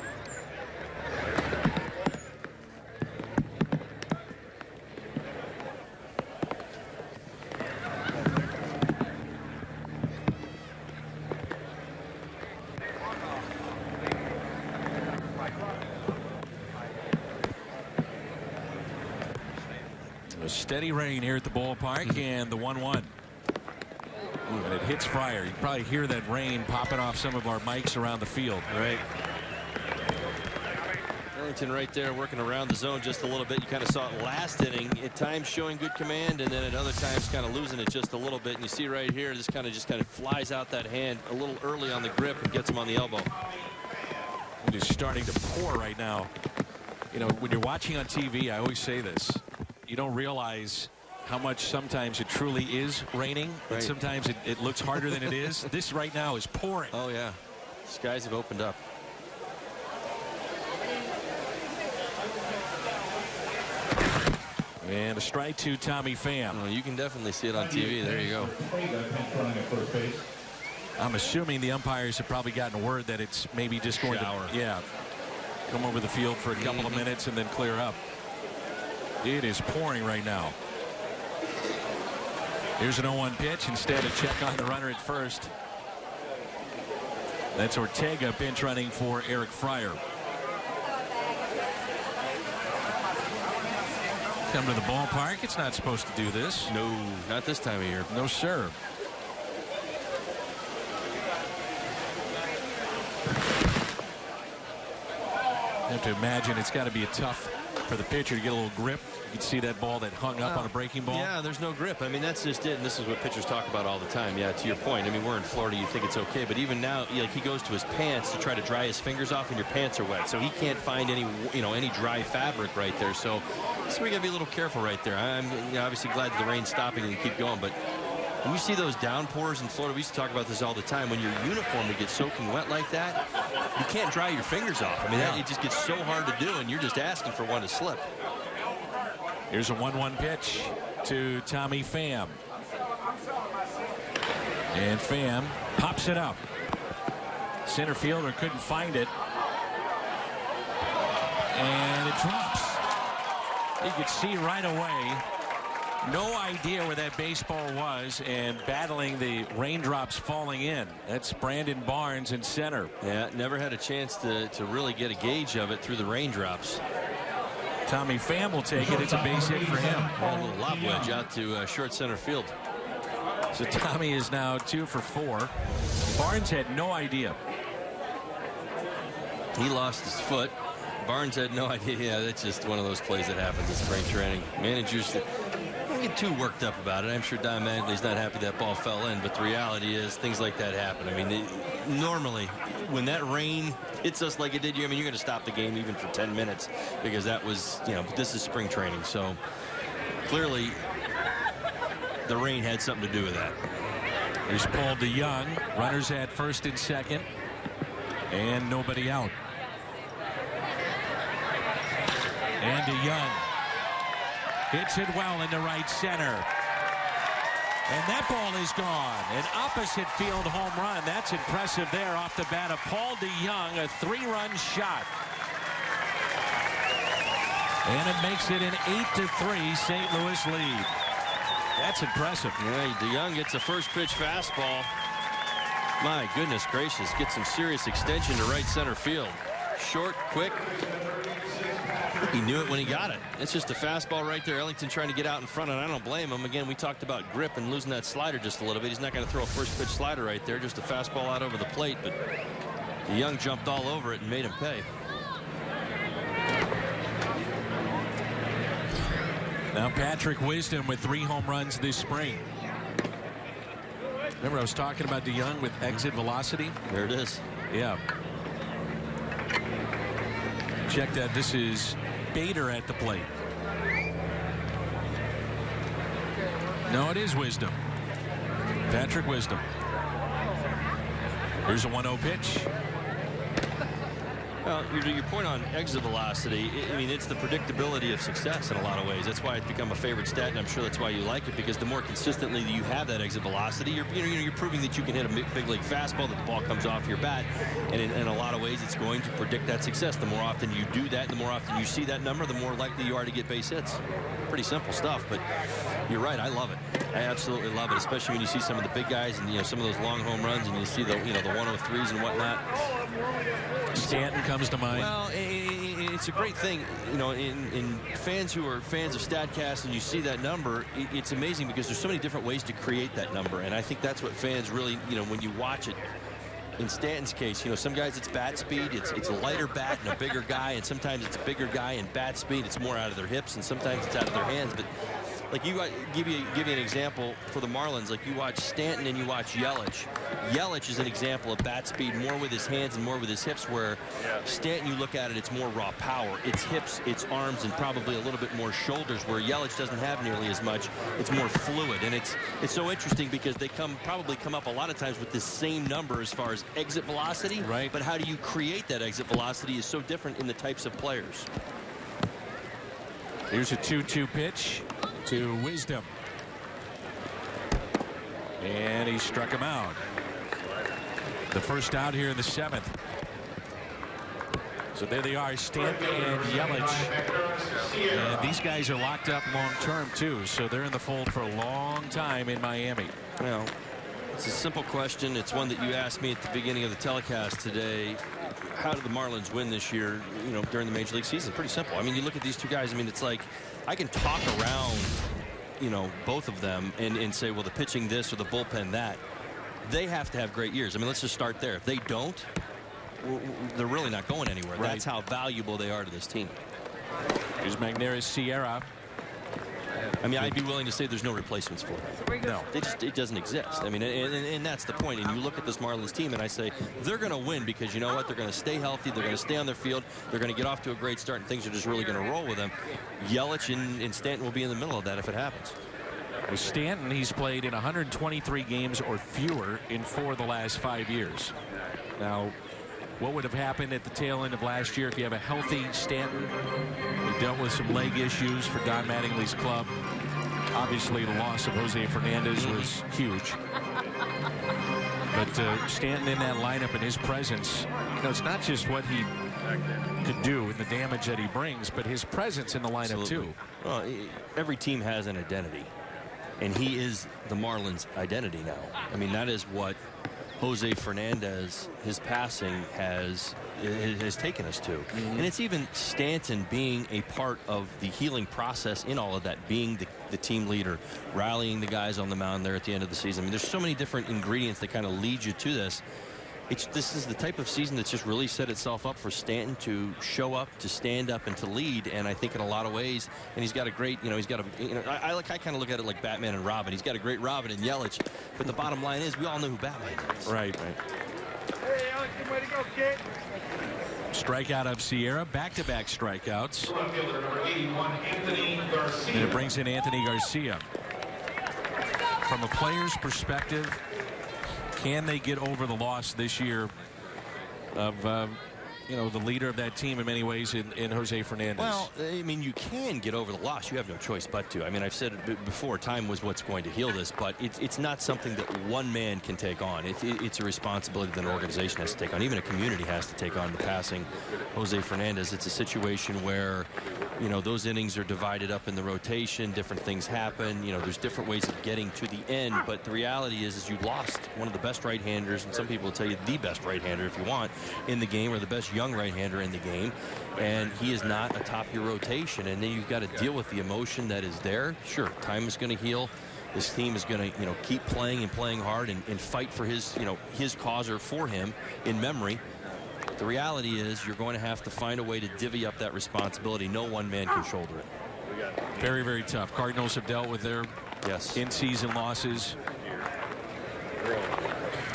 A steady rain here at the ballpark, and the 1-1. And it hits Fryer. You can probably hear that rain popping off some of our mics around the field. Right. Ellington right there working around the zone just a little bit. You kind of saw it last inning. At times showing good command, and then at other times kind of losing it just a little bit. And you see right here, this kind of flies out that hand a little early on the grip and gets him on the elbow. It is starting to pour right now. You know, when you're watching on TV, I always say this. You don't realize how much sometimes it truly is raining, right. And sometimes it looks harder than it is. This right now is pouring. Oh yeah, skies have opened up. And a strike to Tommy Pham. Oh, you can definitely see it on TV. There you go. I'm assuming the umpires have probably gotten word that it's maybe just going to come over the field for a couple of minutes and then clear up. It is pouring right now. Here's an 0-1 pitch. Instead, a check on the runner at first. That's Ortega pinch running for Eric Fryer. Come to the ballpark. It's not supposed to do this. No, not this time of year. No, sir. You have to imagine it's got to be tough for the pitcher to get a little grip. You can see that ball that hung up on a breaking ball. Yeah, there's no grip. I mean, that's just it. And this is what pitchers talk about all the time. Yeah, to your point. I mean, we're in Florida. You think it's okay. But even now, like, he goes to his pants to try to dry his fingers off, and your pants are wet. So he can't find any, any dry fabric right there. So we got to be a little careful right there. I'm obviously glad that the rain's stopping and keep going. But when you see those downpours in Florida, we used to talk about this all the time. When your uniform would get soaking wet like that, you can't dry your fingers off. I mean, it just gets so hard to do, and you're just asking for one to slip. Here's a 1-1 pitch to Tommy Pham. And Pham pops it up. Center fielder couldn't find it. And it drops. You could see right away. No idea where that baseball was, and battling the raindrops falling in. That's Brandon Barnes in center. Yeah, never had a chance to really get a gauge of it through the raindrops. Tommy Pham will take it. It's a base hit for him. A little lob wedge out to short center field. So Tommy is now 2 for 4. Barnes had no idea. He lost his foot. Barnes had no idea. Yeah, that's just one of those plays that happens in spring training. Managers don't get too worked up about it. I'm sure Don Mattingly's not happy that ball fell in, but the reality is things like that happen. I mean, normally when that rain hits us like it did you, I mean, you're going to stop the game even for 10 minutes because that was, this is spring training. So clearly the rain had something to do with that. Here's Paul DeYoung. Runners at first and second, and nobody out. And DeYoung hits it well into right center. And that ball is gone. An opposite field home run. That's impressive there off the bat of Paul DeYoung. A 3-run shot. And it makes it an 8-3 St. Louis lead. That's impressive. Yeah, DeYoung gets a first pitch fastball. My goodness gracious, get some serious extension to right center field. Short, quick. He knew it when he got it. It's just a fastball right there. Ellington trying to get out in front, and I don't blame him. Again, we talked about grip and losing that slider just a little bit. He's not going to throw a first pitch slider right there, just a fastball out over the plate, but Young jumped all over it and made him pay. Now Patrick Wisdom with 3 home runs this spring. Remember I was talking about DeYoung with exit velocity? There it is. Yeah. Check that. This is Bader at the plate. No, it is Wisdom. Patrick Wisdom. Here's a 1-0 pitch. Well, your point on exit velocity, I mean, it's the predictability of success in a lot of ways. That's why it's become a favorite stat, and I'm sure that's why you like it, because the more consistently you have that exit velocity, you're proving that you can hit a big league fastball, that the ball comes off your bat, and in a lot of ways it's going to predict that success. The more often you do that, the more often you see that number, the more likely you are to get base hits. Pretty simple stuff, but you're right, I love it. I absolutely love it, especially when you see some of the big guys and some of those long home runs, and you see the the 103s and whatnot. Stanton comes to mind. Well, it's a great thing, in fans who are fans of StatCast, and you see that number, it's amazing because there's so many different ways to create that number, and I think that's what fans really, when you watch it. In Stanton's case, some guys it's bat speed, it's a lighter bat and a bigger guy, and sometimes it's a bigger guy and bat speed, it's more out of their hips, and sometimes it's out of their hands. But like give you an example for the Marlins, like you watch Stanton and you watch Yelich. Yelich is an example of bat speed more with his hands and more with his hips, where Stanton, you look at it, it's more raw power. It's hips, it's arms, and probably a little bit more shoulders, where Yelich doesn't have nearly as much. It's more fluid, and it's so interesting because they probably come up a lot of times with the same number as far as exit velocity. Right. But how do you create that exit velocity is so different in the types of players. Here's a 2-2 pitch to Wisdom. And he struck him out. The first out here in the 7th. So there they are, Stanton and Yelich. And these guys are locked up long term too, so they're in the fold for a long time in Miami. Well, it's a simple question. It's one that you asked me at the beginning of the telecast today. How did the Marlins win this year, during the Major League season? Pretty simple. I mean, you look at these two guys. I mean, it's like I can talk around, both of them and say, well, the pitching this or the bullpen that. They have to have great years. I mean, let's just start there. If they don't, they're really not going anywhere. Right. That's how valuable they are to this team. Here's Magneuris Sierra. I mean, I'd be willing to say there's no replacements for it. No. It doesn't exist. I mean, and that's the point. And you look at this Marlins team, and I say they're going to win because you know what? They're going to stay healthy. They're going to stay on their field. They're going to get off to a great start, and things are just really going to roll with them. Yelich and Stanton will be in the middle of that if it happens. With Stanton, he's played in 123 games or fewer in 4 of the last 5 years. Now, what would have happened at the tail end of last year if you have a healthy Stanton? He dealt with some leg issues for Don Mattingly's club. Obviously, the loss of Jose Fernandez was huge. But Stanton in that lineup and his presence, it's not just what he could do and the damage that he brings, but his presence in the lineup too. Well, every team has an identity, and he is the Marlins' identity now. I mean, that is what Jose Fernandez, his passing has taken us to. And it's even Stanton being a part of the healing process in all of that, being the team leader, rallying the guys on the mound there at the end of the season. I mean, there's so many different ingredients that kind of lead you to this. This is the type of season that's just really set itself up for Stanton to show up, to stand up, and to lead. And I think in a lot of ways, and he's got a great, I kind of look at it like Batman and Robin. He's got a great Robin and Yelich. But the bottom line is, we all know who Batman is. Right. Hey, Alex, good way to go, kid. Strikeout of Sierra, back-to-back strikeouts. Left fielder number 81, Anthony Garcia. And it brings in Anthony Garcia. From a player's perspective, can they get over the loss this year of, the leader of that team in many ways in Jose Fernandez? Well, I mean, you can get over the loss. You have no choice but to. I mean, I've said it before, time was what's going to heal this, but it's not something that one man can take on. It's a responsibility that an organization has to take on. Even a community has to take on the passing Jose Fernandez. It's a situation where you know, those innings are divided up in the rotation. Different things happen. You know, there's different ways of getting to the end. But the reality is you lost one of the best right-handers, and some people will tell you the best right-hander if you want in the game, or the best young right-hander in the game. And he is not atop your rotation. And then you've got to deal with the emotion that is there. Sure, time is going to heal. This team is going to, you know, keep playing and playing hard and fight for his, you know, his cause or for him in memory. The reality is you're going to have to find a way to divvy up that responsibility. No one man can shoulder it. Very, very tough. Cardinals have dealt with their in-season losses.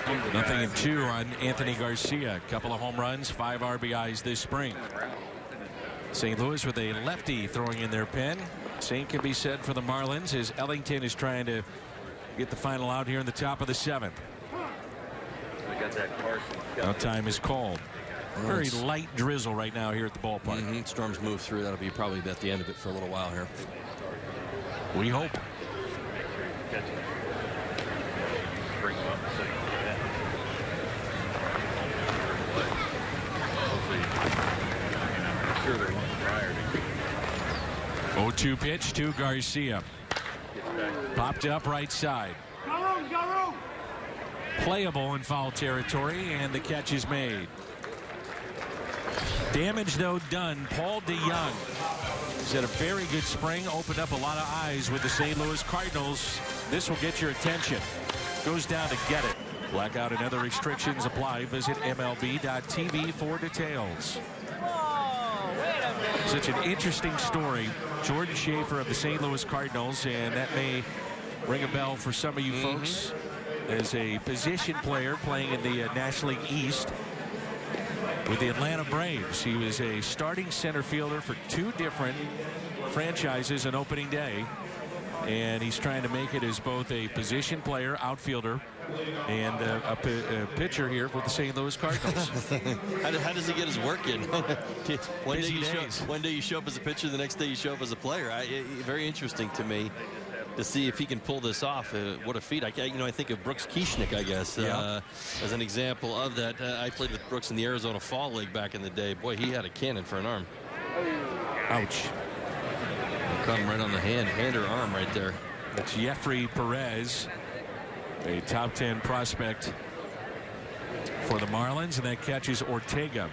0-2 on Anthony Garcia. A couple of home runs, 5 RBIs this spring. St. Louis with a lefty throwing in their pen. Same can be said for the Marlins as Ellington is trying to get the final out here in the top of the 7th. Now time is called. Very light drizzle right now here at the ballpark. Storms move through. That'll be probably at the end of it for a little while here. We hope. Bring them up so you can get that. Hopefully, sure they want prior to 0-2 pitch to Garcia. Popped up right side. Playable in foul territory, and the catch is made. Damage, though, done. Paul DeYoung has had a very good spring, opened up a lot of eyes with the St. Louis Cardinals. This will get your attention. Goes down to get it. Blackout and other restrictions apply. Visit MLB.tv for details. Such an interesting story. Jordan Schaefer of the St. Louis Cardinals, and that may ring a bell for some of you folks. As a position player playing in the National League East with the Atlanta Braves. He was a starting center fielder for 2 different franchises on opening day. And he's trying to make it as both a position player, outfielder, and a pitcher here for the St. Louis Cardinals. How does he get his work in? One day you show up as a pitcher, the next day you show up as a player. Very interesting to me to see if he can pull this off. What a feat. I think of Brooks Kieschnick, I guess, as an example of that. I played with Brooks in the Arizona Fall League back in the day. Boy, he had a cannon for an arm. Ouch. Caught him right on the hand or arm right there. That's Jeffrey Perez, a top 10 prospect for the Marlins, and that catches Ortega.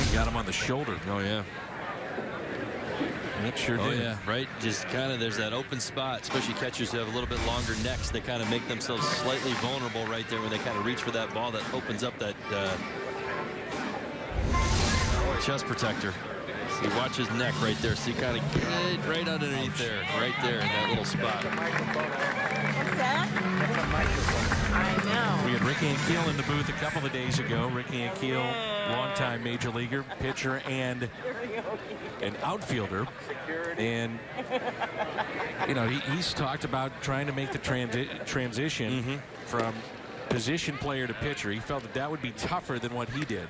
He got him on the shoulder. Oh, yeah. It sure did. Oh, yeah, right. Just kind of, there's that open spot, especially catchers who have a little bit longer necks. They kind of make themselves slightly vulnerable right there when they kind of reach for that ball that opens up that chest protector. So you watch his neck right there. So you kind of get right underneath there, right there in that little spot. What's that? I know. We had Ricky Ankiel in the booth a couple of days ago. Ricky Ankiel, longtime major leaguer, pitcher, and an outfielder. And, you know, he's talked about trying to make the transition from position player to pitcher. He felt that that would be tougher than what he did.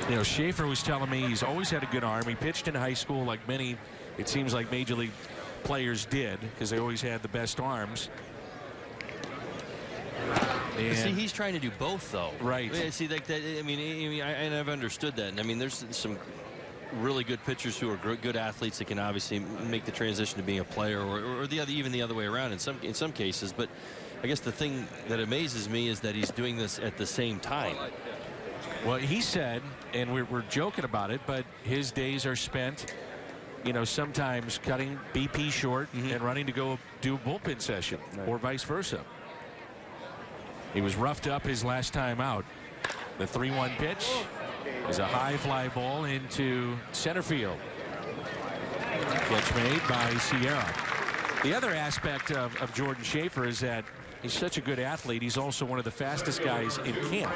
You know, Schaefer was telling me he's always had a good arm. He pitched in high school like many, it seems like, major league players did, because they always had the best arms. And see, he's trying to do both, though. Right. Yeah, see, like that. I mean, I've understood that. And I mean, there's some really good pitchers who are good athletes that can obviously make the transition to being a player, or even the other way around in some cases. But I guess the thing that amazes me is that he's doing this at the same time. Well, he said, and we're joking about it, but his days are spent, you know, sometimes cutting BP short and running to go do a bullpen session, or vice versa. He was roughed up his last time out. The 3-1 pitch is a high fly ball into center field. Catch made by Sierra. The other aspect of Jordan Schaefer is that he's such a good athlete. He's also one of the fastest guys in camp.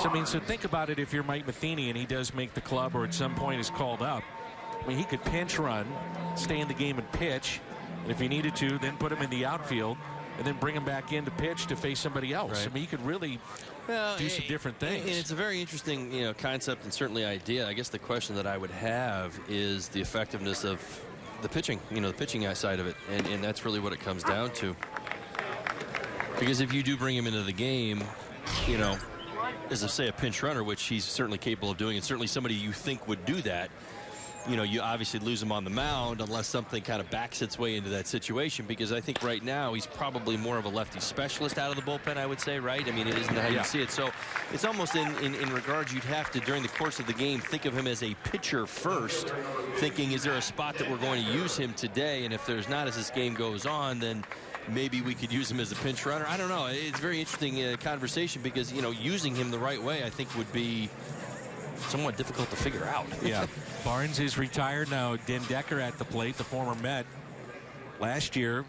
So, I mean, so think about it if you're Mike Matheny and he does make the club or at some point is called up. I mean, he could pinch run, stay in the game and pitch. And if he needed to, then put him in the outfield and then bring him back in to pitch to face somebody else. Right. I mean, you could really do some different things. And it's a very interesting, you know, concept and certainly idea. I guess the question that I would have is the effectiveness of the pitching, you know, the pitching side of it. And that's really what it comes down to. Because if you do bring him into the game, you know, as I say, a pinch runner, which he's certainly capable of doing, and certainly somebody you think would do that. You know, you obviously lose him on the mound unless something kind of backs its way into that situation, because I think right now he's probably more of a lefty specialist out of the bullpen, I would say, right? I mean, it isn't how you see it. So it's almost in regards, you'd have to, during the course of the game, think of him as a pitcher first, thinking, is there a spot that we're going to use him today? And if there's not, as this game goes on, then maybe we could use him as a pinch runner. I don't know. It's a very interesting conversation, because, you know, using him the right way, I think, would be somewhat difficult to figure out. Yeah. Barnes is retired now. Den Decker at the plate, the former Met. Last year,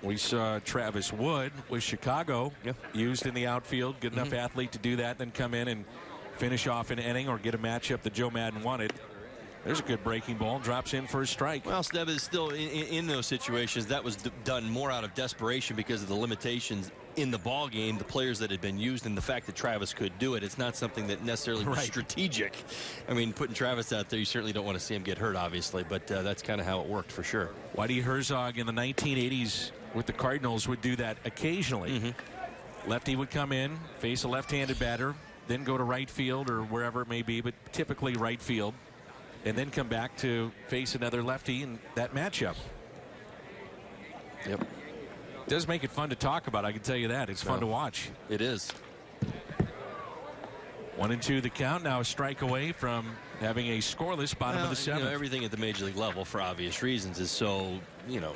we saw Travis Wood with Chicago used in the outfield. Good enough athlete to do that, then come in and finish off an inning or get a matchup that Joe Madden wanted. There's a good breaking ball. Drops in for a strike. Well, Steb is still in those situations. That was done more out of desperation because of the limitations in the ball game, the players that had been used, and the fact that Travis could do it. It's not something that necessarily was strategic. I mean, putting Travis out there, you certainly don't want to see him get hurt, obviously, but that's kind of how it worked for sure. Whitey Herzog in the 1980s with the Cardinals would do that occasionally. Lefty would come in, face a left-handed batter, then go to right field or wherever it may be, but typically right field, and then come back to face another lefty in that matchup. Yep. Does make it fun to talk about, I can tell you that. It's fun to watch. It is. 1-2 the count. Now a strike away from having a scoreless bottom of the seventh. You know, everything at the major league level, for obvious reasons, is so, you know,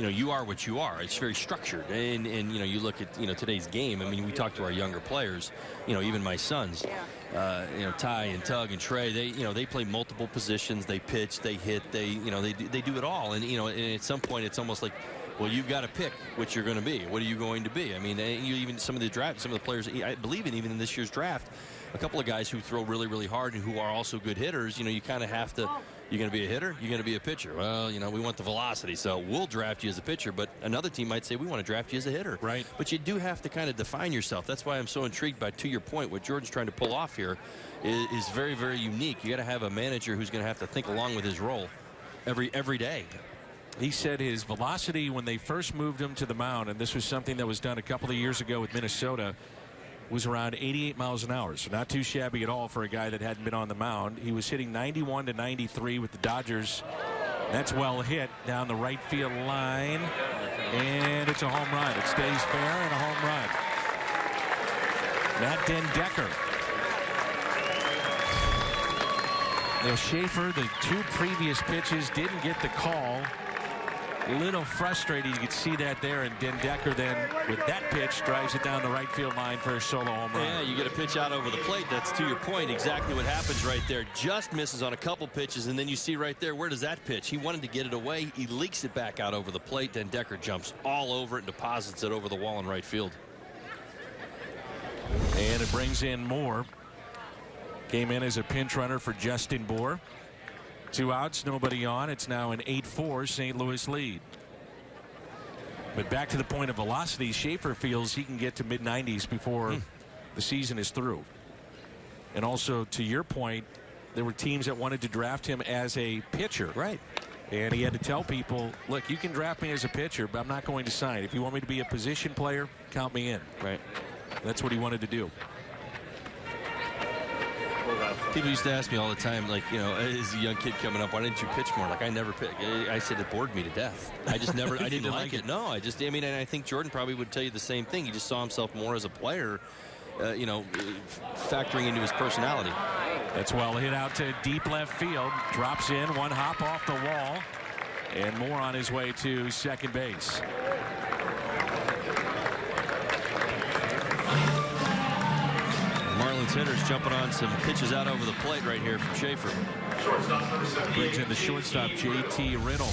you are what you are. It's very structured, and you know, you look at, you know, today's game. I mean, we talk to our younger players, you know, even my sons, you know, Ty and Tug and Trey. They play multiple positions. They pitch, they hit, they do it all. And you know, and at some point, it's almost like, well, you've got to pick what you're going to be. What are you going to be? I mean, even some of the players, I believe even in this year's draft, a couple of guys who throw really, really hard and who are also good hitters. You know, you kind of have to. You're going to be a hitter. You're going to be a pitcher. Well, you know, we want the velocity, so we'll draft you as a pitcher. But another team might say we want to draft you as a hitter. Right. But you do have to kind of define yourself. That's why I'm so intrigued by, to your point, what Jordan's trying to pull off here is very, very unique. You got to have a manager who's going to have to think along with his role every day. He said his velocity when they first moved him to the mound, and this was something that was done a couple of years ago with Minnesota, was around 88 miles an hour. So not too shabby at all for a guy that hadn't been on the mound. He was hitting 91 to 93 with the Dodgers. That's well hit down the right field line. And it's a home run. It stays fair and a home run. Matt Den Decker. Now Schaefer, the two previous pitches, didn't get the call. A little frustrated. You could see that there, and Den Decker then with that pitch drives it down the right field line for a solo home run. Yeah, you get a pitch out over the plate. That's, to your point, exactly what happens right there. Just misses on a couple pitches, and then you see right there, where does that pitch? He wanted to get it away. He leaks it back out over the plate. Den Decker jumps all over it and deposits it over the wall in right field. And it brings in Moore. Came in as a pinch runner for Justin Bour. 2 outs, nobody on. It's now an 8-4 St. Louis lead. But back to the point of velocity, Schaefer feels he can get to mid-90s before the season is through. And also, to your point, there were teams that wanted to draft him as a pitcher. Right. And he had to tell people, look, you can draft me as a pitcher, but I'm not going to sign. If you want me to be a position player, count me in. Right. That's what he wanted to do. People used to ask me all the time, like, you know, as a young kid coming up, why didn't you pitch more? Like, I never pitch. I said it bored me to death. I just never, I didn't like it. No, I mean, and I think Jordan probably would tell you the same thing. He just saw himself more as a player, you know, factoring into his personality. That's well hit out to deep left field. Drops in, one hop off the wall, and Moore on his way to second base. Marlins hitters jumping on some pitches out over the plate right here from Schaefer. Brings in the shortstop, J.T. Riddle.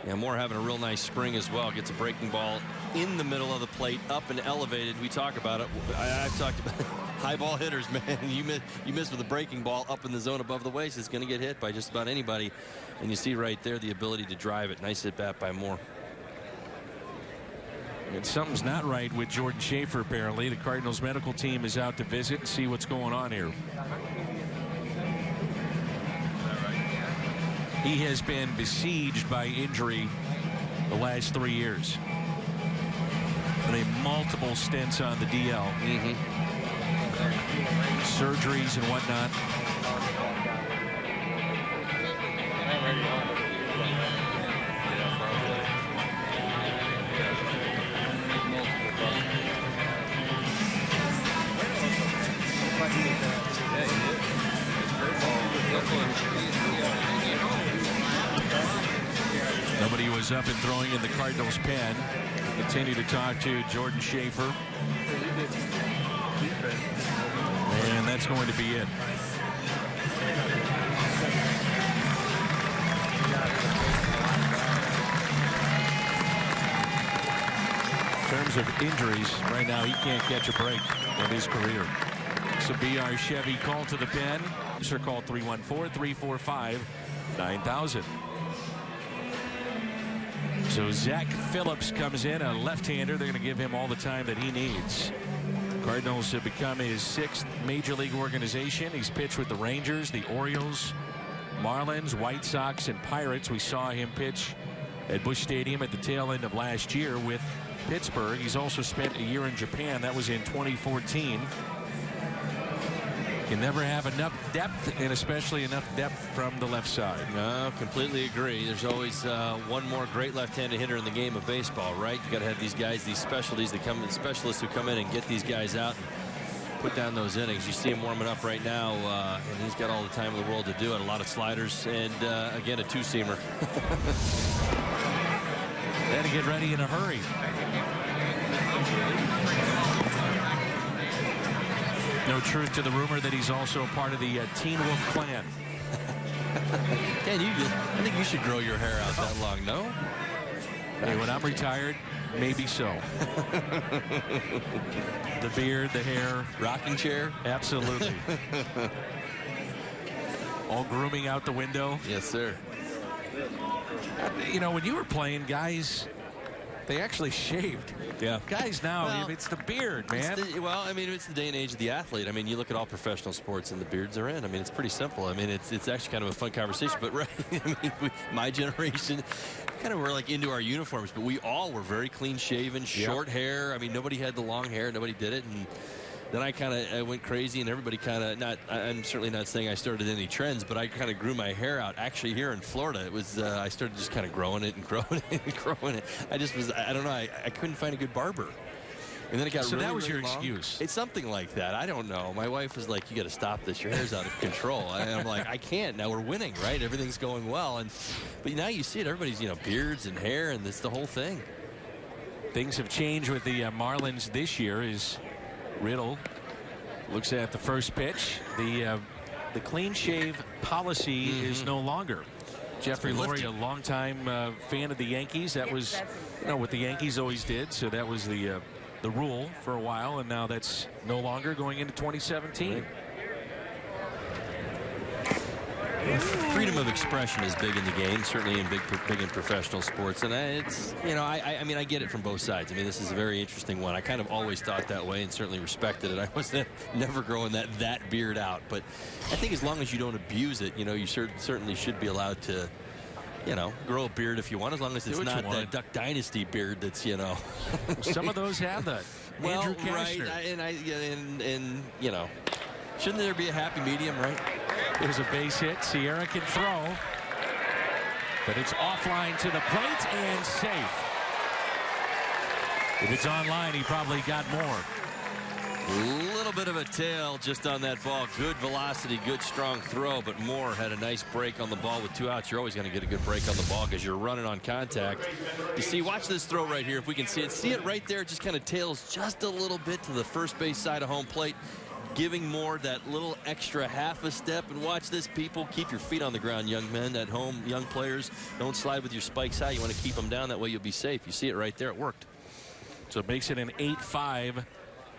Yeah, Moore having a real nice spring as well. Gets a breaking ball in the middle of the plate, up and elevated. We talk about it. I've talked about high ball hitters, man. You miss with a breaking ball up in the zone above the waist. It's going to get hit by just about anybody. And you see right there the ability to drive it. Nice at bat by Moore. And something's not right with Jordan Schaefer, apparently. The Cardinals medical team is out to visit and see what's going on here. He has been besieged by injury the last 3 years. I mean, multiple stints on the DL. surgeries and whatnot. Nobody was up and throwing in the Cardinals pen. Continue to talk to Jordan Schaefer. And that's going to be it. In terms of injuries, right now he can't catch a break in his career. So BR Chevy call to the pen. Sir, call 314-345-9000. So Zach Phillips comes in, a left-hander. They're going to give him all the time that he needs. Cardinals have become his 6th major league organization. He's pitched with the Rangers, the Orioles, Marlins, White Sox, and Pirates. We saw him pitch at Busch Stadium at the tail end of last year with Pittsburgh. He's also spent a year in Japan. That was in 2014. Can never have enough depth, and especially enough depth from the left side. No, completely agree. There's always one more great left-handed hitter in the game of baseball, right? You got to have these guys, these specialties that come in, specialists who come in and get these guys out and put down those innings. You see him warming up right now, and he's got all the time in the world to do it. A lot of sliders, and again, a two-seamer. Had to get ready in a hurry. No truth to the rumor that he's also part of the Teen Wolf clan. Dan, I think you should grow your hair out that long, no? Hey, when I'm retired, maybe so. The beard, the hair. Rocking chair? Absolutely. All grooming out the window. Yes, sir. You know, when you were playing, guys, they actually shaved. Yeah. Guys now, it's the beard, man. Well, I mean, it's the day and age of the athlete. I mean, you look at all professional sports and the beards are in. I mean, it's pretty simple. I mean, it's actually kind of a fun conversation. But right, I mean, my generation kind of were like into our uniforms, but we all were very clean shaven, short hair. I mean, nobody had the long hair. Nobody did it. And then I went crazy, and everybody kind of I'm certainly not saying I started any trends, but I kind of grew my hair out. Actually, here in Florida, it was I started just kind of growing it and growing it and growing it. I just was, I don't know, I couldn't find a good barber. And then it got so really, that was really your long. excuse. It's something like that. I don't know. My wife was like, "You got to stop this. Your hair's out of control." And I'm like, "I can't. Now we're winning, right? Everything's going well." But now you see it. Everybody's beards and hair, and it's the whole thing. Things have changed with the Marlins this year. Is Riddle looks at the first pitch. The clean shave policy is no longer. Jeffrey Lurie, a longtime fan of the Yankees. That was, what the Yankees always did. So that was the rule for a while, and now that's no longer going into 2017. Right. Freedom of expression is big in the game, certainly big in professional sports, and it's I mean I get it from both sides. I mean, this is a very interesting one. I kind of always thought that way and certainly respected it. I was never growing that beard out, but I think as long as you don't abuse it, you certainly should be allowed to grow a beard if you want, as long as it's not that Duck Dynasty beard that's Some of those have that. Well, Andrew Kashner. Right, and shouldn't there be a happy medium, right? There's a base hit. Sierra can throw, but it's offline to the plate and safe. If it's online, he probably got more. A little bit of a tail just on that ball. Good velocity, good strong throw, but Moore had a nice break on the ball with 2 outs. You're always going to get a good break on the ball because you're running on contact. You see, watch this throw right here if we can see it. See it right there, it just kind of tails just a little bit to the first base side of home plate, giving Moore that little extra half a step. And watch this, people. Keep your feet on the ground, young men at home, young players. Don't slide with your spikes high. You want to keep them down. That way you'll be safe. You see it right there. It worked. So it makes it an 8-5.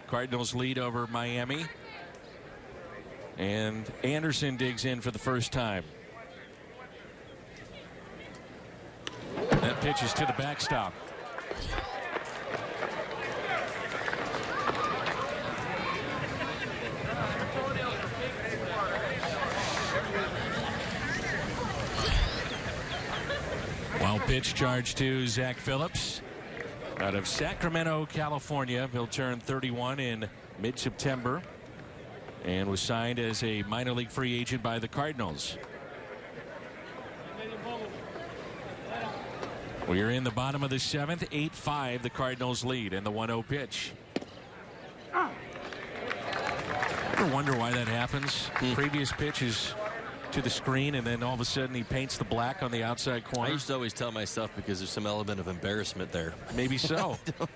Cardinals lead over Miami. And Anderson digs in for the first time. That pitch is to the backstop. Wild pitch charge to Zach Phillips out of Sacramento, California. He'll turn 31 in mid-September. and was signed as a minor league free agent by the Cardinals. We are in the bottom of the 7th, 8-5 the Cardinals lead, and the 1-0 pitch. Ever wonder why that happens? Previous pitch is to the screen, and then all of a sudden he paints the black on the outside corner. I used to always tell myself because there's some element of embarrassment there. Maybe so. I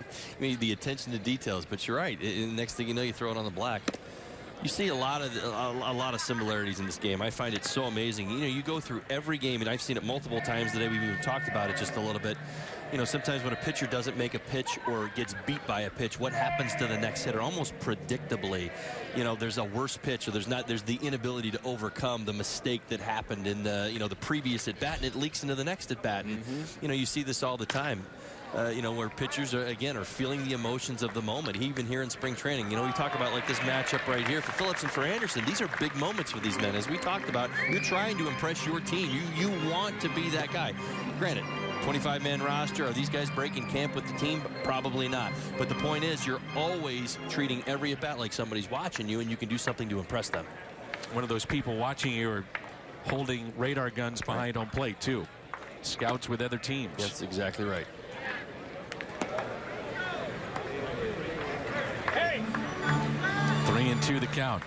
mean, the attention to details, but you're right. Next thing you know, you throw it on the black. You see a lot of similarities in this game. I find it so amazing. You know, you go through every game, and I've seen it multiple times today. We've even talked about it just a little bit. You know, sometimes when a pitcher doesn't make a pitch or gets beat by a pitch, what happens to the next hitter? Almost predictably, you know, there's a worse pitch, or there's the inability to overcome the mistake that happened in the, you know, the previous at bat, and it leaks into the next at bat. And you know, you see this all the time. You know, where pitchers are feeling the emotions of the moment. Even here in spring training, you know, we talk about like this matchup right here for Phillips and for Anderson. These are big moments for these men. As we talked about, you're trying to impress your team. You want to be that guy. Granted, 25-man roster. Are these guys breaking camp with the team? Probably not. But the point is, you're always treating every at-bat like somebody's watching you, and you can do something to impress them. One of those people watching you are holding radar guns behind home plate, too. Scouts with other teams. That's exactly right. 3-2 the count.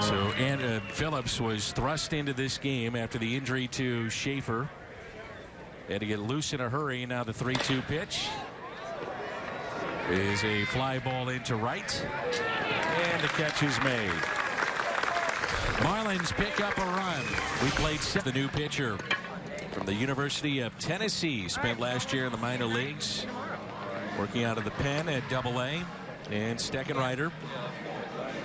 So Phillips was thrust into this game after the injury to Schaefer. Had to get loose in a hurry. Now the 3-2 pitch is a fly ball into right, and the catch is made. Marlins pick up a run. We played the new pitcher from the University of Tennessee. Spent last year in the minor leagues, working out of the pen at Double-A, and Steckenrider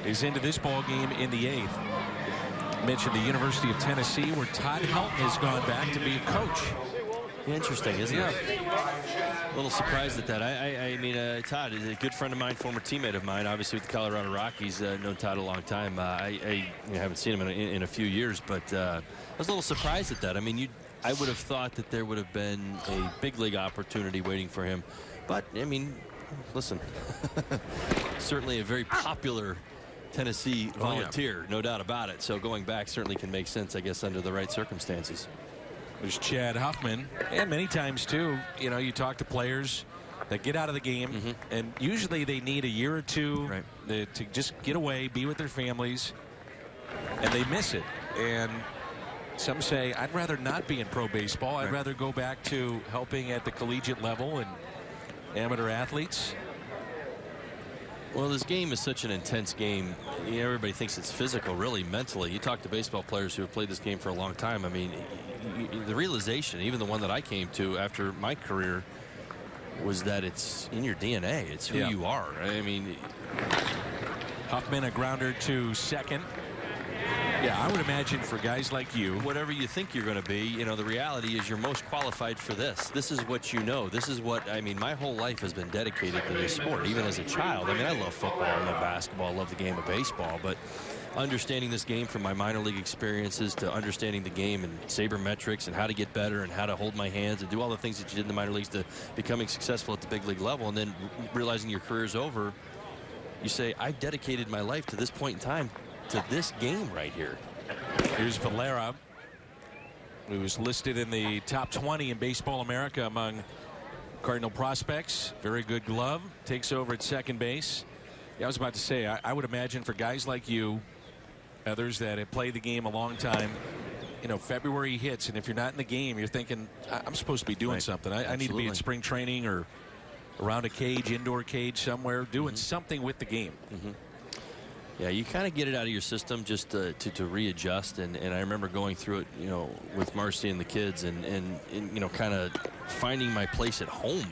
is into this ball game in the 8th. Mentioned the University of Tennessee, where Todd Helton has gone back to be a coach. Interesting, isn't it? A little surprised at that. I mean, Todd is a good friend of mine, former teammate of mine, obviously with the Colorado Rockies. Known Todd a long time. I haven't seen him in a few years, but I was a little surprised at that. I mean, I would have thought that there would have been a big league opportunity waiting for him. But, I mean, listen, certainly a very popular Tennessee volunteer, no doubt about it. So going back certainly can make sense, I guess, under the right circumstances. There's Chad Huffman, and many times, too, you know, you talk to players that get out of the game, and usually they need a year or two to just get away, be with their families, and they miss it. And some say, I'd rather not be in pro baseball. I'd rather go back to helping at the collegiate level and amateur athletes. Well, this game is such an intense game. Everybody thinks it's physical, really, mentally. You talk to baseball players who have played this game for a long time. I mean, the realization, even the one that I came to after my career, was that it's in your DNA. It's who you are. I mean, Huffman a grounder to second. Yeah, I would imagine for guys like you, whatever you think you're going to be, you know, the reality is you're most qualified for this. This is what you know. This is what, I mean, my whole life has been dedicated to this sport, even as a child. I mean, I love football, I love basketball, I love the game of baseball, but understanding this game from my minor league experiences to understanding the game and sabermetrics and how to get better and how to hold my hands and do all the things that you did in the minor leagues to becoming successful at the big league level, and then realizing your career's over, you say, I've dedicated my life to this point in time, to this game right here. Here's Valera, who's listed in the top 20 in Baseball America among Cardinal prospects. Very good glove. Takes over at second base. Yeah, I was about to say, I would imagine for guys like you, others that have played the game a long time, you know, February hits, and if you're not in the game, you're thinking, I'm supposed to be doing something. I need to be in spring training or around a cage, indoor cage somewhere, doing something with the game. Yeah, you kind of get it out of your system just to readjust, and I remember going through it, you know, with Marcy and the kids, and you know, kind of finding my place at home.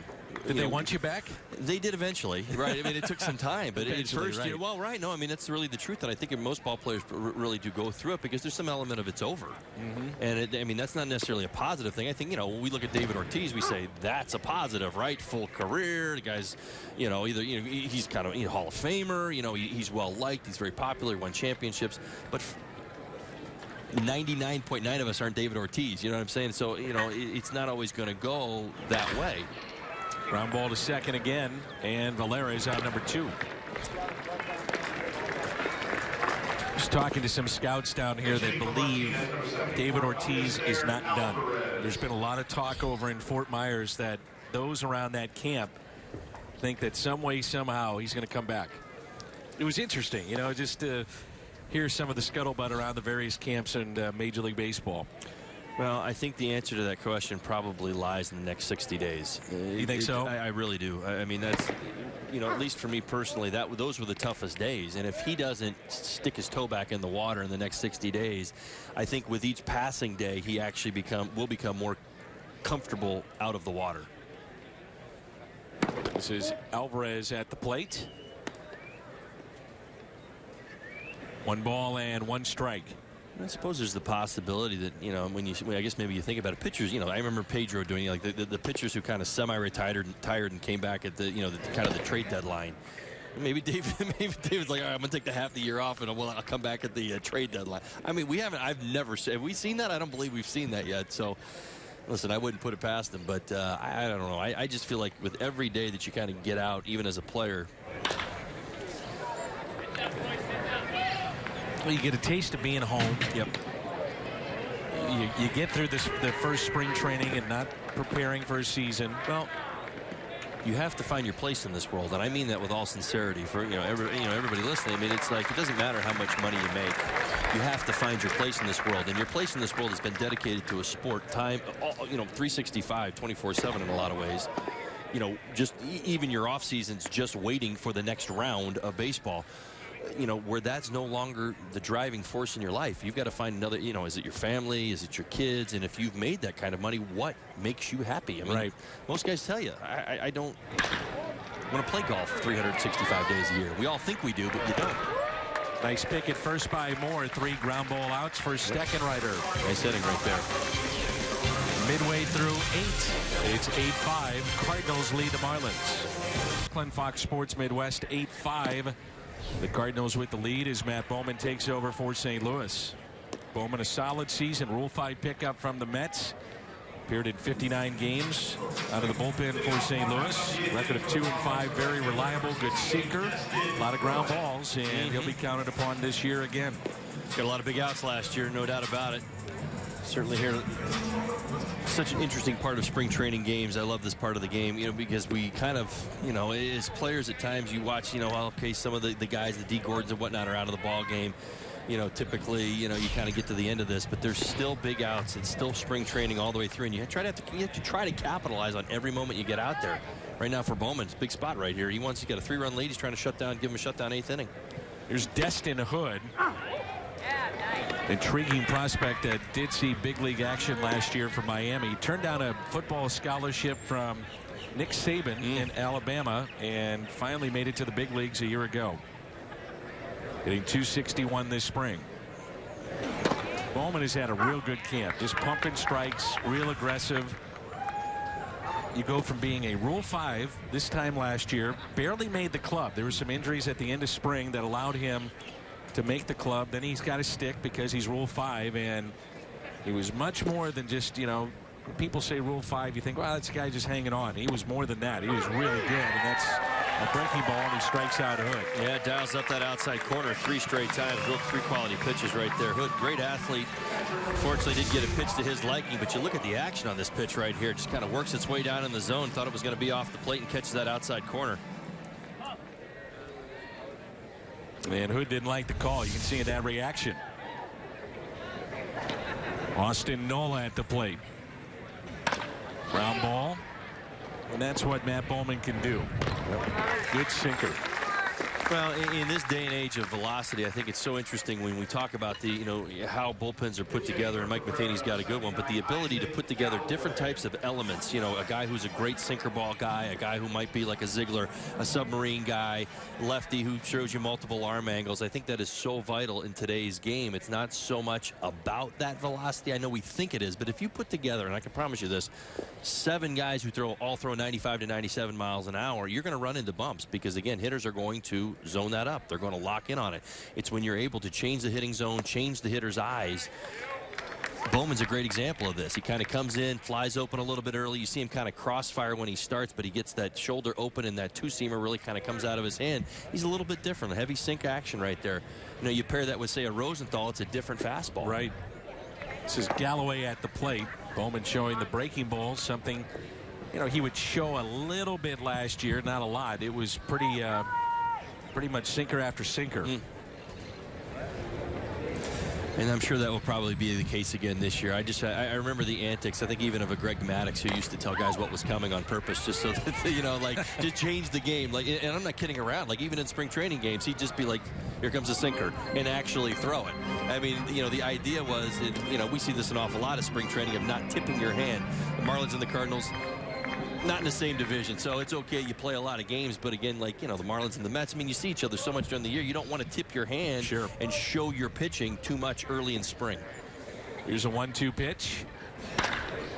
Did they want you back? They did eventually, right? I mean, it took some time, but at first, right. Well, right, no, I mean, that's really the truth, and I think most ball players really do go through it because there's some element of it's over, and I mean, that's not necessarily a positive thing. I think, you know, when we look at David Ortiz, we say that's a positive, right? Full career, the guy's, you know, either, you know, he's kind of, you know, Hall of Famer, you know, he's well liked, he's very popular, won championships, but 99.9 of us aren't David Ortiz, you know what I'm saying? So, you know, it's not always going to go that way. Ground ball to second again, and Valera is out number 2. Just talking to some scouts down here that believe David Ortiz is not done. There's been a lot of talk over in Fort Myers that those around that camp think that some way, somehow, he's going to come back. It was interesting, you know, just to hear some of the scuttlebutt around the various camps in Major League Baseball. Well, I think the answer to that question probably lies in the next 60 days. You think so? I really do. I mean, that's, you know, at least for me personally, those were the toughest days. And if he doesn't stick his toe back in the water in the next 60 days, I think with each passing day, he actually will become more comfortable out of the water. This is Alvarez at the plate. 1 ball and 1 strike. I suppose there's the possibility that, you know, I guess maybe you think about it, pitchers, you know, I remember Pedro doing it, like the pitchers who kind of semi-retired and came back at the, you know, kind of the trade deadline. Maybe David's like, all right, I'm gonna take the half the year off and I'll come back at the trade deadline. I mean, have we seen that? I don't believe we've seen that yet. So listen, I wouldn't put it past him, but I don't know. I just feel like with every day that you kind of get out, even as a player, well, you get a taste of being home. Yep. You get through the first spring training and not preparing for a season. Well, you have to find your place in this world, and I mean that with all sincerity. For everybody listening, I mean, it's like it doesn't matter how much money you make. You have to find your place in this world, and your place in this world has been dedicated to a sport, time, 365, 24/7 in a lot of ways. You know, just even your off seasons, just waiting for the next round of baseball. You know, where that's no longer the driving force in your life. You've got to find another, you know, is it your family? Is it your kids? And if you've made that kind of money, what makes you happy? I mean, right. Most guys tell you, I don't want to play golf 365 days a year. We all think we do, but you don't. Nice pick at first by Moore. 3 ground ball outs for Steckenrider. Nice hitting right there. Midway through 8, it's 8-5. Cardinals lead the Marlins. Glenn Fox Sports Midwest 8-5. The Cardinals with the lead as Matt Bowman takes over for St. Louis. Bowman a solid season. Rule 5 pickup from the Mets. Appeared in 59 games out of the bullpen for St. Louis. Record of 2-5. Very reliable. Good sinker. A lot of ground balls. And he'll be counted upon this year again. Got a lot of big outs last year. No doubt about it. Certainly here. Such an interesting part of spring training games. I love this part of the game, you know, because we kind of, you know, as players at times you watch, you know, okay, some of the guys, the D. Gordons and whatnot are out of the ball game. You know, typically, you know, you kind of get to the end of this, but there's still big outs. It's still spring training all the way through, and you have to try to capitalize on every moment you get out there. Right now for Bowman, it's a big spot right here. He's got a 3-run lead. He's trying to give him a shutdown 8th inning. There's Destin Hood. Intriguing prospect that did see big league action last year for Miami. Turned down a football scholarship from Nick Saban in Alabama and finally made it to the big leagues a year ago. Hitting .261 this spring. Bowman has had a real good camp. Just pumping strikes, real aggressive. You go from being a Rule 5 this time last year, barely made the club. There were some injuries at the end of spring that allowed him to make the club. Then he's got to stick because he's Rule 5, and he was much more than just, you know, people say Rule 5, you think, well, that's a guy just hanging on. He was more than that. He was really good, and that's a breaking ball, and he strikes out Hood. Yeah, dials up that outside corner 3 straight times. Real 3 quality pitches right there. Hood, great athlete. Unfortunately, didn't get a pitch to his liking, but you look at the action on this pitch right here. It just kind of works its way down in the zone. Thought it was going to be off the plate and catches that outside corner. And Hood didn't like the call. You can see in that reaction. Austin Nola at the plate. Ground ball. And that's what Matt Bowman can do. Good sinker. Well, in this day and age of velocity, I think it's so interesting when we talk about the, you know, how bullpens are put together, and Mike Matheny's got a good one, but the ability to put together different types of elements, you know, a guy who's a great sinker ball guy, a guy who might be like a Ziegler, a submarine guy, lefty who shows you multiple arm angles. I think that is so vital in today's game. It's not so much about that velocity. I know we think it is, but if you put together, and I can promise you this, 7 guys who all throw 95 to 97 miles an hour, you're going to run into bumps because, again, hitters are going to zone that up. They're going to lock in on it. It's when you're able to change the hitting zone, change the hitter's eyes. Bowman's a great example of this. He kind of comes in, flies open a little bit early. You see him kind of crossfire when he starts, but he gets that shoulder open, and that two-seamer really kind of comes out of his hand. He's a little bit different. A heavy sink action right there. You know, you pair that with, say, a Rosenthal, it's a different fastball. Right. This is Galloway at the plate. Bowman showing the breaking ball, something, you know, he would show a little bit last year, not a lot. It was pretty much sinker after sinker. And I'm sure that will probably be the case again this year. I remember the antics, I think even of a Greg Maddux, who used to tell guys what was coming on purpose just so that, you know, like, just change the game. Like, and I'm not kidding around. Like, even in spring training games, he'd just be like, here comes a sinker, and actually throw it. I mean, you know, the idea was, you know, we see this an awful lot of spring training of not tipping your hand. The Marlins and the Cardinals, not in the same division, so it's okay. You play a lot of games, but again, like, you know, the Marlins and the Mets, I mean, you see each other so much during the year. You don't want to tip your hand and show your pitching too much early in spring. Here's a 1-2 pitch.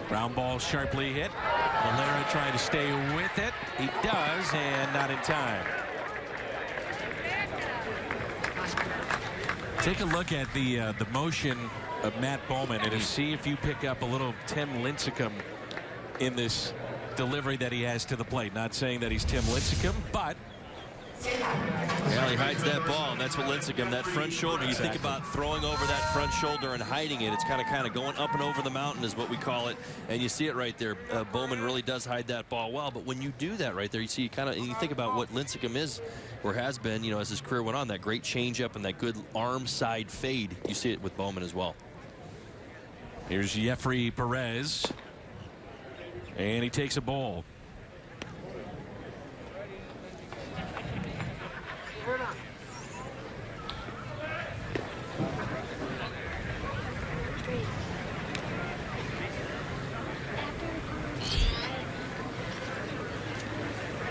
Ground ball sharply hit. Valera trying to stay with it. He does, and not in time. Take a look at the motion of Matt Bowman and see if you pick up a little Tim Lincecum in this delivery that he has to the plate. Not saying that he's Tim Lincecum, but yeah, he hides that ball, and that's what Lincecum, that front shoulder. You think about throwing over that front shoulder and hiding it. It's kind of going up and over the mountain is what we call it, and you see it right there. Bowman really does hide that ball well, but when you do that right there, you see you think about what Lincecum is or has been, you know, as his career went on, that great changeup and that good arm side fade. You see it with Bowman as well. Here's Jeffrey Perez. And he takes a ball.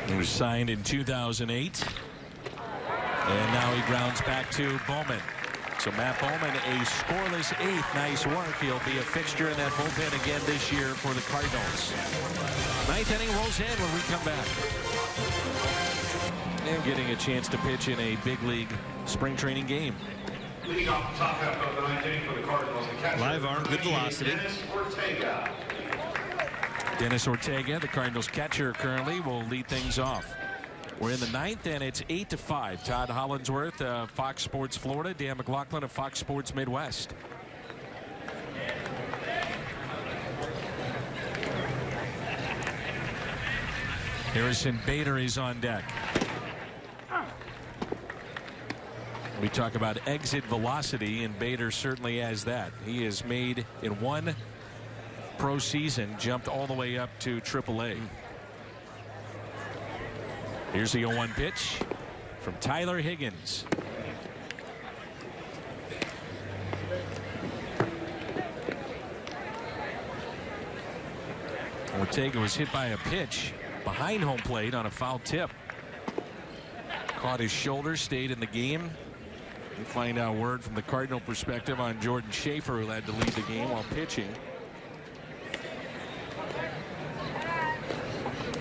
He was signed in 2008. And now he grounds back to Bowman. So Matt Bowman, a scoreless eighth. Nice work. He'll be a fixture in that bullpen again this year for the Cardinals. Ninth inning rolls in when we come back. And getting a chance to pitch in a big league spring training game. Leading off the top half of the ninth inning for the Cardinals. Live arm, good velocity. Dennis Ortega, the Cardinals catcher currently, will lead things off. We're in the ninth, and it's 8-5. Todd Hollandsworth, Fox Sports Florida. Dan McLaughlin of Fox Sports Midwest. Harrison Bader is on deck. We talk about exit velocity, and Bader certainly has that. He has made, in one pro season, jumped all the way up to AAA. Here's the 0-1 pitch from Tyler Higgins. Ortega was hit by a pitch behind home plate on a foul tip. Caught his shoulder, stayed in the game. We'll find out word from the Cardinal perspective on Jordan Schaefer, who had to lead the game while pitching.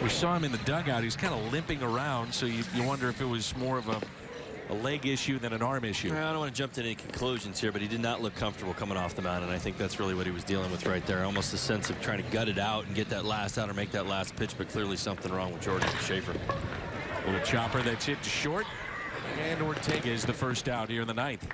We saw him in the dugout. He's kind of limping around, so you wonder if it was more of a leg issue than an arm issue. I don't want to jump to any conclusions here, but he did not look comfortable coming off the mound, and I think that's really what he was dealing with right there. Almost a sense of trying to gut it out and get that last out or make that last pitch, but clearly something wrong with Jordan Schaefer. Little chopper that's hit to short, and Ortega is the first out here in the ninth.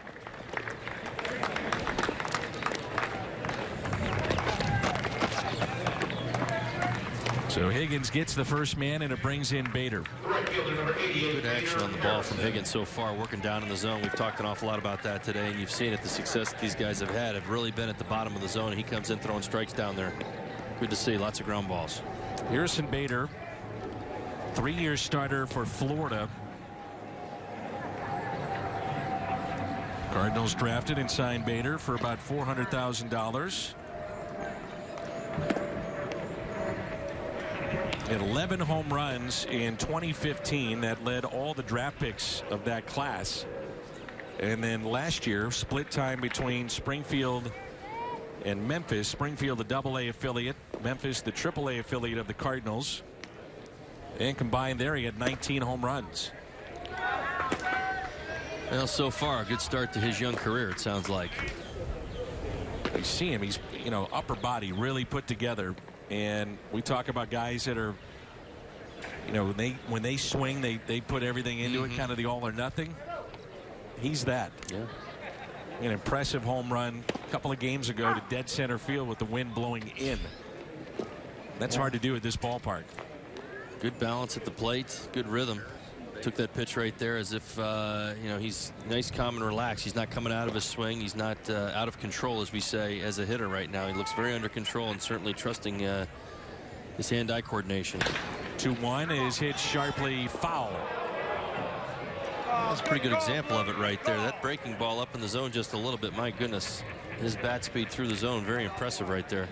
So Higgins gets the first man, and it brings in Bader. Good action on the ball from Higgins so far, working down in the zone. We've talked an awful lot about that today, and you've seen it. The success that these guys have had have really been at the bottom of the zone, and he comes in throwing strikes down there. Good to see. Lots of ground balls. Harrison Bader, 3-year starter for Florida. Cardinals drafted and signed Bader for about $400,000. Had 11 home runs in 2015. That led all the draft picks of that class. And then last year, split time between Springfield and Memphis. Springfield, the AA affiliate. Memphis, the AAA affiliate of the Cardinals. And combined there, he had 19 home runs. Well, so far, a good start to his young career, it sounds like. He see him. He's, you know, upper body really put together. And we talk about guys that are, you know, when they swing, they put everything into it, kind of the all or nothing. He's that. Yeah. An impressive home run a couple of games ago to dead center field with the wind blowing in. That's hard to do at this ballpark. Good balance at the plate. Good rhythm. Took that pitch right there as if, you know, he's nice, calm, and relaxed. He's not coming out of his swing. He's not out of control, as we say, as a hitter right now. He looks very under control and certainly trusting his hand-eye coordination. 2-1 is hit sharply foul. That's a pretty good example of it right there. That breaking ball up in the zone just a little bit. My goodness. His bat speed through the zone. Very impressive right there.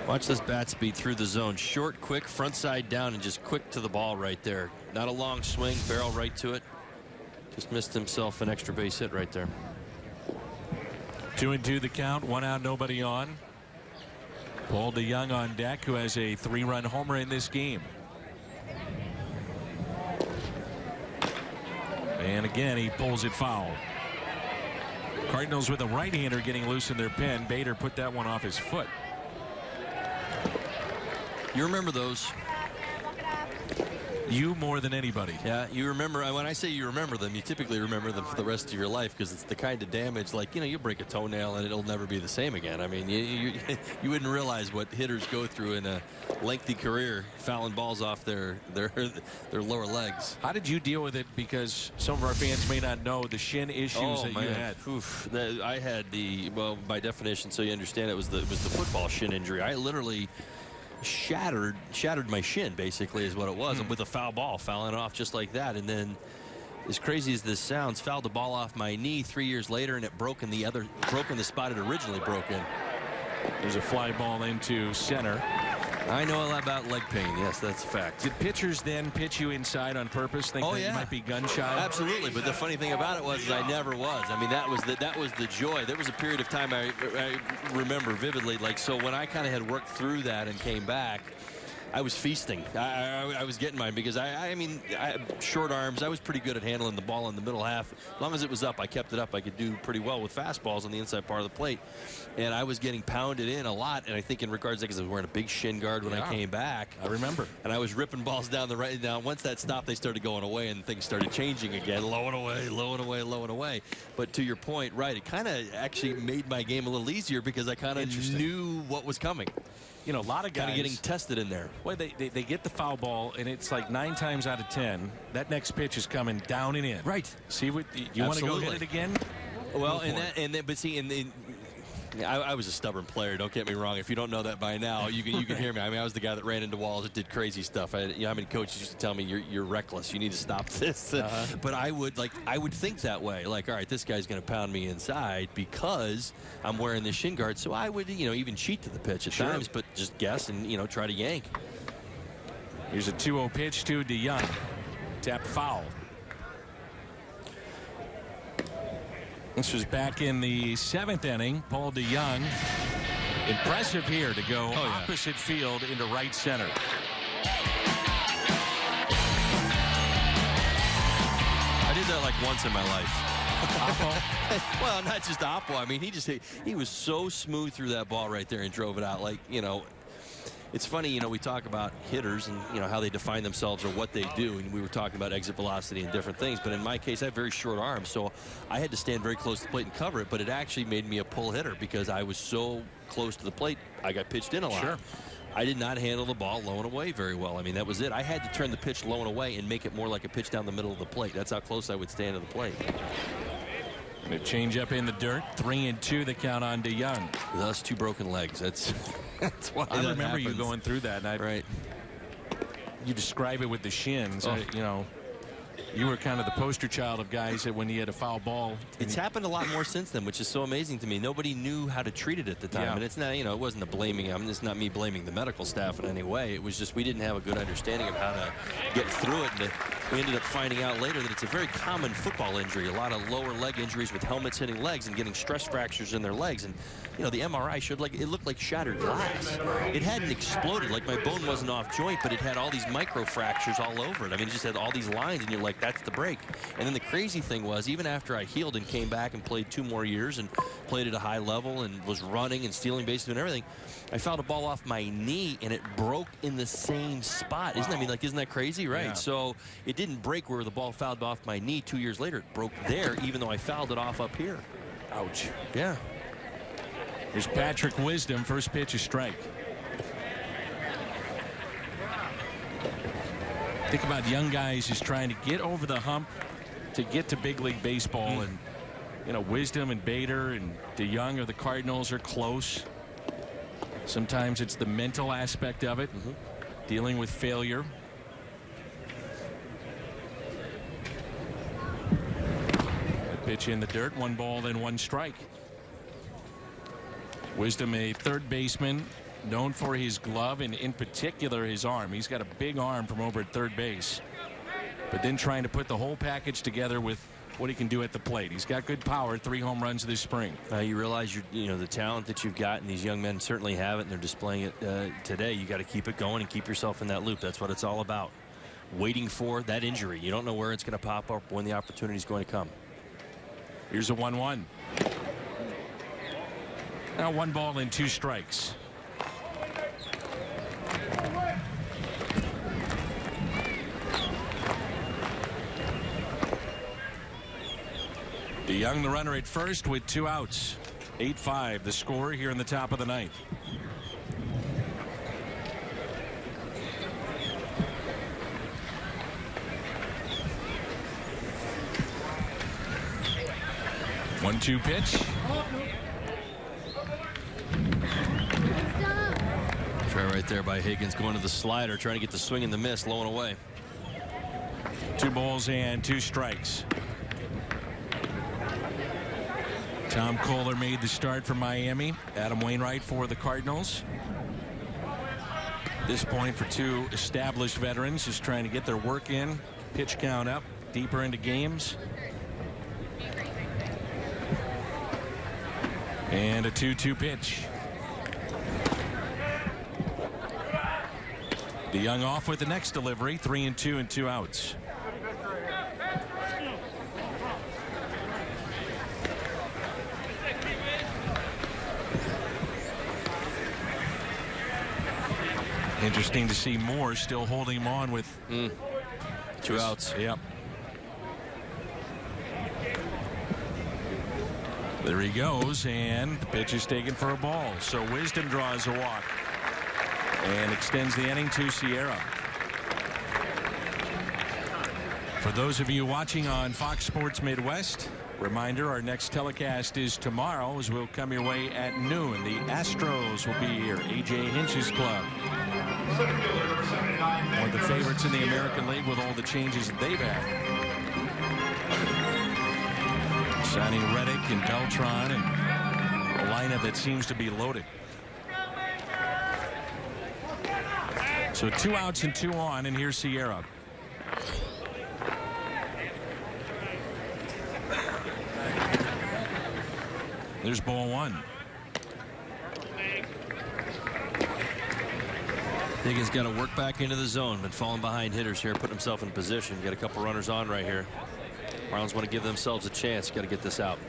Watch this bat speed through the zone. Short, quick, front side down, and just quick to the ball right there. Not a long swing, barrel right to it. Just missed himself an extra base hit right there. 2-2 the count. 1 out, nobody on. Paul DeYoung on deck, who has a 3-run homer in this game. And again, he pulls it foul. Cardinals with a right-hander getting loose in their pen. Bader put that one off his foot. You remember those? You more than anybody. Yeah, you remember. When I say you remember them, you typically remember them for the rest of your life, because it's the kind of damage, like, you know, you break a toenail and it'll never be the same again. I mean, you wouldn't realize what hitters go through in a lengthy career, fouling balls off their lower legs. How did you deal with it? Because some of our fans may not know the shin issues that you had. Oof, I had well, by definition, so you understand, it was the football shin injury. I literally shattered my shin, basically, is what it was, with a foul ball, fouling it off just like that. And then, as crazy as this sounds, fouled the ball off my knee 3 years later, and it broken the spot it originally broke in. There's a fly ball into center. I know a lot about leg pain. Yes, that's a fact. Did pitchers then pitch you inside on purpose, think that you might be gun shy? Absolutely. But the funny thing about it was I never was. I mean, that was the joy. There was a period of time I remember vividly. Like, so when I kind of had worked through that and came back, I was feasting. I was getting mine, because I mean, short arms. I was pretty good at handling the ball in the middle half. As long as it was up, I kept it up. I could do pretty well with fastballs on the inside part of the plate. And I was getting pounded in a lot. And I think in regards to that, because I was wearing a big shin guard when I came back. I remember. And I was ripping balls down the right. Now, once that stopped, they started going away, and things started changing again. Low and away, low and away, low and away. But to your point, right, it kind of actually made my game a little easier, because I kind of knew what was coming. You know, a lot of guys kind of getting tested in there. Well, they get the foul ball, and it's like 9 times out of 10 that next pitch is coming down and in. Right. See what you want to go hit it again? Well, but see, I was a stubborn player. Don't get me wrong. If you don't know that by now, you can hear me. I mean, I was the guy that ran into walls, that did crazy stuff. How many coaches used to tell me, you're reckless. You need to stop this. But I would think that way. Like, all right, this guy's going to pound me inside because I'm wearing this shin guard. So I would, even cheat to the pitch at times, but just guess and try to yank. Here's a 2-0 pitch to DeYoung. Tap foul. This was back in the 7th inning. Paul DeYoung, impressive here to go opposite field into right center. I did that like once in my life. Well, not just Oppo. I mean, he was so smooth through that ball right there and drove it out. Like, it's funny, we talk about hitters and, how they define themselves or what they do. And we were talking about exit velocity and different things. But in my case, I have very short arms. So I had to stand very close to the plate and cover it. But it actually made me a pull hitter because I was so close to the plate. I got pitched in a lot. Sure. I did not handle the ball low and away very well. I mean, that was it. I had to turn the pitch low and away and make it more like a pitch down the middle of the plate. That's how close I would stand to the plate. And a change up in the dirt. 3-2 the count on DeYoung. Thus 2 broken legs. That's why I remember you going through that. And you describe it with the shins. You were kind of the poster child of guys that when he had a foul ball. It's happened a lot more since then, which is so amazing to me. Nobody knew how to treat it at the time. Yeah. And it's not, it wasn't a blaming. I mean, it's not me blaming the medical staff in any way. It was just we didn't have a good understanding of how to get through it and to We ended up finding out later that it's a very common football injury. A lot of lower leg injuries with helmets hitting legs and getting stress fractures in their legs. And, you know, the MRI showed it looked like shattered glass. It hadn't exploded. Like, my bone wasn't off joint, but it had all these micro fractures all over it. I mean, it just had all these lines, and you're like, that's the break. And then the crazy thing was, even after I healed and came back and played 2 more years and played at a high level and was running and stealing bases and everything, I fouled a ball off my knee, and it broke in the same spot. Isn't that crazy? Right. Yeah. So it didn't break where the ball fouled off my knee 2 years later. It broke there, even though I fouled it off up here. Ouch. Yeah. Here's Patrick Wisdom. First pitch, a strike. Think about young guys just trying to get over the hump to get to big league baseball. And, you know, Wisdom and Bader and DeYoung of the Cardinals are close. Sometimes it's the mental aspect of it, dealing with failure. Pitch in the dirt, 1 ball, then 1 strike. Wisdom, a third baseman, known for his glove and in particular his arm. He's got a big arm from over at third base, but then trying to put the whole package together with what he can do at the plate. He's got good power, 3 home runs this spring. You realize the talent that you've got, and these young men certainly have it, and they're displaying it today. You got to keep it going and keep yourself in that loop. That's what it's all about. Waiting for that injury. You don't know where it's going to pop up, when the opportunity is going to come. Here's a 1-1. Now 1 ball and 2 strikes. DeYoung, the runner at first with 2 outs. 8-5 the score here in the top of the 9th. One-two pitch. Try right there by Higgins, going to the slider, trying to get the swing and the miss, low and away. 2 balls and 2 strikes. Tom Kohler made the start for Miami. Adam Wainwright for the Cardinals. This point for 2 established veterans, just trying to get their work in, pitch count up, deeper into games. And a 2-2 pitch. DeYoung off with the next delivery, 3-2 and 2 outs. Interesting to see Moore still holding him on with 2 outs. Yep. There he goes, and the pitch is taken for a ball. So Wisdom draws a walk and extends the inning to Sierra. For those of you watching on Fox Sports Midwest, reminder, our next telecast is tomorrow, as we'll come your way at noon. The Astros will be here, A.J. Hinch's club. One of the favorites in the American League with all the changes that they've had. Signing Reddick and Beltran, and a lineup that seems to be loaded. So 2 outs and 2 on, and here's Sierra. There's ball 1. Higgins got to work back into the zone. Been falling behind hitters here, putting himself in position. Got a couple runners on right here. Marlins want to give themselves a chance. Got to get this out.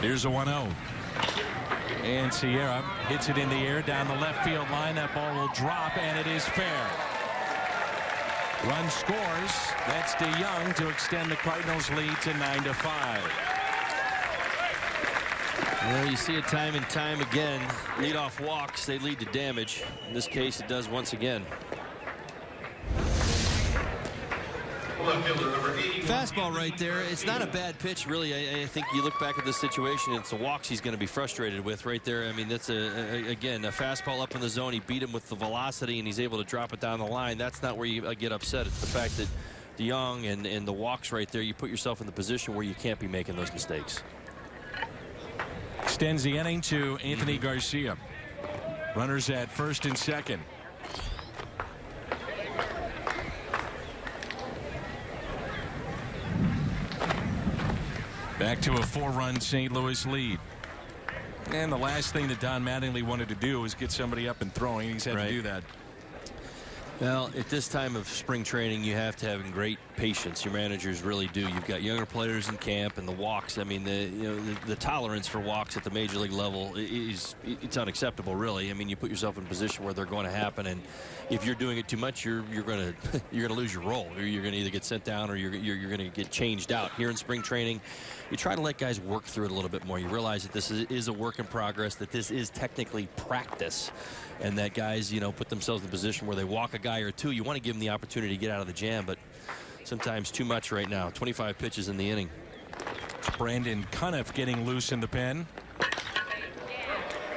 Here's a 1-0. And Sierra hits it in the air down the left field line. That ball will drop, and it is fair. Run scores. That's DeYoung to extend the Cardinals' lead to 9-5. Well, you see it time and time again. Leadoff walks, they lead to damage. In this case, it does once again. Fastball right there. It's not a bad pitch, really. I think you look back at this situation, it's the walks he's going to be frustrated with right there. I mean, that's, again, a fastball up in the zone. He beat him with the velocity, and he's able to drop it down the line. That's not where you get upset. It's the fact that DeYoung and the walks right there, you put yourself in the position where you can't be making those mistakes. Extends the inning to Anthony Garcia. Runners at first and second. Back to a 4-run St. Louis lead. And the last thing that Don Mattingly wanted to do was get somebody up and throwing. He's had to do that. Well, at this time of spring training, you have to have great patience. Your managers really do. You've got younger players in camp, and the walks. I mean, the tolerance for walks at the major league level it's unacceptable, really. I mean, you put yourself in a position where they're going to happen, and if you're doing it too much, you're going to lose your role. You're going to either get sent down or you're going to get changed out. Here in spring training, you try to let guys work through it a little bit more. You realize that this is a work in progress, that this is technically practice, and that guys, put themselves in a position where they walk a guy or two. You want to give them the opportunity to get out of the jam, but sometimes too much right now. 25 pitches in the inning. Brandon Cuniff getting loose in the pen.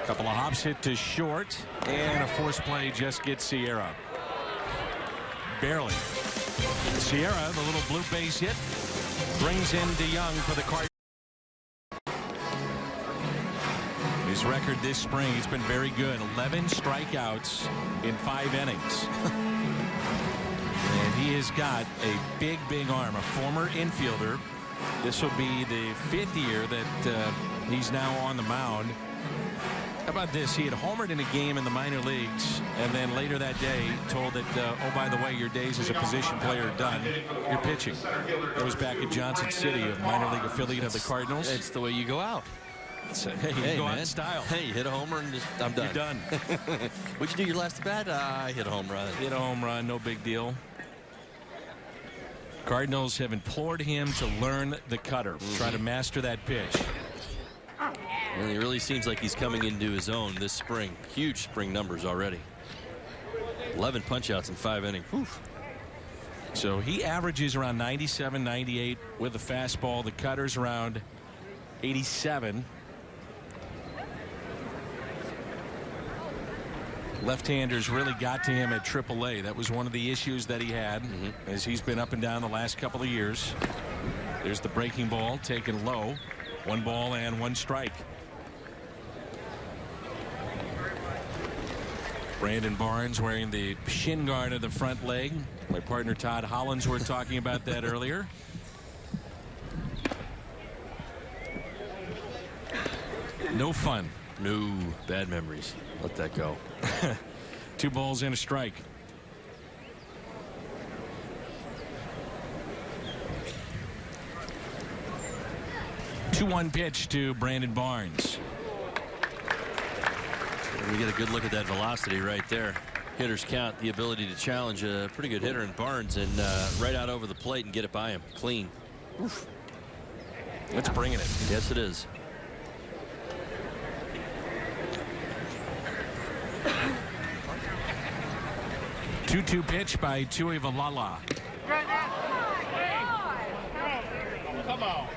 Couple of hops hit to short, and a force play just gets Sierra. Barely. Sierra, the little blue base hit, brings in DeYoung for the Cardinals. His record this spring, he's been very good. 11 strikeouts in 5 innings. And he has got a big arm, a former infielder. This will be the 5th year that he's now on the mound. How about this? He had homered in a game in the minor leagues, and then later that day told that, oh, by the way, your days as a position player are done. You're pitching. It was back at Johnson City, a minor league affiliate of the Cardinals. It's the way you go out. Hey, you go out in style. Hey, hit a homer and I'm done. You're done. What'd you do your last at bat? I hit a home run. Hit a home run, no big deal. Cardinals have implored him to learn the cutter, try to master that pitch. Well, he really seems like he's coming into his own this spring. Huge spring numbers already. 11 punch-outs in 5 innings. Whew. So he averages around 97, 98 with the fastball. The cutter's around 87. Left-handers really got to him at AAA. That was one of the issues that he had as he's been up and down the last couple of years. There's the breaking ball taken low. 1 ball and 1 strike. Brandon Barnes wearing the shin guard of the front leg. My partner Todd Hollandsworth talking about that earlier. No fun. No, bad memories. Let that go. 2 balls and a strike. Two-one pitch to Brandon Barnes. We get a good look at that velocity right there. Hitters count, the ability to challenge a pretty good hitter in Barnes, and right out over the plate and get it by him clean. Oof. That's bringing it. Yes, it is. Two-two pitch by Tuivailala. Come on.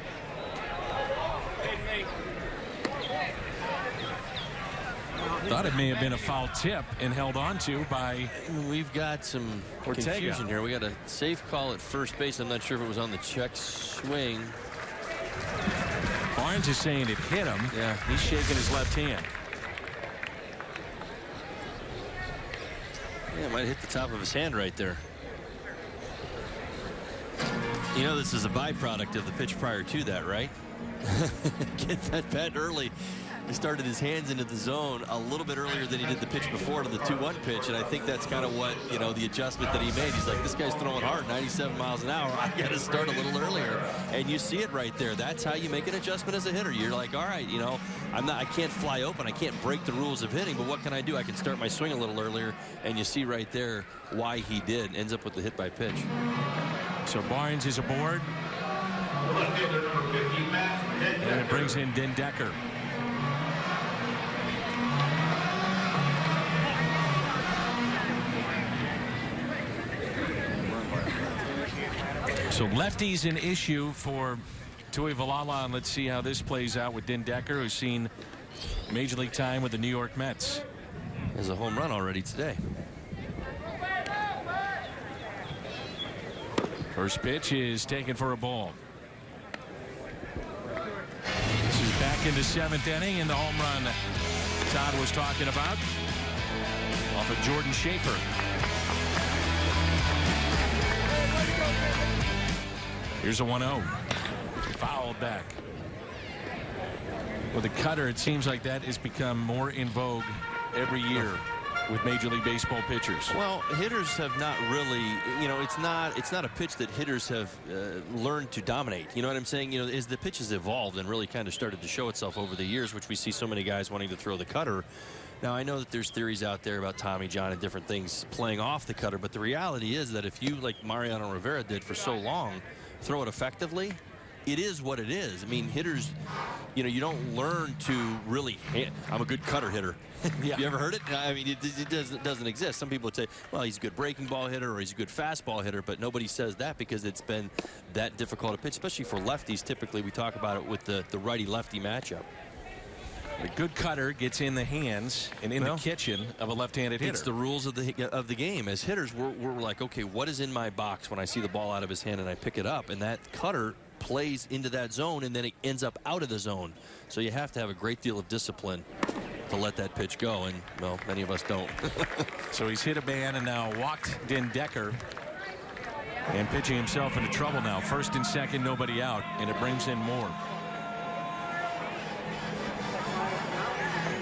Thought it may have been a foul tip and held on to by We've got some Ortega. confusion here. We got a safe call at first base. I'm not sure if it was on the check swing. Barnes is saying it hit him. Yeah. He's shaking his left hand. Yeah, might hit the top of his hand right there. You know, this is a byproduct of the pitch prior to that, right? Get that bat early. He started his hands into the zone a little bit earlier than he did the pitch before to the 2-1 pitch, and I think that's kind of what, the adjustment that he made. He's like, this guy's throwing hard, 97 miles an hour. I got to start a little earlier, and you see it right there. That's how you make an adjustment as a hitter. You're like, all right, I can't fly open. I can't break the rules of hitting, but what can I do? I can start my swing a little earlier, and you see right there why he did. Ends up with the hit by pitch. So Barnes is aboard. And it brings in Den Decker. So lefty's an issue for Tuivailala, and let's see how this plays out with Den Decker, who's seen major league time with the New York Mets. There's a home run already today. First pitch is taken for a ball. This is back into 7th inning, and the home run Todd was talking about off of Jordan Schaefer. Here's a 1-0. Fouled back. With the cutter, it seems like that has become more in vogue every year with Major League Baseball pitchers. Well, hitters have not really, you know, it's not a pitch that hitters have learned to dominate. You know what I'm saying? You know, as the pitch has evolved and really kind of started to show itself over the years, which we see so many guys wanting to throw the cutter. Now, I know that there's theories out there about Tommy John and different things playing off the cutter, but the reality is that if you, like Mariano Rivera did for so long, throw it effectively, it is what it is. I mean, hitters, you know, you don't learn to really hit. I'm a good cutter hitter. Yeah. You ever heard it? I mean, it doesn't exist. Some people would say, well, he's a good breaking ball hitter or he's a good fastball hitter, but nobody says that because it's been that difficult a pitch, especially for lefties. Typically, we talk about it with the righty-lefty matchup. A good cutter gets in the hands and in the kitchen of a left-handed hitter. It's the rules of the game. As hitters, we're like, okay, what is in my box when I see the ball out of his hand and I pick it up? And that cutter plays into that zone, and then it ends up out of the zone. So you have to have a great deal of discipline to let that pitch go, and, well, many of us don't. So he's hit a man and now walked Den Decker, and pitching himself into trouble now. First and second, nobody out, and it brings in Moore.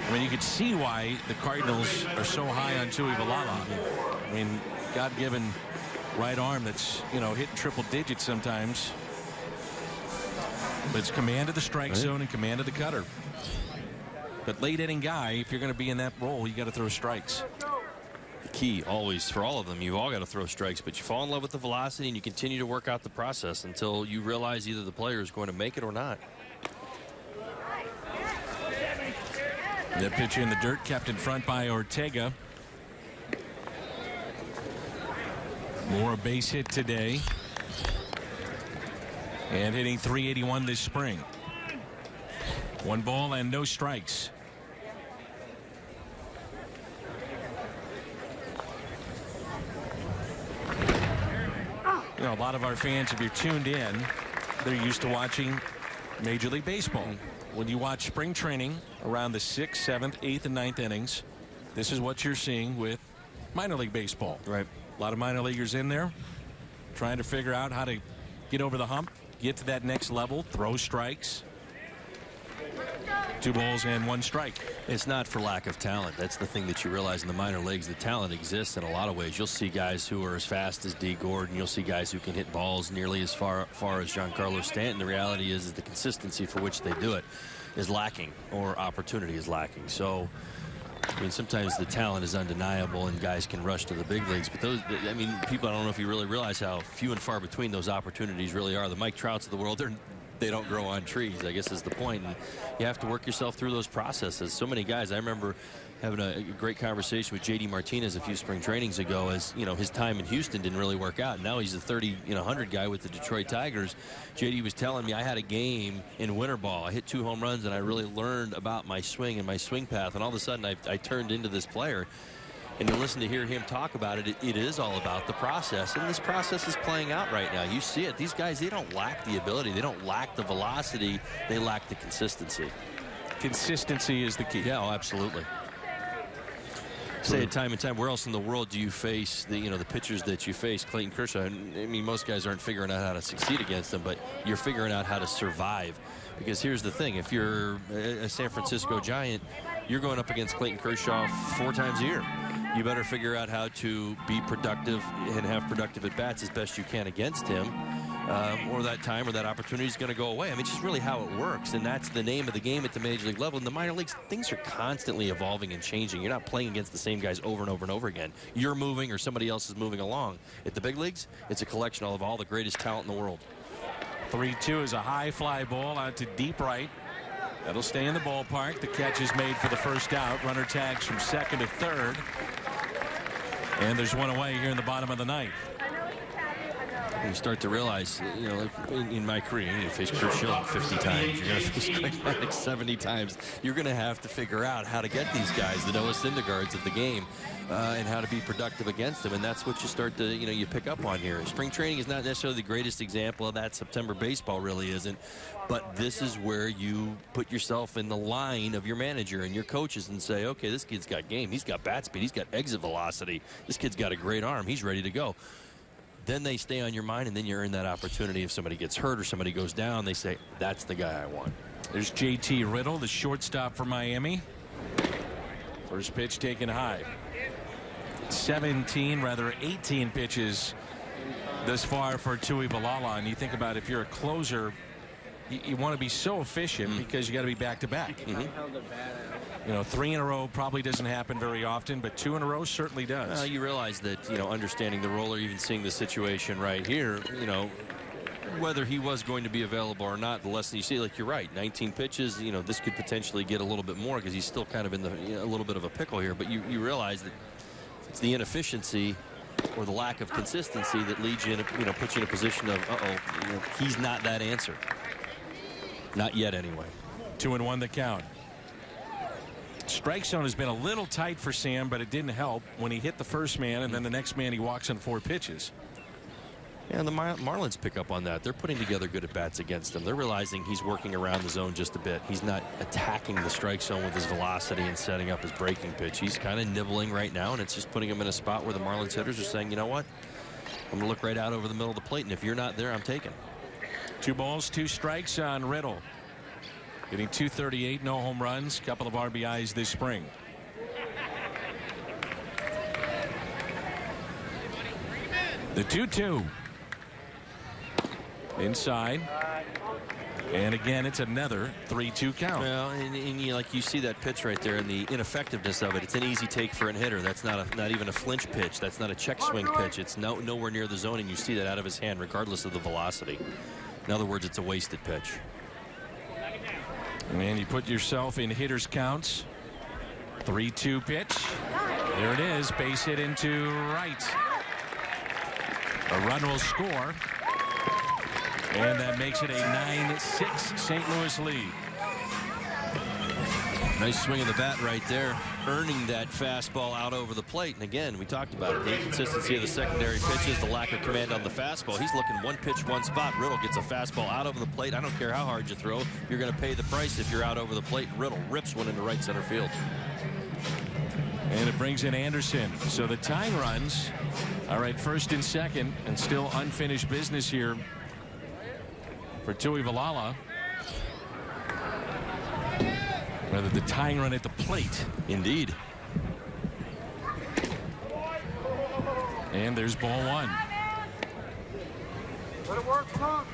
I mean, you could see why the Cardinals are so high on Tui Valala. I mean, God-given right arm that's, you know, hitting triple digits sometimes. But it's command of the strike zone and command of the cutter. But late inning guy, if you're going to be in that role, you got to throw strikes. The key always for all of them, you've all got to throw strikes, but you fall in love with the velocity and you continue to work out the process until you realize either the player is going to make it or not. That pitch in the dirt, kept in front by Ortega. Moore a base hit today. And hitting .381 this spring. 1 ball and no strikes. You know, a lot of our fans, if you're tuned in, they're used to watching Major League Baseball. When you watch spring training around the 6th, 7th, 8th, and 9th innings, this is what you're seeing with minor league baseball. Right. A lot of minor leaguers in there trying to figure out how to get over the hump, get to that next level, throw strikes. 2 balls and 1 strike. It's not for lack of talent. That's the thing that you realize in the minor leagues. The talent exists in a lot of ways. You'll see guys who are as fast as D. Gordon. You'll see guys who can hit balls nearly as far as Giancarlo Stanton. The reality is the consistency for which they do it is lacking, or opportunity is lacking. So, I mean, sometimes the talent is undeniable and guys can rush to the big leagues. But those, I mean, people, I don't know if you really realize how few and far between those opportunities really are. The Mike Trouts of the world, they don't grow on trees, I guess is the point. And you have to work yourself through those processes. So many guys, I remember having a great conversation with J.D. Martinez a few spring trainings ago, as, you know, his time in Houston didn't really work out. Now he's a 30-100 guy with the Detroit Tigers. J.D. was telling me, I had a game in winter ball. I hit 2 home runs, and I really learned about my swing and my swing path. And all of a sudden, I turned into this player. And to listen to hear him talk about it, it is all about the process. And this process is playing out right now. You see it. These guys, they don't lack the ability. They don't lack the velocity. They lack the consistency. Consistency is the key. Yeah, oh, absolutely. Say it time and time. Where else in the world do you face the pitchers that you face? Clayton Kershaw. I mean, most guys aren't figuring out how to succeed against them, but you're figuring out how to survive. Because here's the thing: if you're a San Francisco Giant, you're going up against Clayton Kershaw 4 times a year. You better figure out how to be productive and have productive at-bats as best you can against him, or that time or that opportunity is going to go away. I mean, it's just really how it works, and that's the name of the game at the major league level. In the minor leagues, things are constantly evolving and changing. You're not playing against the same guys over and over and over again. You're moving or somebody else is moving along. At the big leagues, it's a collection of all the greatest talent in the world. 3-2 is a high fly ball out to deep right. That'll stay in the ballpark. The catch is made for the first out. Runner tags from second to third. And there's one away here in the bottom of the ninth. You start to realize, you know, in my career, you face Kurt Schilling 50 times. You're going to face Greg Maddux 70 times. You're going to have to figure out how to get these guys, the Noah Syndergaards of the game, and how to be productive against them. And that's what you start to, you know, you pick up on here. Spring training is not necessarily the greatest example of that. September baseball really isn't. But this is where you put yourself in the line of your manager and your coaches and say, okay, this kid's got game. He's got bat speed. He's got exit velocity. This kid's got a great arm. He's ready to go. Then they stay on your mind, and then you're in that opportunity. If somebody gets hurt or somebody goes down, they say, that's the guy I want. There's J.T. Riddle, the shortstop for Miami. First pitch taken high. 18 pitches thus far for Tuivailala. And you think about if you're a closer, you want to be so efficient because you got to be back-to-back. You know, 3 in a row probably doesn't happen very often, but 2 in a row certainly does. You realize that, you know, understanding the role or even seeing the situation right here, you know, whether he was going to be available or not, the lesson you see, like you're right, 19 pitches, you know, this could potentially get a little bit more because he's still kind of in the, you know, a little bit of a pickle here. But you realize that it's the inefficiency or the lack of consistency that leads you in, you know, puts you in a position of, you know, he's not that answer. Not yet, anyway. 2-1 the count. Strike zone has been a little tight for Sam, but it didn't help when he hit the first man, and then the next man he walks on 4 pitches. Yeah, and the Marlins pick up on that. They're putting together good at-bats against him. They're realizing he's working around the zone just a bit. He's not attacking the strike zone with his velocity and setting up his breaking pitch. He's kind of nibbling right now, and it's just putting him in a spot where the Marlins hitters are saying, you know what, I'm going to look right out over the middle of the plate, and if you're not there, I'm taking. 2 balls, 2 strikes on Riddle. Getting 238, no home runs, couple of RBIs this spring. The 2-2. Inside. And again, it's another 3-2 count. Well, and you, like, you see that pitch right there and the ineffectiveness of it. It's an easy take for a hitter. That's not even a flinch pitch. That's not a check swing pitch. It's nowhere near the zone, and you see that out of his hand regardless of the velocity. In other words, it's a wasted pitch. And you put yourself in hitters counts. 3-2 pitch. There it is. Base hit into right. A run will score. And that makes it a 9-6 St. Louis lead. Nice swing of the bat right there, earning that fastball out over the plate. And again, we talked about it, the inconsistency of the secondary pitches, the lack of command on the fastball. He's looking one pitch, one spot. Riddle gets a fastball out over the plate. I don't care how hard you throw. You're going to pay the price if you're out over the plate. Riddle rips one into right center field. And it brings in Anderson. So the tying runs. All right, first and second, and still unfinished business here for Tuivailala. Rather, the tying run at the plate. Indeed. And there's ball 1. Let it work, come on.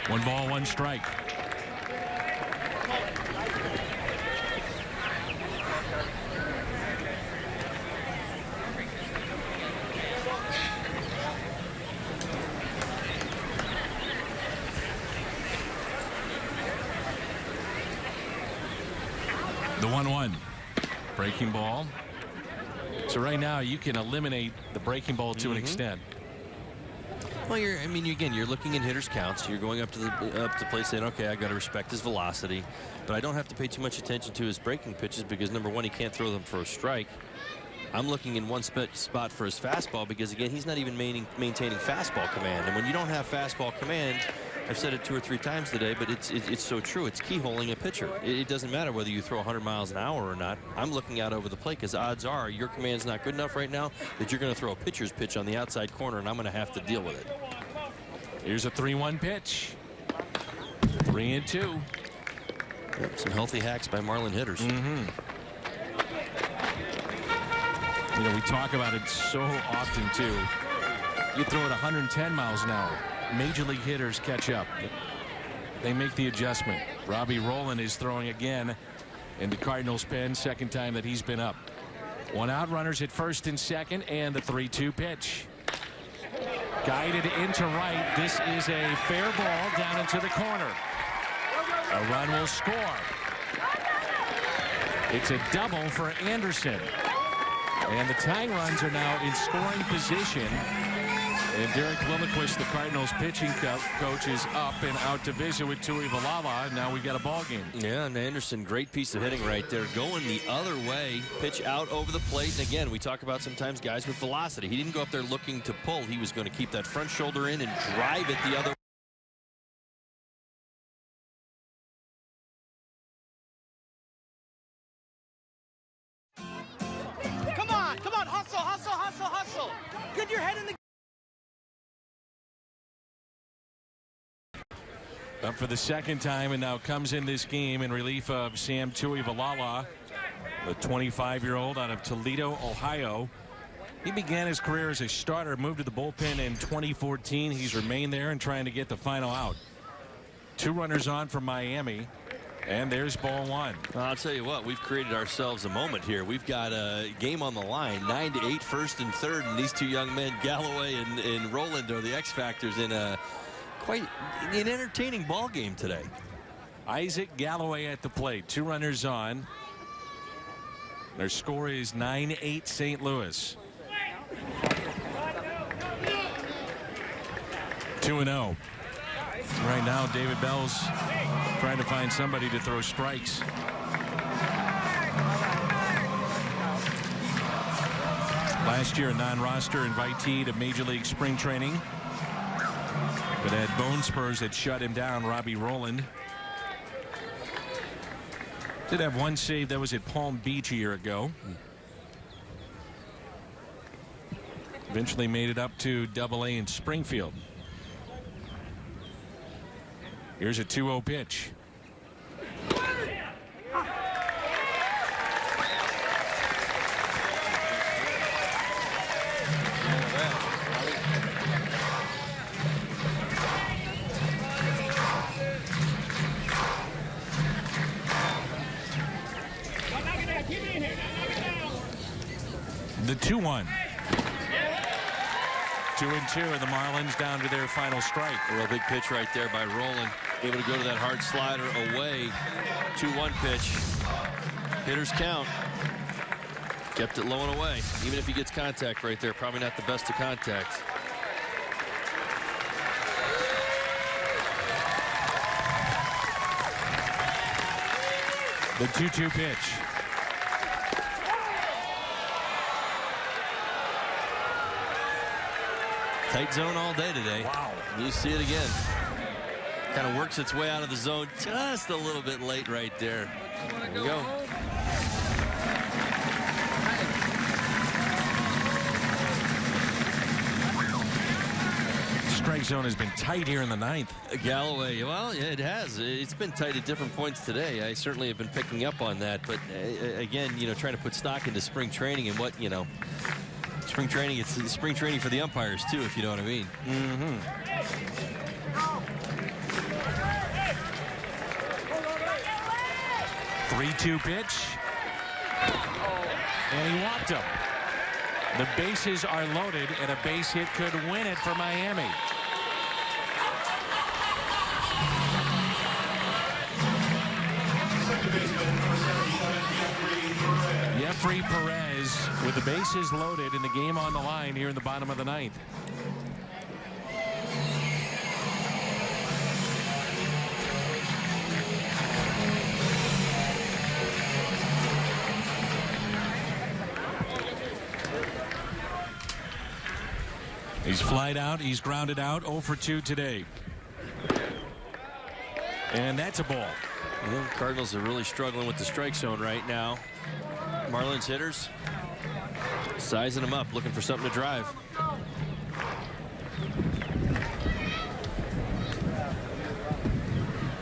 One ball, 1 strike. The 1-1 breaking ball. So right now you can eliminate the breaking ball to an extent. Well, you're looking in hitters counts. You're going up to the plate saying, okay, I got to respect his velocity, but I don't have to pay too much attention to his breaking pitches because, number one, he can't throw them for a strike. I'm looking in one spot for his fastball because, again, he's not even maintaining fastball command. And when you don't have fastball command, I've said it 2 or 3 times today, but it's so true. It's keyholing a pitcher. It doesn't matter whether you throw 100 miles an hour or not. I'm looking out over the plate because odds are your command's not good enough right now that you're going to throw a pitcher's pitch on the outside corner, and I'm going to have to deal with it. Here's a 3-1 pitch. 3-2. Yep, some healthy hacks by Marlin hitters. You know, we talk about it so often, too. You throw it 110 miles an hour. Major league hitters catch up. They make the adjustment. Robbie Rowland is throwing again in the Cardinals' pen, second time that he's been up. 1 out, runners at first and second, and the 3-2 pitch. Guided into right. This is a fair ball down into the corner. A run will score. It's a double for Anderson. And the tying runs are now in scoring position. And Derek Lilliquist, the Cardinals pitching coach, is up and out to visit with Tuivailala. Now we got a ball game. Yeah, and Anderson, great piece of hitting right there. Going the other way, pitch out over the plate. And again, we talk about sometimes guys with velocity. He didn't go up there looking to pull. He was going to keep that front shoulder in and drive it the other way. Come on, hustle, hustle, hustle, hustle. Get your head in the... Up for the second time and now comes in this game in relief of Sam Tuivailala, the 25-year-old out of Toledo, Ohio. He began his career as a starter, moved to the bullpen in 2014. He's remained there and trying to get the final out. 2 runners on from Miami. And there's ball 1. I'll tell you what, we've created ourselves a moment here. We've got a game on the line, 9-8, first and third, and these 2 young men, Galloway and Roland, are the X factors in quite an entertaining ball game today. Isaac Galloway at the plate, 2 runners on. Their score is 9-8 St. Louis. 2-0. Right now, David Bell's trying to find somebody to throw strikes. Last year, a non-roster invitee to Major League Spring Training, but had bone spurs that shut him down. Robbie Rowland did have 1 save. That was at Palm Beach a year ago. Eventually made it up to Double-A in Springfield. Here's a 2-0 pitch. The 2-1. 2-2, and the Marlins down to their final strike. Real big pitch right there by Roland. Able to go to that hard slider away. 2-1 pitch. Hitters count. Kept it low and away. Even if he gets contact right there, probably not the best of contact. The 2-2 pitch. Tight zone all day today. Wow. You see it again. Kind of works its way out of the zone just a little bit late right there. There we go. Strike zone has been tight here in the 9th. Galloway, well, yeah, it has. It's been tight at different points today. I certainly have been picking up on that. But again, you know, trying to put stock into spring training and what, you know, spring training, it's spring training for the umpires too, if you know what I mean. 3-2 pitch. And he walked him. The bases are loaded, and a base hit could win it for Miami. Jeffrey Perez with the bases loaded and the game on the line here in the bottom of the 9th. He's flied out. He's grounded out. 0 for 2 today. And that's a ball. Well, Cardinals are really struggling with the strike zone right now. Marlins hitters sizing them up, looking for something to drive.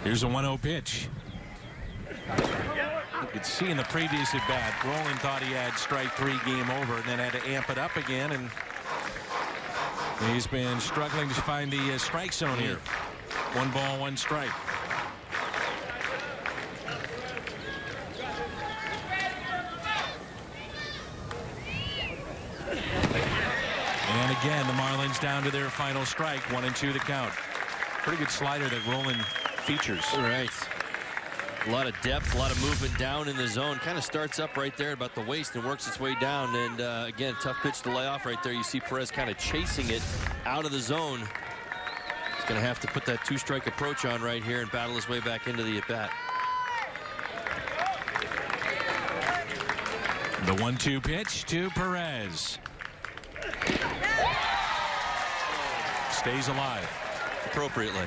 Here's a 1-0 pitch. You could see in the previous at bat, Roland thought he had strike 3, game over, and then had to amp it up again, and he's been struggling to find the strike zone here. 1 ball, 1 strike. And again, the Marlins down to their final strike. 1-2 the count. Pretty good slider that Roland features. All right. A lot of depth, a lot of movement down in the zone. Kind of starts up right there about the waist and works its way down. And again, tough pitch to lay off right there. You see Perez kind of chasing it out of the zone. He's going to have to put that two-strike approach on right here and battle his way back into the at-bat. The 1-2 pitch to Perez. Stays alive. Appropriately.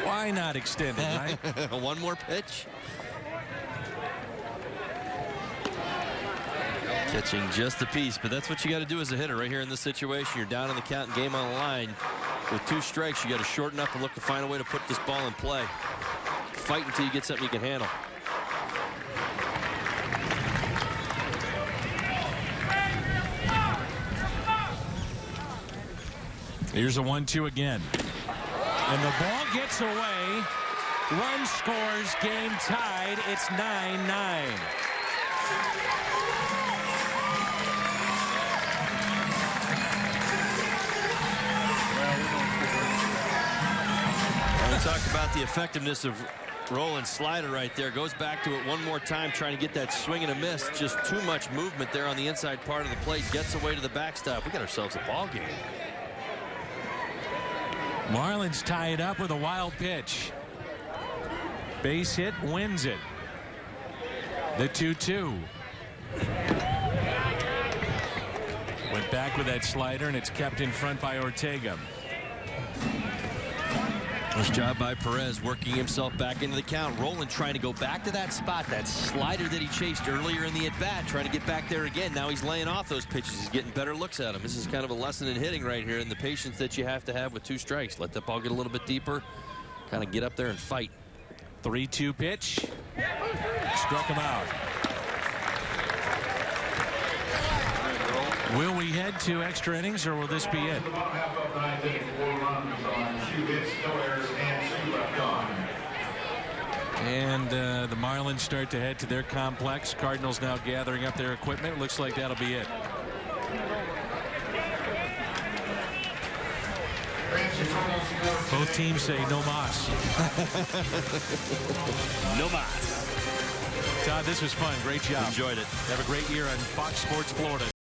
Why not extend it, right? One more pitch. Catching just a piece, but that's what you got to do as a hitter right here in this situation. You're down in the count and game on the line. With 2 strikes, you got to shorten up and look to find a way to put this ball in play. Fight until you get something you can handle. Here's a 1-2 again. And the ball gets away. Run scores, game tied. It's 9-9. We talked about the effectiveness of rolling slider right there. Goes back to it one more time, trying to get that swing and a miss. Just too much movement there on the inside part of the plate. Gets away to the backstop. We got ourselves a ball game. Marlins tie it up with a wild pitch. Base hit wins it. The 2-2. Went back with that slider, and it's kept in front by Ortega. Nice job by Perez, working himself back into the count. Roland trying to go back to that spot, that slider that he chased earlier in the at-bat, trying to get back there again. Now he's laying off those pitches. He's getting better looks at them. This is kind of a lesson in hitting right here, and the patience that you have to have with 2 strikes. Let that ball get a little bit deeper, kind of get up there and fight. 3-2 pitch. Struck him out. Will we head to extra innings, or will this be it? And the Marlins start to head to their complex. Cardinals now gathering up their equipment. It looks like that'll be it. Both teams say no mas. No mas. Todd, this was fun. Great job. Enjoyed it. Have a great year on Fox Sports Florida.